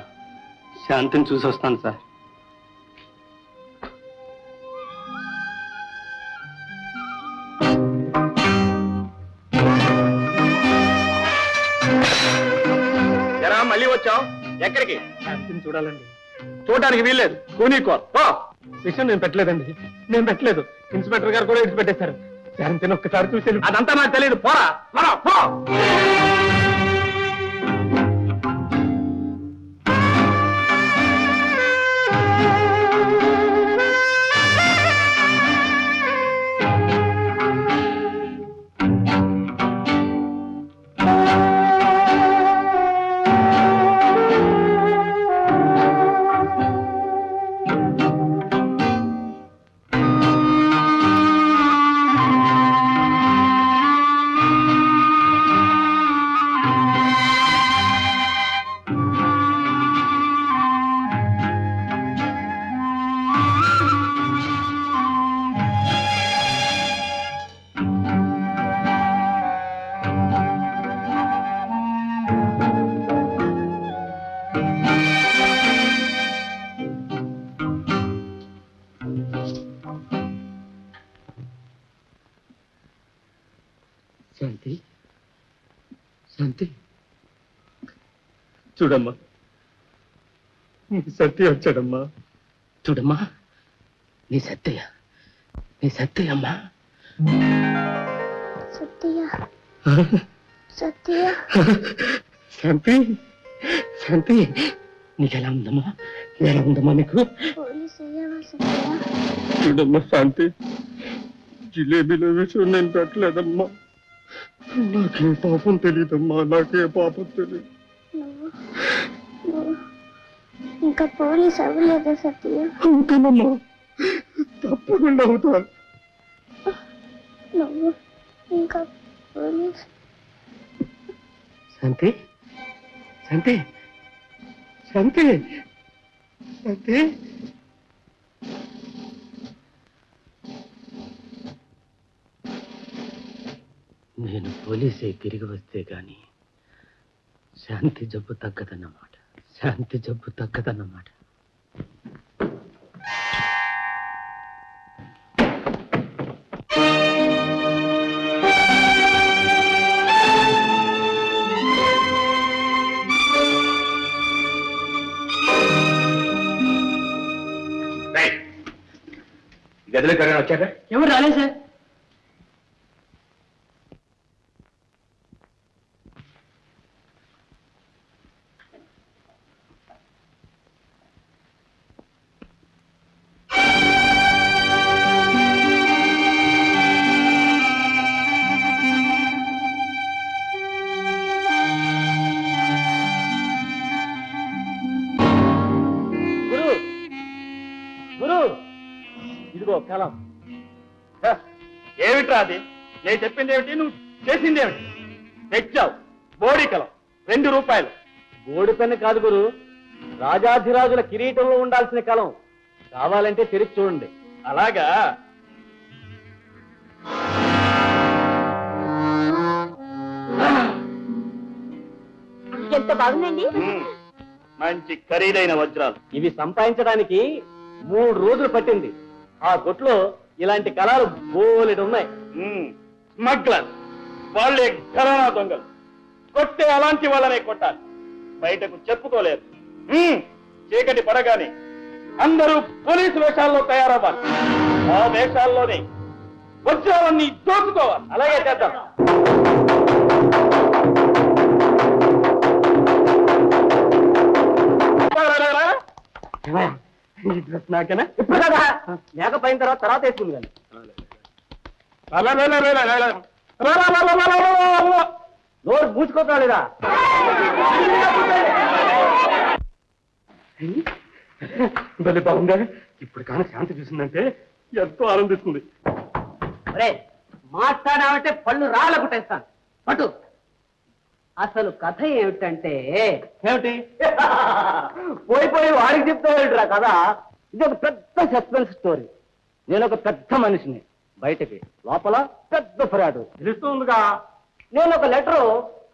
శాంతిని చూసి వస్తాను సార్. ఎరా మళ్ళీ వచ్చావు? ఎక్కడికి? శాంతిని చూడాలండి. చూడడానికి వీల్లేదు. విషయం నేను పెట్టలేదండి, నేను పెట్టలేదు. ఇన్స్పెక్టర్ గారు కూడా ఇడిచి పెట్టేశారు. శాంతిని ఒక్కసారి చూసి, అదంతా నాకు తెలియదు. పోరా పో. శాంతి, శాంతి, చూడమ్మా, నీ సత్య వచ్చాడమ్మా. చూడమ్మా, నీ సత్య, నీ సత్యమ్మా. సత్య, సత్య. శాంతి, శాంతి, నీకు ఎలా ఉందమ్మా? ఎలా ఉందమ్మా నీకు? చూడమ్మా శాంతి, జిలేబీలో విషయం నేను పెట్టలేదమ్మా. నాకే పాపం తెలీదమ్మా, నాకే పాపం తెలియదు. ఇంకా పోలీస్ అవ్వలేదా సత్య? అవుతానమ్మా, తప్పకుండా అవుతా. నువ్వు ఇంకా పోలీస్ శాంతి శాంతి శాంతి శాంతి నేను పోలీసే తిరిగి వస్తే గాని శాంతి జబ్బు తగ్గదన్నమాట. శాంతి జబ్బు తగ్గదన్నమాట. గదిలో కరెంట్ వచ్చాక ఎవరు రాలేదు సార్. ఇదిగో కలం. ఏమిట్రా అది? నేను చెప్పింది ఏమిటి, నువ్వు చేసింది ఏమిటి? తెచ్చావు బోడి కలం, 2 రూపాయలు. బోడి పెన్ను కాదు గురు, రాజాధిరాజుల కిరీటంలో ఉండాల్సిన కలం. కావాలంటే తెరిచి చూడండి. అలాగా? ఎంత బాగుందండి. మంచి ఖరీదైన వజ్రాలు. ఇవి సంపాదించడానికి 3 రోజులు పట్టింది. ఆ కొట్లో ఇలాంటి కళలు బోలెడు ఉన్నాయి. స్మగ్లర్ వాళ్ళే ఘరానా దొంగలు. కొట్టే అలాంటి వాళ్ళనే కొట్టాలి, బయటకు చెప్పుకోలేరు. చీకటి పడగానే అందరూ పోలీసు వేషాల్లో తయారవ్వాలి. ఆ వేషాల్లోనే వజ్రాలన్నీ దోచుకోవాలి. అలాగే చేద్దాం. ఈ డ్రెస్ నాకేనా? ఇప్పుడు కదా, లేకపోయిన తర్వాత వేసుకుంది కానీ. నోరు మూసుకోలేదా? బలి బాగుందా? ఇప్పుడు కానీ శాంతి చూసిందంటే ఎంతో ఆనందిస్తుంది. అరే మాట్లాడామంటే పళ్ళు రాళ్ళ కుట్టేస్తాను. పట్టు. అసలు కథ ఏమిటంటే ఏమిటి? పోయి వాడికి చెప్తావేంట్రా కథ? ఇది ఒక పెద్ద సస్పెన్స్ స్టోరీ. నేను ఒక పెద్ద మనిషిని, బయటకి లోపల పెద్ద ఫిర్యాదు. తెలుస్తుందిగా. నేను ఒక లెటర్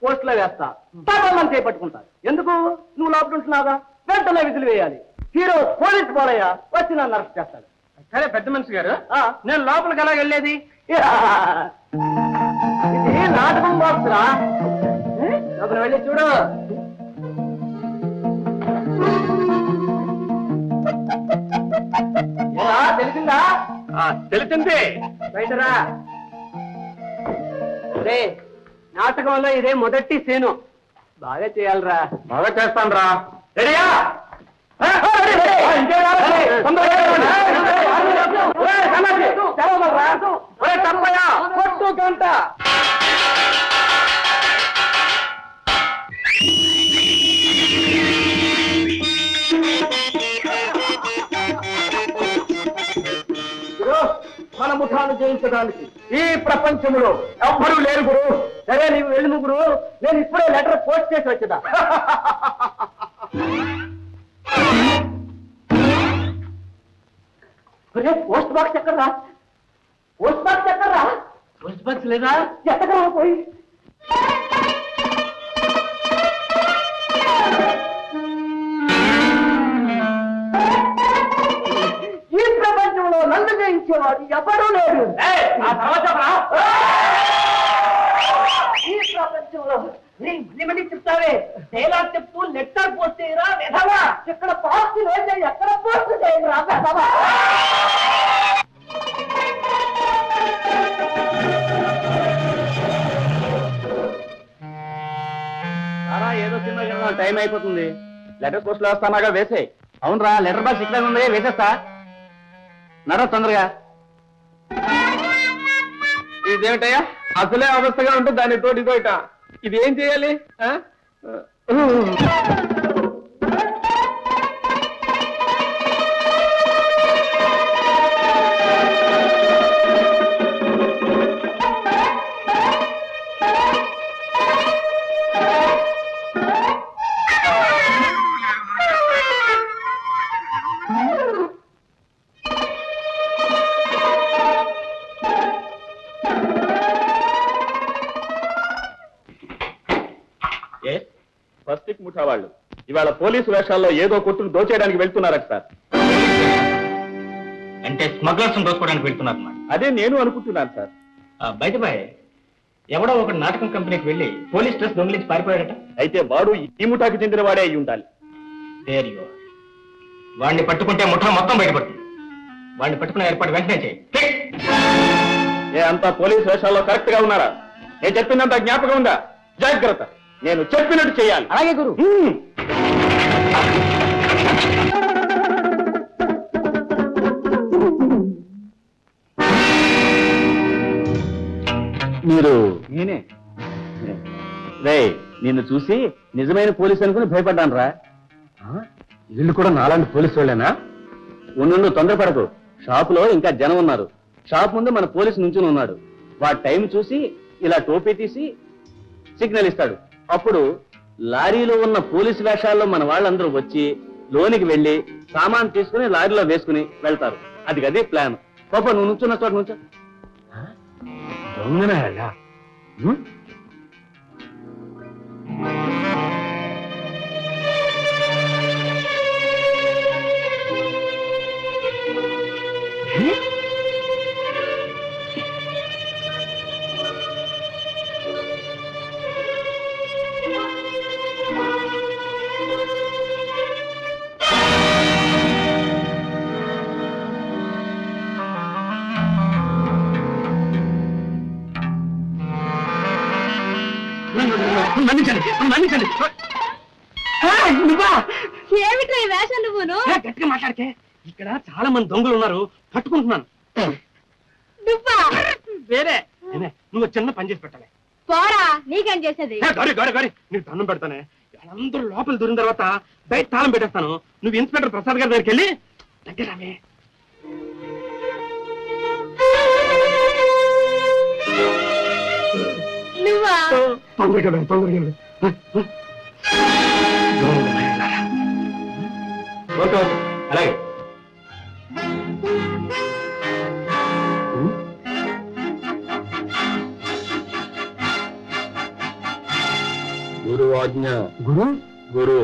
పోస్ట్ లో వేస్తా, పాపం చేపట్టుకుంటా. ఎందుకు? నువ్వు లోపల ఉంటున్నాగా, వెంటనే విధులు వేయాలి. హీరో పోలీస్ పోలయ్య వచ్చి నన్ను అరెస్ట్ చేస్తాడు. సరే పెద్ద మనిషి గారు, నేను లోపలికి ఎలా వెళ్ళేది? ఇది నాటకం బాక్స్రా. లోపల వెళ్ళి చూడు. తెలిసిందా? తెలిసింది. బయటరా. నాటకంలో ఇదే మొదటి సీను. బాగా చేయాలరా. బాగా చేస్తాను రా. రెడీయా? కొట్టు గంట. మన ముఠాను జయించడానికి ఈ ప్రపంచంలో ఎవ్వరూ లేరు గురు. సరే నీవు వెళ్ళి ముగ్గురు, నేను ఇప్పుడే లెటర్ పోస్ట్ చేసి వచ్చేదా. పోస్ట్ బాక్స్ ఎక్కడరా? పోస్ట్ బాక్స్ ఎక్కడరా? పోస్ట్ బాక్స్ లేదా? ఎక్కడ పోయి ఈ ప్రపంచంలో నన్ను జయించేవాడు ఎవరూ లేడు. ఈ ప్రపంచంలో మళ్ళీ చెప్తావే, డైలా చెప్పు, లెటర్ పోస్ట్ చేయరా వెధవా. ఇక్కడ పోస్ట్ వేసే ఎక్కడ పోస్ట్ చేయరా వెధవా. ఏదో సినిమా టైం అయిపోతుంది. లెటర్ పోస్ట్ లో వస్తానాగా వేసే. అవునరా, లెటర్ బాక్స్ ఇక్కడ ఉంది, వేసేస్తా. నడ తొందరగా. ఇదేమిటయ్యా, అసలే అవస్థగా ఉంటుంది, దాని తోటి ఇదోట. ఇది ఏం చేయాలి? ఫస్ట్ ముఠా వాళ్ళు ఇవాళ పోలీసు వేషాల్లో ఏదో కొట్టును దోచేయడానికి వెళ్తున్నారట సార్. అంటే స్మగ్లర్స్ దోచుకోవడానికి వెళ్తున్నారు. అదే నేను అనుకుంటున్నాను సార్. బయట బాయ్ ఎవడో ఒక నాటకం కంపెనీకి వెళ్ళి పోలీస్ డ్రెస్ దొంగిలించి పారిపోయాడట. అయితే వాడు ఈ ముఠాకి చెందిన వాడే అయి ఉండాలి. వాడిని పట్టుకుంటే ముఠా మొత్తం బయటపడుతుంది. వాడిని పట్టుకునే ఏర్పాటు వెంటనే చేయి. అంతా పోలీసు వేషాల్లో కరెక్ట్ గా ఉన్నారా? నేను చెప్పినంత జ్ఞాపకం ఉందా? జాగ్రత్త, నేను చెప్పినట్టు చేయాలి. అలాగే గురు. మీరు నేనే రే నిన్ను చూసి నిజమైన పోలీసు అనుకుని భయపడ్డాను రా. వీళ్ళు కూడా నాలాంటి పోలీసు వాళ్ళేనా? ఉండు, తొందరపడకు. షాపులో ఇంకా జనం ఉన్నారు. షాప్ ముందు మన పోలీసు నుంచుని ఉన్నాడు. వాడి టైం చూసి ఇలా టోపీ తీసి సిగ్నల్ ఇస్తాడు. అప్పుడు లారీలో ఉన్న పోలీసు వేషాల్లో మన వాళ్ళందరూ వచ్చి లోనికి వెళ్లి సామాన్ తీసుకుని లారీలో వేసుకుని వెళ్తారు. అది గది ప్లాన్. పాప నువ్వు నుంచున్న చోట నుంచో. దొంగనా? ఏమిట్రా ఈ వేషం నువ్వును? గట్టిగా మాట్లాడితే ఇక్కడ చాలా మంది దొంగలు ఉన్నారు, పట్టుకుంటున్నాను. నువ్వా? వేరే నువ్వు చిన్న పని చేసి పెట్టాలి. పోరా, నీకేం చేసేది? గారి గారి గారి నీకు దండం పెడతానే. వాళ్ళందరూ లోపల దూరిన తర్వాత బయట తాళం పెట్టేస్తాను. నువ్వు ఇన్స్పెక్టర్ ప్రసాద్ గారి దగ్గరికి వెళ్ళి దగ్గరామే. నువ్వా? తొందరగా తొందరగా. అలాగే గురు ఆజ్ఞ. గురు గురు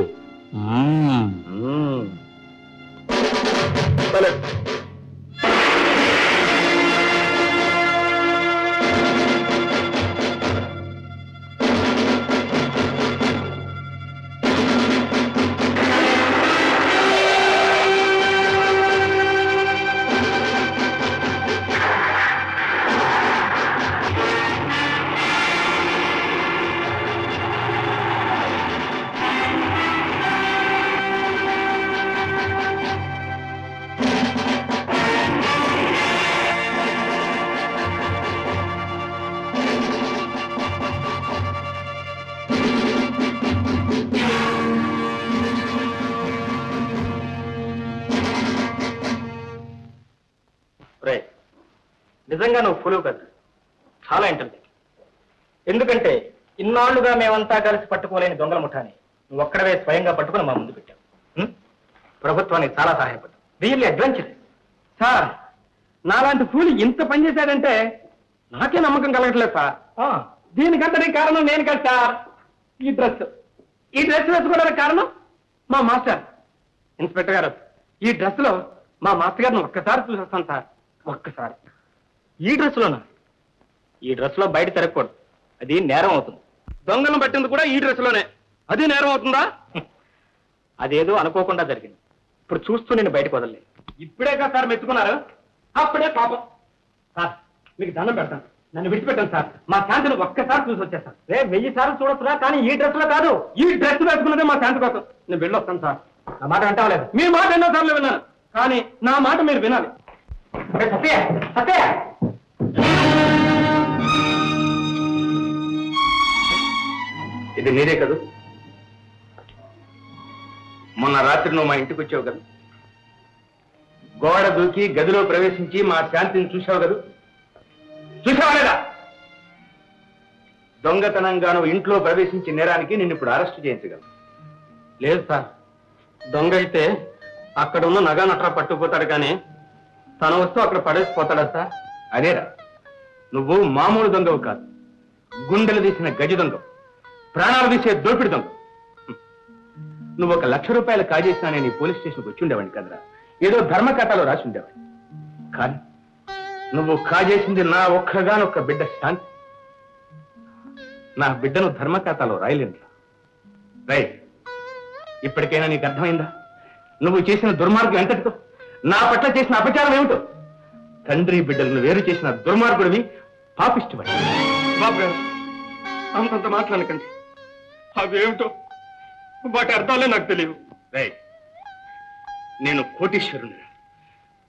నిజంగా నువ్వు ఫులు కదా, చాలా ఇంటెలిజెంట్. ఎందుకంటే ఇన్నాళ్లుగా మేమంతా కలిసి పట్టుకోలేని దొంగల ముఠాని నువ్వు ఒక్కడవే స్వయంగా పట్టుకుని మా ముందు పెట్టావు. ప్రభుత్వానికి చాలా సహాయపడ్డావు. Really adventure. సార్, నాలాంటి ఫూలు ఇంత పని చేశాడంటే నాకే నమ్మకం కలగట్లేదు సార్. దీనికంతటి కారణం నేను కాదు సార్. ఈ డ్రెస్ వేసుకోవడానికి కారణం మా మాస్టర్ ఇన్స్పెక్టర్ గారు. ఈ డ్రెస్ లో మా మాస్టర్ గారిని ఒక్కసారి చూసేస్తాను సార్, ఒక్కసారి. ఈ డ్రెస్లోనా? ఈ డ్రెస్ లో బయట తిరగకూడదు, అది నేరం అవుతుంది. దొంగలను పట్టింది కూడా ఈ డ్రెస్ లోనే, అది నేరం అవుతుందా? అదేదో అనుకోకుండా జరిగింది. ఇప్పుడు చూస్తూ నేను బయటకు వదలలేదు. ఇప్పుడే కదా సార్ మెచ్చుకున్నారు, అప్పుడే పాపం. సార్ మీకు దండం పెడతాను, నన్ను విడిచిపెట్టాను సార్. మా శాంతిని ఒక్కసారి చూసి వచ్చేస్తాను. 1000 సార్లు చూడొచ్చురా, కానీ ఈ డ్రెస్ లో కాదు. ఈ డ్రెస్ వేసుకున్నదే మా శాంతి కోసం. నేను వెళ్ళొస్తాను సార్. నా మాట అంటావలేదు. మీ మాట ఎన్నో సార్లు విన్నాను, కానీ నా మాట మీరు వినాలి. సత్య సత్య, ఇది నీదే కదూ? మొన్న రాత్రి నువ్వు మా ఇంటికి వచ్చావు కదా, గోడ దూకి గదిలో ప్రవేశించి మా శాంతిని చూసావు కదా, చూసావా లేదా? దొంగతనంగా నువ్వు ఇంట్లో ప్రవేశించి నేరానికి నిన్ను ఇప్పుడు అరెస్ట్ చేయించగలవు. లేదు సార్, దొంగ అయితే అక్కడ ఉన్న నగా నట్రా పట్టుకుపోతాడు కానీ తన వస్తూ అక్కడ పడేసిపోతాడా సార్? అదేరా, నువ్వు మామూలు దొంగవు కాదు, గుండెలు తీసిన గజ దొంగ, ప్రాణాలు తీసే దోపిడి దొంగ. నువ్వు 1 లక్ష రూపాయలు కాజేసినా నేను ఈ పోలీస్ స్టేషన్కి వచ్చి ఉండేవాడిని కదరా, ఏదో ధర్మకథలో రాసి ఉండేవాడిని. కానీ నువ్వు కాజేసింది నా ఒక్కగానొక్క బిడ్డ శాంతి. నా బిడ్డను ధర్మకథలో రాయలేనురా. రైట్, ఇప్పటికైనా నీకు అర్థమైందా నువ్వు చేసిన దుర్మార్గం ఎంతటితో, నా పట్ల చేసిన అపచారం ఏమిటో? తండ్రి బిడ్డలను వేరు చేసిన దుర్మార్గుడివి, పాపిష్టివాడి. బాబు గారు అంతంత మాట్లాడకండి, అవేమిటో వాటి అర్థాలే నాకు తెలియవు. రైట్, నేను కోటీశ్వరుని,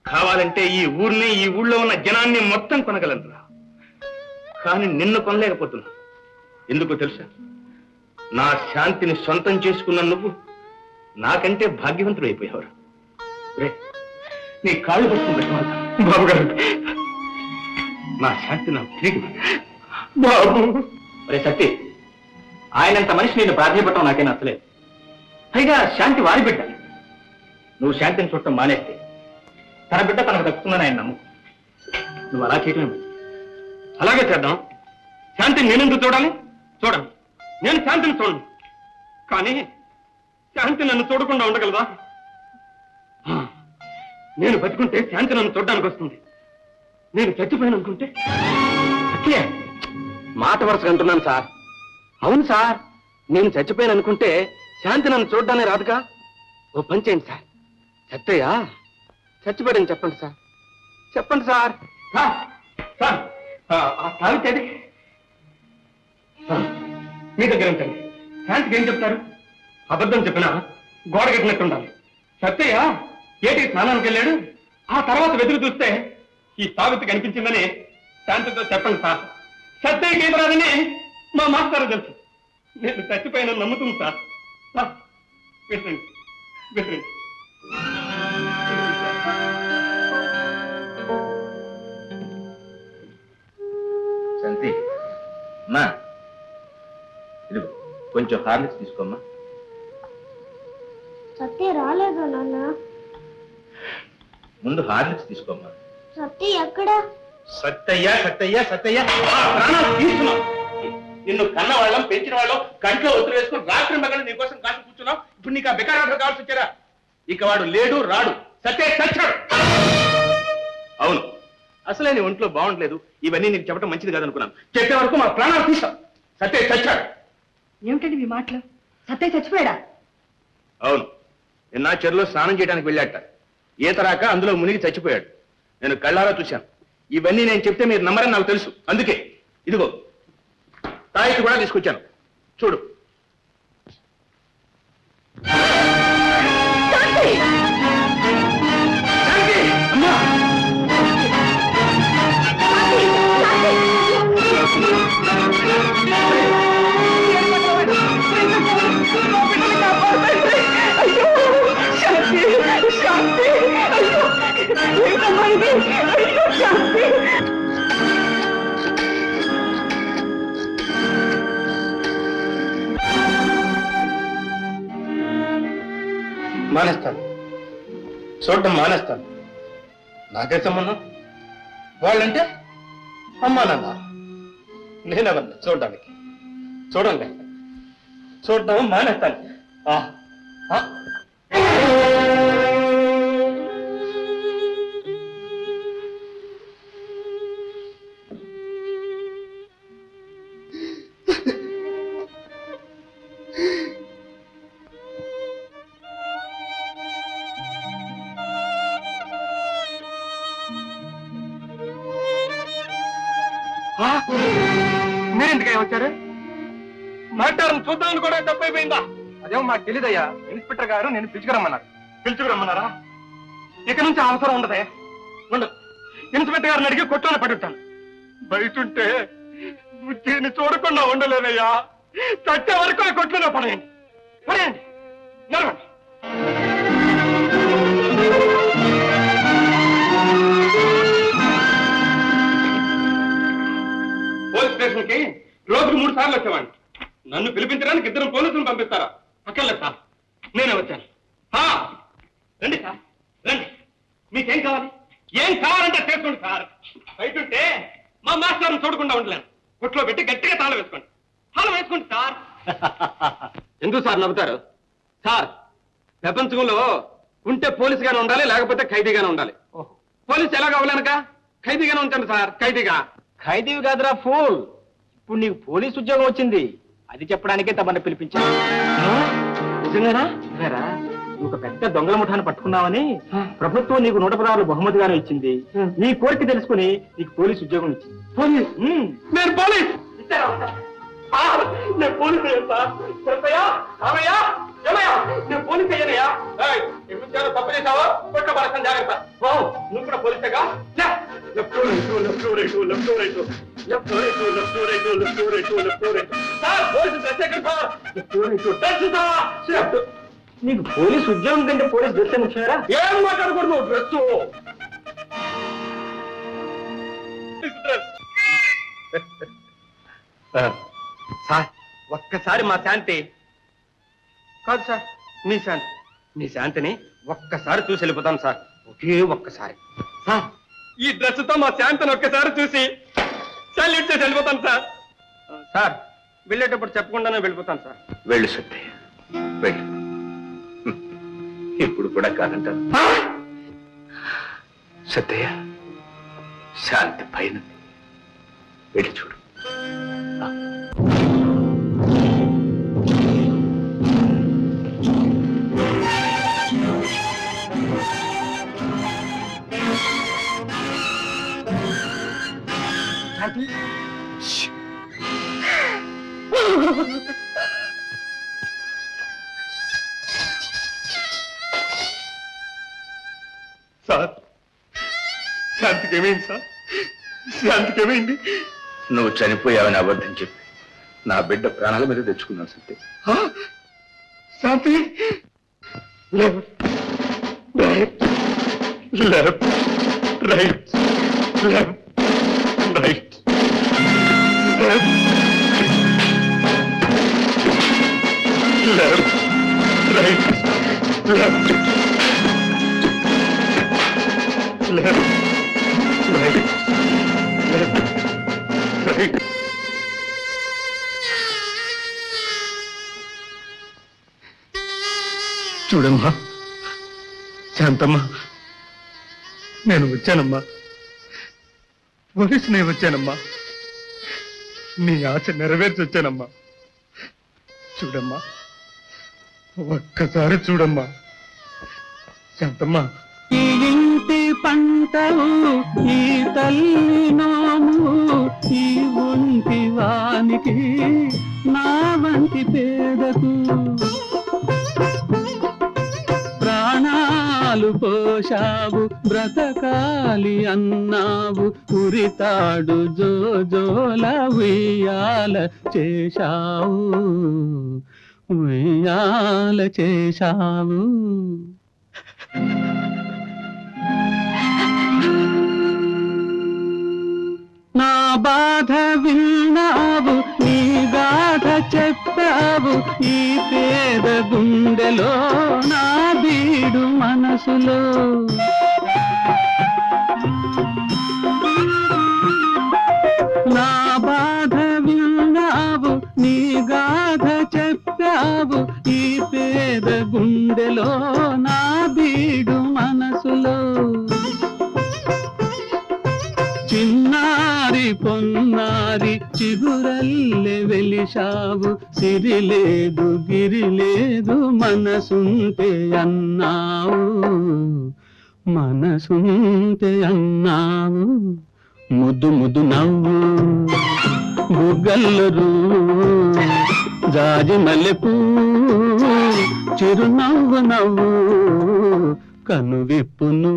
కావాలంటే ఈ ఊరిని, ఈ ఊళ్ళో ఉన్న జనాన్ని మొత్తం కొనగలనురా. కానీ నిన్ను కొనలేకపోతున్నా. ఎందుకో తెలుసా? నా శాంతిని సొంతం చేసుకున్న నువ్వు నాకంటే భాగ్యవంతుడు అయిపోయావురా. రే, నీ కాళ్ళు పట్టుకుని పెట్టమన్నా బాబు గారు, నా శాంతి నాకు తిరిగి. బాబు రే సత్తి, ఆయనంత మనిషి నేను ప్రాధాన్యపడటం నాకే నచ్చలేదు. పైగా శాంతి వారి బిడ్డ. నువ్వు శాంతిని చూడటం మానేస్తే తన బిడ్డ తనకు దక్కుతుందని ఆయన నమ్ము. నువ్వు అలా చేయటమే మంచిది. అలాగే చేద్దాం. శాంతిని నేనెందుకు చూడాలి? చూడండి, నేను శాంతిని చూడను, కానీ శాంతి నన్ను చూడకుండా ఉండగలదా? నేను బతుకుంటే శాంతి నన్ను చూడడానికి వస్తుంది, నేను చచ్చిపోయాను అనుకుంటే సత్య, మాట వరుసగా అంటున్నాను సార్. అవును సార్, నేను చచ్చిపోయాను అనుకుంటే శాంతి నన్ను చూడ్డానికి రాదుగా. ఓ పని చేయండి సార్, సత్తయ్య చచ్చిపోయాడని చెప్పండి సార్. చెప్పండి సార్. సార్, ఆ సావిత్రి మీ దగ్గర ఉంచండి. శాంతికి ఏం చెప్తారు? అబద్ధం చెప్పినా గోడ కట్టినట్టు ఉండాలి. సత్తయ్య ఏటి స్నానానికి వెళ్ళాడు, ఆ తర్వాత వెతుకు చూస్తే ఈ సావిత్రి కనిపించిందని శాంతితో చెప్పండి సార్. సత్తయ్యకి ఏం రాదని మా మాస్టర్ తెలుసు. నేను చచ్చిపోయిన నమ్ముతుంది సార్. పెట్టండి పెట్టండి. శాంతి, మా ఇదిగో కొంచెం హార్లిక్స్ తీసుకోమ్మా. సత్య రాలేదు నాన్న. ముందు హార్లిక్స్ తీసుకోమ్మా. సత్య ఎక్కడ? సత్తయ్య సత్తయ్య సత్తయ్య, ప్రాణాలు తీస్తున్నావు. నిన్ను కన్న వాళ్ళం, పెంచిన వాళ్ళం, కంట్లో ఒత్తిడి వేసుకుని రాత్రి మగలు నీకోసం కాసి కూర్చున్నావు. ఇప్పుడు నీకు ఆ బెకారాలు కావాల్సి వచ్చారా? ఇక వాడు లేడు, రాడు. సత్తయ్య చచ్చాడు. అవును, అసలే నీ ఒంట్లో బాగుండలేదు. ఇవన్నీ నీకు చెప్పడం మంచిది కాదనుకున్నాను. చెప్పే వరకు మా ప్రాణాలు తీస్తాం. సత్తయ్య చచ్చాడు. ఏమిటండి మీ మాటలు? సత్తయ్య చచ్చిపోయాడా? అవును, నిన్న చెరువులో స్నానం చేయడానికి వెళ్ళాట. ఈత రాక అందులో మునిగి చచ్చిపోయాడు. నేను కళ్ళారా చూశాను. ఇవన్నీ నేను చెప్తే మీరు నమ్మరని నాకు తెలుసు. అందుకే ఇదిగో తాయికి కూడా తీసుకొచ్చాను, చూడు. అమ్మా, మానేస్తాను, చూడటం మానేస్తాను. నాకే సంబంధం? వాళ్ళంటే అమ్మా నాన్న, నేనెవరిని చూడడానికి? చూడండి, చూడటం మానేస్తాను. మీరెందుకై వచ్చారు? మాట్లాడని చూద్దామని కూడా తప్పైపోయిందా? అదేమో మాకు తెలీదయ్యా. ఇన్స్పెక్టర్ గారు నేను పిలుచుకురమ్మన్నారు. పిలుచుకురమ్మన్నారా? ఇక నుంచి అవసరం ఉండదే. ఉండదు. ఇన్స్పెక్టర్ గారిని అడిగి కొట్టుని పడుతాను. బయటుంటే బుద్ధిని చూడకుండా ఉండలేనయ్యా. చచ్చే వరకు ఆ కొట్టులో పడేయండి, పడేయండి, నడవండి. పోలీస్ స్టేషన్ కి రోజుకు 3 సార్లు వచ్చేవాడిని. నన్ను పిలిపించడానికి 2 పోలీసులు పంపిస్తారా? అక్కర్లేదు సార్, నేనే వచ్చాను. రండి సార్ రండి, మీకేం కావాలి? ఏం కావాలంటే చేసుకోండి సార్. బయట ఉంటే మా మాస్టర్ని చూడకుండా ఉండలేను. కొట్లో పెట్టి గట్టిగా తాళం వేసుకోండి. తాళం వేసుకోండి సార్. ఎందుకు సార్ నవ్వుతారు? సార్ ప్రపంచంలో ఉంటే పోలీసుగానే ఉండాలి, లేకపోతే ఖైదీగానే ఉండాలి. పోలీసు ఎలా కావాలనక ఖైదీగానే ఉంటాను సార్. ఖైదీవి కాదురా ఫూల్. ఇప్పుడు నీకు పోలీస్ ఉద్యోగం వచ్చింది, అది చెప్పడానికే తమని పిలిపించాను. నిజంగానా? నువ్వు ఒక పెద్ద దొంగల ముఠాన్ని పట్టుకున్నావని ప్రభుత్వం నీకు 116 బహుమతిగానే ఇచ్చింది. నీ కోరిక తెలుసుకుని నీకు పోలీస్ ఉద్యోగం ఇచ్చింది. పోలీస్? నేను పోలీస్? నేను పోలీస్ అయ్యాను సార్. చెప్పయ్యా, రామయ్యా, ఏమయ్యా, నేను పోలీస్ అయ్యానయ్యా. ఎప్పుడు తప్పు చేసావో కొట్ట పడతాను, జాగ్రత్త. నువ్వు కూడా పోలీసేగా? నీకు పోలీస్ ఉద్యోగం కంటే పోలీస్ డ్రెస్ ముఖ్యమేరా? ఏం మాట్లాడకూడదు. డ్రెస్ సార్, ఒక్కసారి మా శాంతి కాదు సార్, మీ శాంతి, మీ శాంతిని ఒక్కసారి చూసి వెళ్ళిపోతాను సార్. ఒకే ఒక్కసారి సార్. ఈ డ్రెస్ తో మా శాంతిని ఒక్కసారి చూసి సెల్యూట్ చేసి వెళ్ళిపోతాను సార్. సార్ వెళ్ళేటప్పుడు చెప్పకుండానే వెళ్ళిపోతాను సార్. వెళ్ళు సత్తయ్య, వెళ్ళు. ఇప్పుడు కూడా కాదంటారు సత్తయ్య. శాంతి పైన వెళ్ళి చూడు. సార్ శాంతికి ఏమైంది సార్? శాంతికి ఏమైంది? నువ్వు చనిపోయావని అబద్ధం చెప్పి నా బిడ్డ ప్రాణాల మీద తెచ్చుకున్నావు Satya. Shanti left right left right left right left left right left left, right, left, right. చూడమ్మా శాంతమ్మా, నేను వచ్చానమ్మా. పోలీసు నేను వచ్చానమ్మా. నీ ఆశ నెరవేర్చి వచ్చానమ్మా. చూడమ్మా, ఒక్కసారి చూడమ్మా శాంతమ్మా. ఈ ఇంటి పంటవు ఈ తల్లి నాము, ఈ ఒంటి వానికి నా వంటి పేదకు ప్రాణాలు పోషావు, బ్రతకాలి అన్నావు, ఉరితాడు జోజోల ఉయ్యాల చేశావు, ఉయ్యాల చేశావు. నా బాధ విన్నావు, నీ గాథ చెప్పావు, ఈ పేద గుండెలో నా బీడు మనసులో. నా బాధ విన్నావు, నీ గాథ చెప్పావు, ఈ పేద గుండెలో నా బీడు మనసులో. చిన్నారి పొన్నారి చిగురల్లె వెలిశావు, సిరి లేదు గిరి లేదు మనసుంటే అన్నావు, మనసుంటే అన్నావు. ముద్దు ముద్దు నవ్వు బుగ్గల్లరు జాజి మల్లెపూ, చిరునవ్వు నవ్వు కను విప్పును.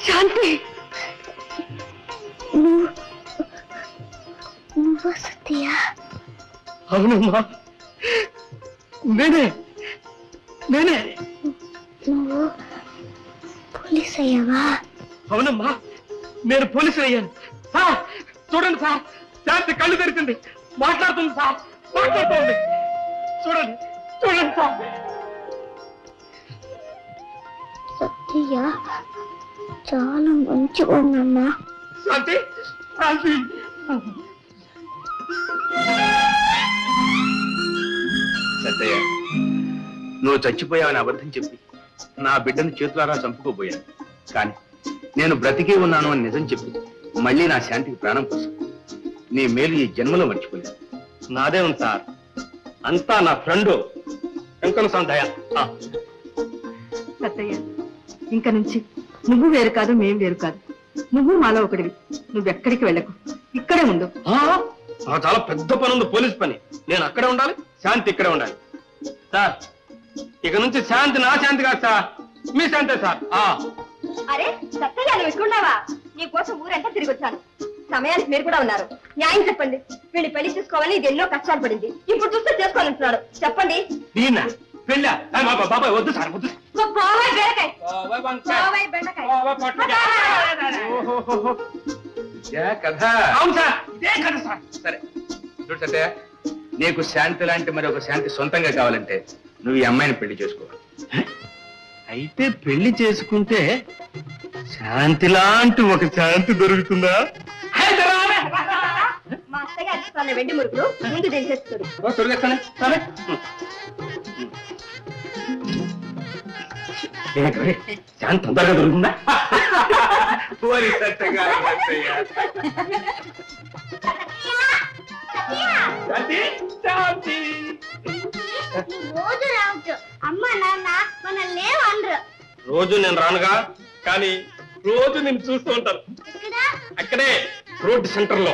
శాంతి, నువ్వు సత్య? అవునమ్మా, నేనే. నువ్వు పోలీస్ అయ్యావా? అవునమ్మా, నేను పోలీసు అయ్యాను సార్. చూడండి సార్, శాంతి కళ్ళు తెరిచింది, మాట్లాడుతుంది సార్, మాట్లాడుతుంది. చూడండి చూడండి సార్. సత్య చాలా మంచిగా శాంతి శాంతి. సత్తయ్య, నువ్వు చచ్చిపోయావని అబద్ధం చెప్పి నా బిడ్డను చేతులారా చంపుకోబోయాను. కానీ నేను బ్రతికే ఉన్నాను అని నిజం చెప్పి మళ్ళీ నా శాంతికి ప్రాణం కోసం నీ మేలు ఈ జన్మలో మర్చిపోయాను. నాదే ఉంది సార్, అంతా నా ఫ్రెండ్ వెంకన్న సందయ. సత్తయ్య, ఇంక నుంచి నువ్వు వేరు కాదు, మేం వేరు కాదు. నువ్వు మాలో ఒకటివి. నువ్వెక్కడికి వెళ్ళకు, ఇక్కడే ఉండు. చాలా పెద్ద పని ఉంది, పోలీస్ పని. నేను అక్కడే ఉండాలి, శాంతి ఇక్కడే ఉండాలి. సార్, ఇక నుంచి శాంతి నా శాంతి కాదు సార్, మీ శాంతే సార్. అరే సత్తయ్య, నువ్వు ఇక్కడున్నావా? నీ కోసం ఊరంతా తిరిగి వచ్చాను. సమయానికి మీరు కూడా ఉన్నారు. న్యాయం చెప్పండి. వీళ్ళు పెళ్లి చేసుకోవాలని ఇది ఎన్నో కష్టాలు పడింది. ఇప్పుడు చూస్తే చేసుకోవాలంటున్నాడు. చెప్పండి. దీన్నా పెళ్ళా? బాబాయ్ వద్దు సార్, వద్దు. బాబాయ్ బెండకాయ, బాబాయ్ బెండకాయ. కదా అవును సార్, ఇదే కదా సార్. సరే చూడు సత్తయ్య, నీకు శాంతి లాంటి మరి ఒక శాంతి సొంతంగా కావాలంటే నువ్వు ఈ అమ్మాయిని పెళ్లి చేసుకో. అయితే పెళ్లి చేసుకుంటే శాంతి లాంటి ఒక శాంతి దొరుకుతుందా? మా అత్తగారి వెండి మురుగులు ముందు తెలిసేస్తుంది. దొరికేస్తానే. సరే శాంతి తొందరగా దొరుకుతుందా? రోజు రావచ్చు. అమ్మ నాన్న మన లేవనరు. రోజు నేను రానుగా, కానీ రోజు నేను చూస్తూ ఉంటాను. ఇక్కడ అక్కడే ఫ్రూట్ సెంటర్ లో.